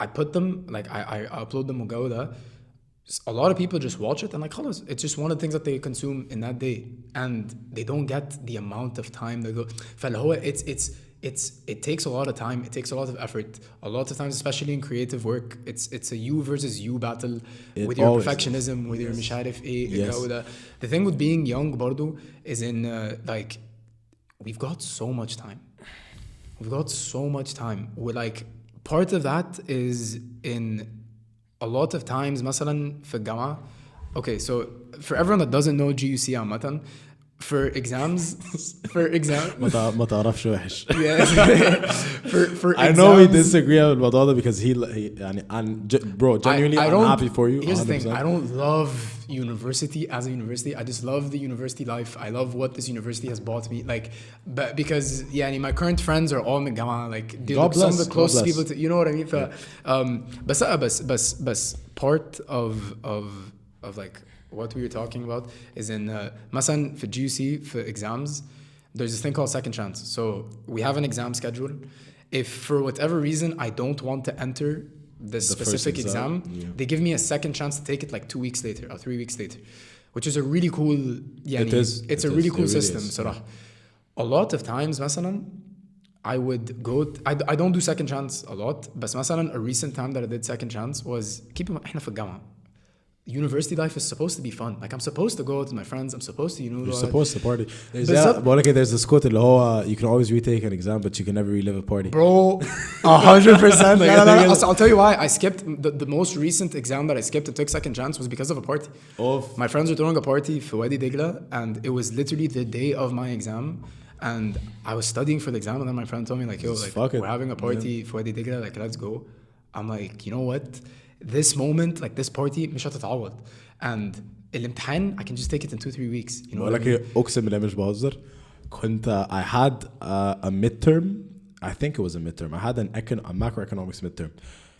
I put them like I upload them وجو ده. A lot of people just watch it and like خلاص, it's just one of the things that they consume in that day, and they don't get the amount of time they go. فاللي هو it takes a lot of time, it takes a lot of effort. A lot of times, especially in creative work, it's a you versus you battle with your perfectionism, with your مش عارف ايه. The thing with being young برضو is in like we've got so much time. We've got so much time. We're like part of that is in a lot of times مثلا في الجامعة. Okay, so for everyone that doesn't know GUC عامة, for exams ما تعرفش وحش. for I know we disagree on الموضوع ده because he يعني bro genuinely I'm happy for you. Here's the thing, I don't love university as a university. I just love the university life. I love what this university has brought me, like, but because يعني my current friends are all in الجامعة, like some of the closest people to, you know what I mean. بس part of like what we were talking about is in مثلا في GUC for exams there's this thing called second chance. So we have an exam schedule. If for whatever reason I don't want to enter this specific exam, they give me a second chance to take it like 2 weeks later or 3 weeks later, which is a really cool it's a really cool system صراحة. A lot of times مثلا I would go I don't do second chance a lot بس مثلا a recent time that I did second chance was احنا في الجامعة. University life is supposed to be fun. Like I'm supposed to go out with my friends. I'm supposed to, You're supposed to party. بقول لك there's this quote اللي هو you can always retake an exam but you can never relive a party. Bro, 100%. No. I'll tell you why. I skipped the most recent exam that I skipped and took second chance was because of a party. My friends were throwing a party في وادي دجلة and it was literally the day of my exam. And I was studying for the exam and then my friend told me like, yo, like we're having a party في وادي دجلة, like let's go. I'm like, you know what? This moment, like this party, مش هتتعوض. And الامتحان, I can just take it in 2-3 weeks. You know بقول لك اقسم بالله مش بهزر. كنت I had a midterm. I think it was a midterm. I had a macroeconomics midterm.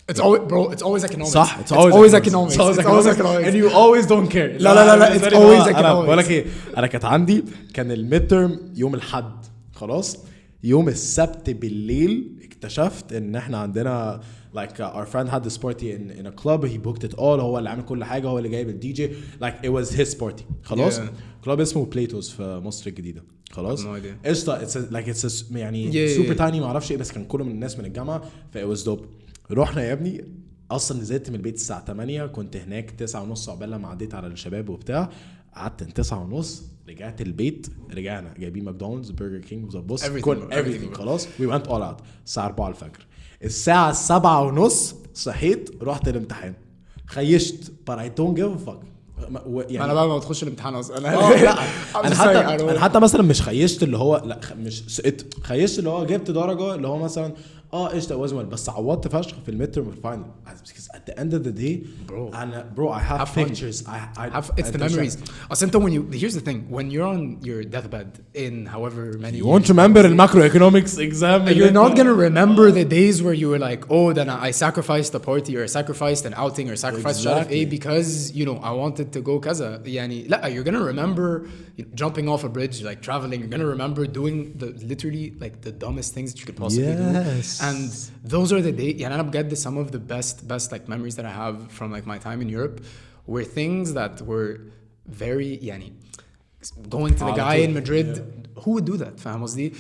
It's always, bro, it's always economics. صح, it's always economics. It's always economics. And you always don't care. لا, it's always economics. بقول لك ايه, انا كانت عندي كان الميدترم يوم الحد, خلاص. يوم السبت بالليل اكتشفت ان احنا عندنا like our friend had this party in a club. He booked it all. هو اللي عامل كل حاجة, هو اللي جايب الدي جي. Like it was his party. خلاص. club اسمه بليتوز في مصر الجديدة. خلاص. قشطة. it's a يعني super tiny ما اعرفش ايه, بس كان كله من الناس من الجامعة. ف it was dope. رحنا يا ابني, اصلا نزلت من البيت الساعة 8, كنت هناك 9:30 عقبال لما عديت على الشباب وبتاع. قعدت 9:30, رجعت البيت, رجعنا جايبين ماكدونالدز, برجر كينج, بص everything. خلاص. we went all out الساعة 4 الفجر. الساعة 7:30 صحيت, رحت الامتحان, خيشت, but I don't give a fuck. يعني انا بقى ما بدخلش الامتحان اصلا. لا انا حتى مثلا مش خيشت اللي هو, لا مش سقطت, خيشت اللي هو جبت درجة اللي هو مثلا قشطة وزن, بس عوضت فشخ في الميدترم والفاينل. Because at the end of the day, bro, I have pictures. I have it's the memories. أصلاً when you, here's the thing, when you're on your deathbed in however many you won't remember the macroeconomics exam. You're not gonna remember the days where you were like, oh, then I sacrificed a party or I sacrificed an outing or sacrificed exactly. because you know I wanted to go kaza. يعني لا, you're gonna remember jumping off a bridge, like traveling. You're gonna remember doing the literally like the dumbest things that you could possibly do. And those are the days. يعني أنا بجد some of the best like memories that I have from like my time in Europe were things that were very يعني going to the guy in Madrid. Who would do that? فاهم قصدي؟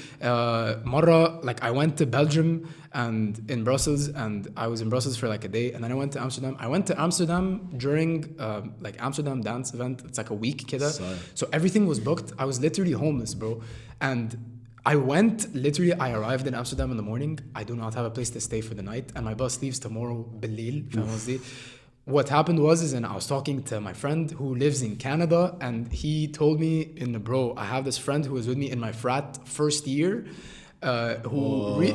مرة like I went to Belgium and in Brussels, and I was in Brussels for like a day, and then I went to Amsterdam. I went to Amsterdam during like Amsterdam dance event. It's like a week كده. So everything was booked. I was literally homeless, bro. And I I arrived in Amsterdam in the morning. I do not have a place to stay for the night, and my bus leaves tomorrow بالليل. فاهم قصدي؟ What happened was I was talking to my friend who lives in Canada, and he told me, bro, I have this friend who was with me in my frat first year,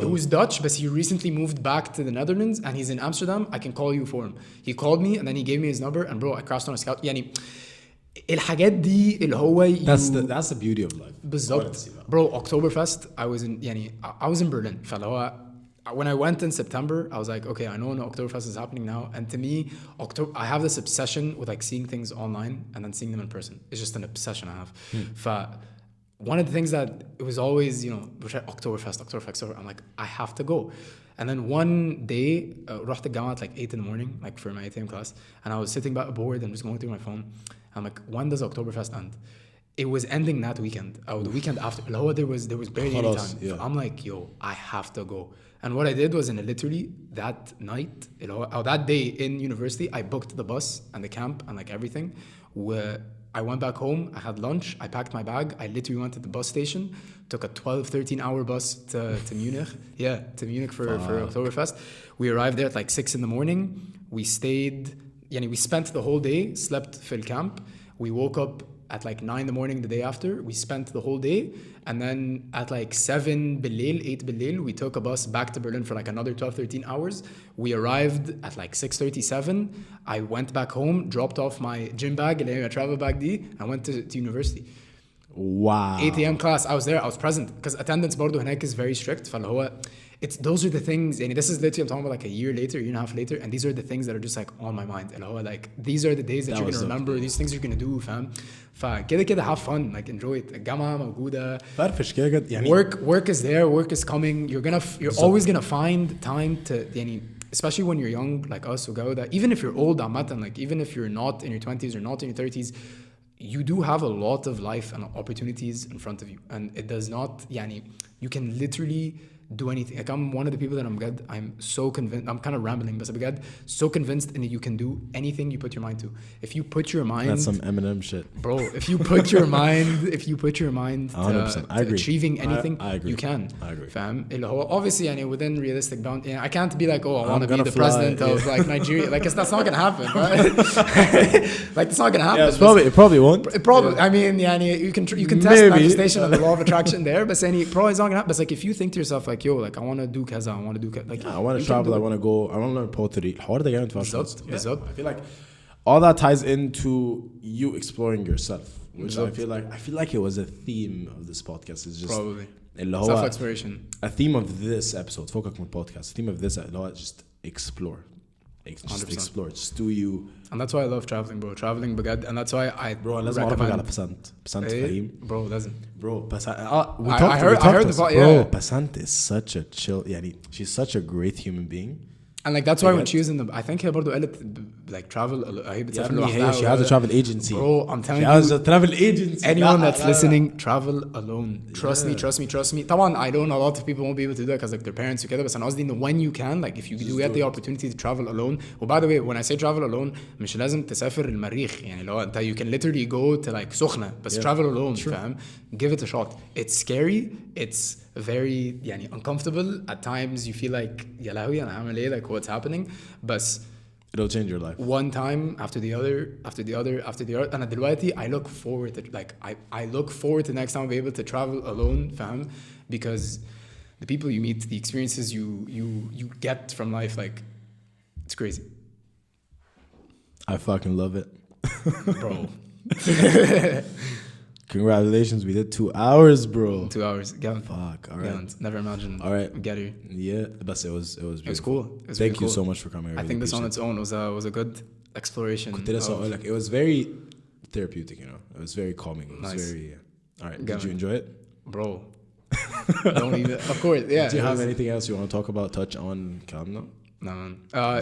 who's Dutch, but he recently moved back to the Netherlands, and he's in Amsterdam. I can call you for him. He called me, and then he gave me his number, and bro, I crashed on a scout. يعني الحاجات دي اللي هو that's the beauty of life. بالظبط. Bro, Oktoberfest, I was in Berlin. فاللي هو when I went in September, I was like, okay, I know Oktoberfest is happening now. And to me, I have this obsession with like seeing things online and then seeing them in person. It's just an obsession I have. One of the things that it was always, Oktoberfest. I'm like, I have to go. And then one day, رحت الجامعة at like 8 in the morning, like for my ATM class. And I was sitting back bored and just going through my phone. I'm like, when does Oktoberfest end? It was ending that weekend. The weekend after. There was barely any time. Yeah. So I'm like, yo, I have to go. And what I did was literally that night, or that day in university, I booked the bus and the camp and like everything. I went back home, I had lunch, I packed my bag, I literally went to the bus station, took a 12-13 hour bus to Munich. Yeah, to Munich for Oktoberfest. We arrived there at like 6 in the morning. We stayed, we spent the whole day, slept fil camp. We woke up at like 9 in the morning the day after. We spent the whole day, and then at like 7 بالليل, 8 بالليل, we took a bus back to Berlin for like another 12-13 hours. We arrived at like 6:37. I went back home, dropped off my gym bag, my travel bag دي, I went to university. Wow. 8 a.m. class, I was there, I was present, because attendance برضو هناك is very strict. فاللي هو those are the things, and this is literally I'm talking about like a year and a half later, and these are the things that are just like on my mind. And like these are the days that you're gonna remember, these things you're gonna do, fam. فكده have fun, like enjoy it. الجامعة موجودة. فرفش كده يعني. Work is there, work is coming. You're always gonna find time to يعني, especially when you're young like us who go that, even if you're old عامة, like even if you're not in your 20s or not in your 30s, you do have a lot of life and opportunities in front of you, and it does not يعني, you can literally do anything. Like I'm one of the people that I'm so convinced. I'm kind of rambling, but so convinced in that you can do anything you put your mind to. If you put your mind, that's some Eminem shit, bro. If you put your mind, to achieving anything, I agree. you can. I agree. Fam, obviously, within realistic bound. I can't be like, I want to be the president of like Nigeria. Like that's not gonna happen, right? Like it's not gonna happen. Yeah, it probably won't. It probably. I mean, you can test manifestation of the law of attraction there, but saying probably it's not gonna happen. But like if you think to yourself like, yo, like I want to do kaza, I want to do like I want to travel, I want to go, I want to learn poetry. How they get into بالظبط. I feel like all that ties into you exploring yourself, which I feel like it was a theme of this podcast. It's just probably self exploration. A theme of this episode, فوقك من podcast. A theme of this just explore. Just explore. Just do you. And that's why I love traveling, bro. Traveling بجد. And that's why I لازم أعرفك على بسنت فهيم. Bro, doesn't. Bro, I heard the bro, Basant is such a chill. She's such a great human being. And like that's why when she was in the, I think هي برضو قالت like travel. She has a travel agency. Bro, I'm telling you. She has a travel agency. Anyone that's listening, travel alone. Trust me. طبعا I know a lot of people won't be able to do that because like their parents together. But أنا قصدي إنه when you can, like if you do get the opportunity to travel alone. Oh, by the way, when I say travel alone, مش لازم تسافر المريخ. يعني لو أنت you can literally go to like سخنة, but travel alone. فاهم? Give it a shot. It's scary. It's very uncomfortable at times. You feel like يا لهوي أنا هعمل إيه, like what's happening, but it'll change your life. One time after the other. And دلوقتي I look forward to I look forward to next time I'll be able to travel alone, fam, because the people you meet, the experiences you get from life, like it's crazy. I fucking love it, bro. Congratulations, we did 2 hours, bro. 2 hours. Gallant. Fuck. All right. Gallant. Never imagined. All right. Get here. Yeah, but it was beautiful. It was cool. It was Thank you cool. so much for coming. I think this on its own was a good exploration. It was very therapeutic, It was very calming. It was nice. very. All right. Did you enjoy it, bro? Don't even. Of course, yeah. Do you have anything else you want to talk about? Touch on Kamna? No, man.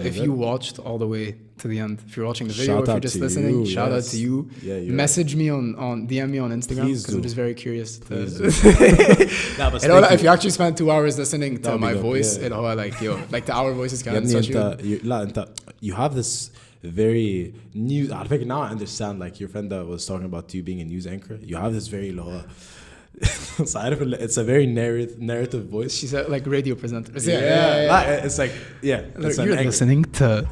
If you watched all the way to the end, if you're watching the video, if you're just listening, shout out to you. Yeah, message me on DM me on Instagram because I'm just very curious. If you actually spent 2 hours listening to my voice, like our voices can touch you. You have this very news. I think now I understand. Like your friend that was talking about you being a news anchor. You have this very low. It's a very narrative voice. She's like radio presenter. Yeah. It's like you're listening to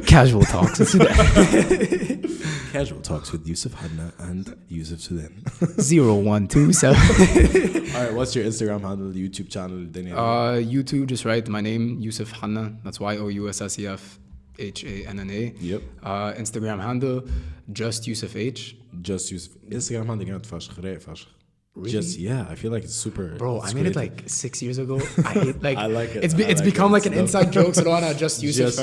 Casual Talks with Soudan. Casual Talks with Youssef Hanna and Yousef Soudan. 0127. All right, what's your Instagram handle, YouTube channel? YouTube, just write my name, Yousef Hanna. That's YOUSSEF HANNA. Yep. Instagram handle, just Yousef H. Just Yousef. Instagram handle جامد فشخ رايق فشخ. Really? Just I feel like it's super. Bro, I made it like 6 years ago. I hate like. I like it. It's become like an inside joke. So I just use it. Just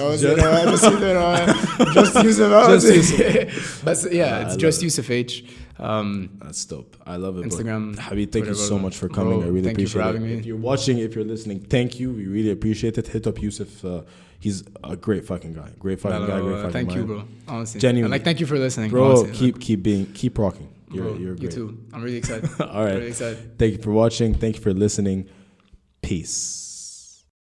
use it. But yeah, it's just Yousef H. That's dope. I love it. Instagram. Habib, thank you so much for coming. I really appreciate it. Thank you for having me. If you're watching, if you're listening, thank you. We really appreciate it. Hit up Yousef. He's a great fucking guy. Great fucking guy. Great fucking thank mind. you, bro. Honestly. Genuinely. Thank you for listening. Bro, honestly. keep rocking. You're great. You too. I'm really excited. All right. Really excited. Thank you for watching. Thank you for listening. Peace.